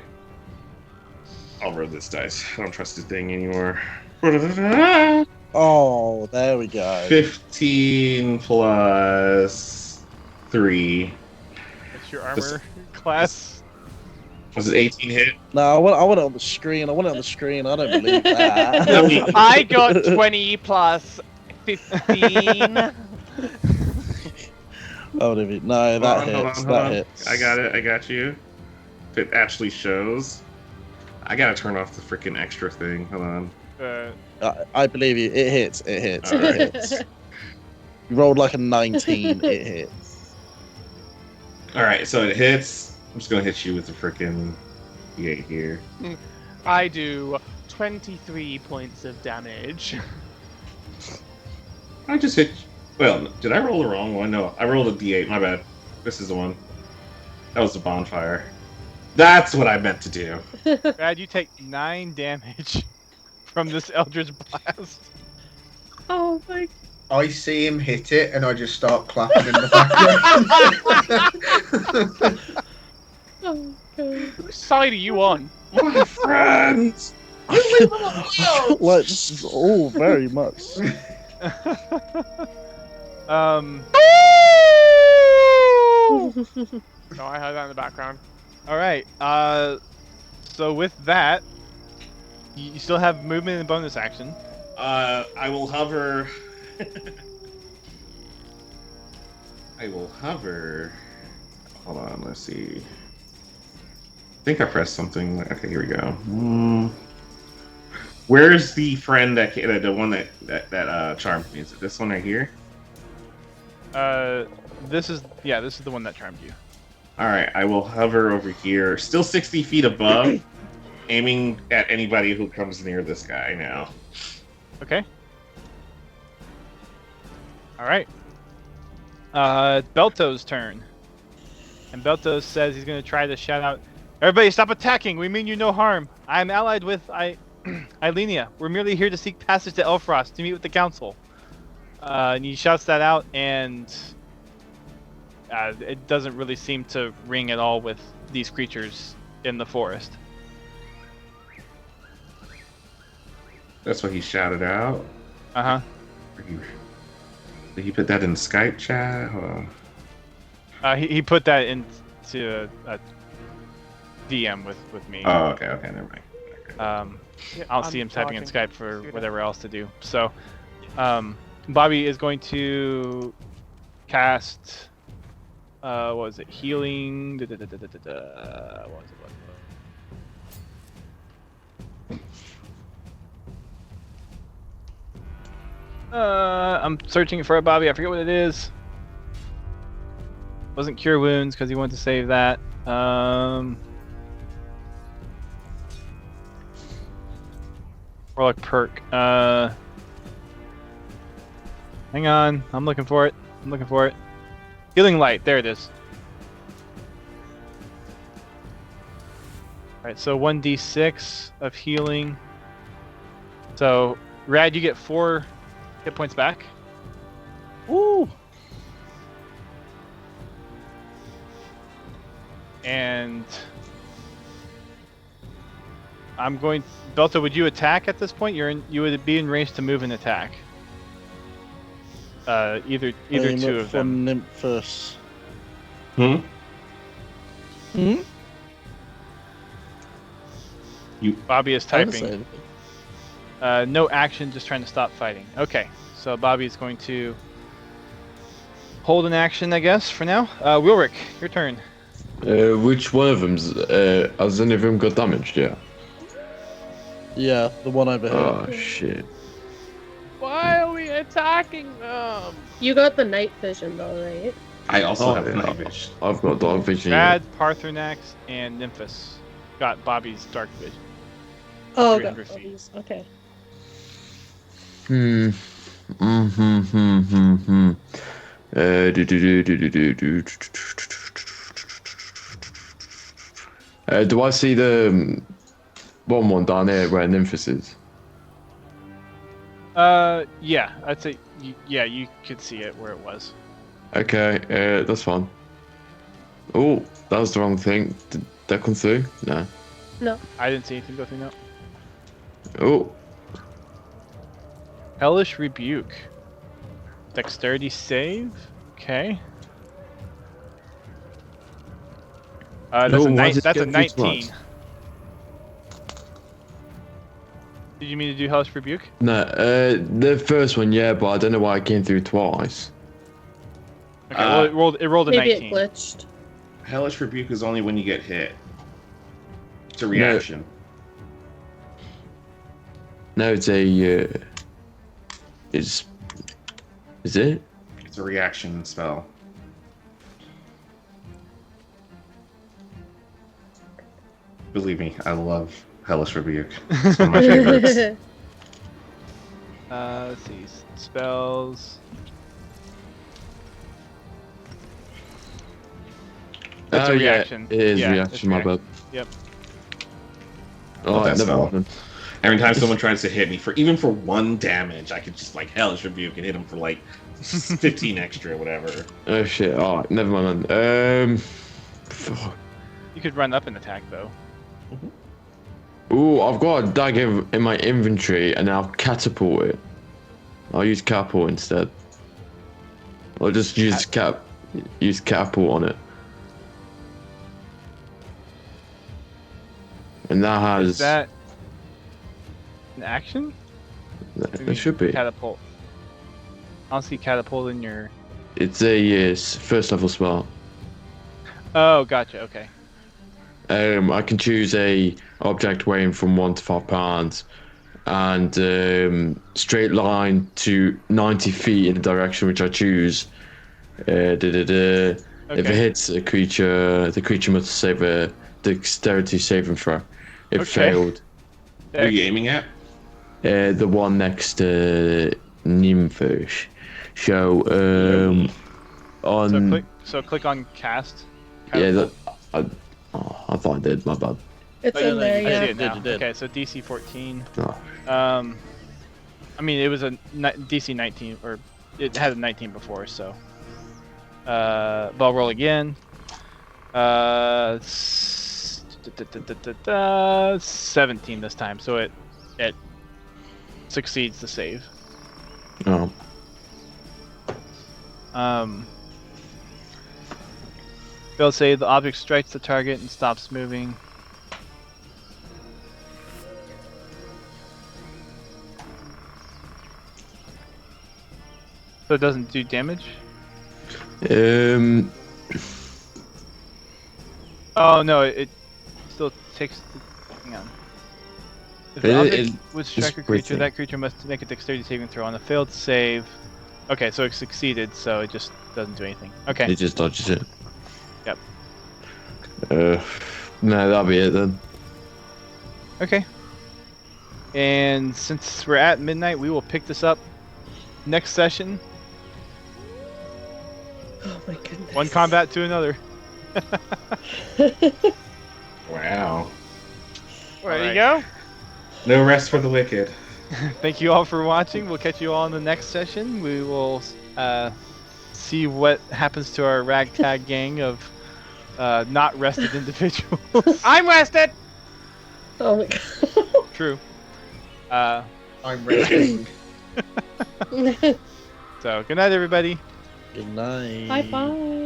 I'll roll this dice. I don't trust this thing anymore. Oh, there we go. 15 plus 3. What's your armor class? Was it 18 hit? No, I want it on the screen. I want it on the screen. I don't believe that. I got 20 plus 15. Oh, no, that hits. That hits. I got it. I got you. if it actually shows. I gotta turn off the freaking extra thing. Hold on. I believe you. It hits. It hits. All right. It hits. You rolled like a 19. It hits. All right, so it hits. I'm just gonna hit you with the freaking D8 here. I do 23 points of damage. I just hit. Well, did I roll the wrong one? No, I rolled a D8. My bad. This is the one. That was the bonfire. That's what I meant to do. Brad, you take 9 damage from this Eldritch Blast. Oh my. I see him hit it, and I just start clapping in the background. Oh god. Whose side are you on? My friends! Let's all very much. No, I heard that in the background. All right. So with that, you still have movement and bonus action. I will hover. I will hover. Hold on, let's see. I think I pressed something. Okay, here we go. Where's the friend the one that charmed me? Is it this one right here? This is the one that charmed you. All right, I will hover over here, still 60 feet above, aiming at anybody who comes near this guy now. Okay. All right. Belto's turn. And Belto says he's going to try to shout out, "Everybody stop attacking! We mean you no harm. I am allied with Ilenia. We're merely here to seek passage to Elfrost to meet with the council." And he shouts that out, and it doesn't really seem to ring at all with these creatures in the forest. That's what he shouted out? Uh-huh. Did he put that in the Skype chat? Hold on. He put that into a DM with me. Oh, okay, never mind. I don't see him typing in Skype for whatever else to do. So, Bobby is going to cast, what was it? Healing. What was it? I'm searching for it, Bobby. I forget what it is. Wasn't Cure Wounds because he wanted to save that. Or like perk. Hang on. I'm looking for it. Healing Light. There it is. Alright, so 1d6 of healing. So, Rad, you get 4 hit points back. Woo! And I'm going. Belto, would you attack at this point? You would be in range to move and attack. Either two of them. Nymphus. Bobby is typing. No action, just trying to stop fighting. Okay, so Bobby's going to hold an action, I guess, for now. Wilric, your turn. Which one of them's has any of them got damaged? Yeah. Yeah, the one over here. Oh shit. Why are we attacking them? You got the night vision though, right? I also have night vision. I've got dark vision. Rad, Parthenax, and Nymphus got Bobby's dark vision. Oh, 300 feet. Okay. Do I see the one down there where Nymphus is? Yeah, I'd say, you could see it where it was. Okay, that's fine. Oh, that was the wrong thing. Did that come through? No. No. I didn't see anything go through, no. Oh. Hellish Rebuke. Dexterity save? Okay. That's a 19. Did you mean to do Hellish Rebuke? No, the first one, yeah, but I don't know why it came through twice. Okay, well, it rolled a Maybe 19. it glitched. Hellish Rebuke is only when you get hit. It's a reaction. No, it's a. Is it? It's a reaction spell. Believe me, I love Hellish Rebuke. It's one of my favorites. Let's see. Spells. That's a reaction. Yeah, it is Yeah, reaction, my it's bad. Yep. Oh, that never spell. mind. Every time someone tries to hit me for even for 1 damage, I could just like Hellish Rebuke and hit them for like 15 extra, whatever. Oh shit! Alright, never mind then. Fuck. You could run up and attack though. Ooh, I've got a dagger in my inventory, and I'll catapult it. I'll use catapult instead. I'll just use catapult on it. And that has. Is that an action? It should be. Catapult. I don't see catapult in your. It's a first level spell. Oh, gotcha. Okay. I can choose a object weighing from 1 to 5 pounds, and straight line to 90 feet in the direction which I choose. If it hits a creature, the creature must save a dexterity saving throw. It failed. Who are you aiming at? The one next to Nymphish. So on. So click on cast. Yeah, I thought I did. My bad. It's in there, I see yeah. it now. You did. Okay, so DC 14. Oh. I mean, it was a DC 19, or it had a 19 before, so. But I'll roll again. 17 this time, so it succeeds the save. Oh. They'll say the object strikes the target and stops moving. So it doesn't do damage? Oh no, it still takes. Hang on. If the object would strike a creature, that creature must make a dexterity saving throw. On a failed save. Okay, so it succeeded, so it just doesn't do anything. Okay. It just dodges it. Yep. No, that'll be it then. Okay. And since we're at midnight, we will pick this up next session. Oh my goodness. One combat to another. Wow. There you go. No rest for the wicked. Thank you all for watching. We'll catch you all in the next session. We will see what happens to our ragtag gang of not rested individuals. I'm rested. Oh my god. True. I'm resting. So, good night, everybody. Good night. Bye bye.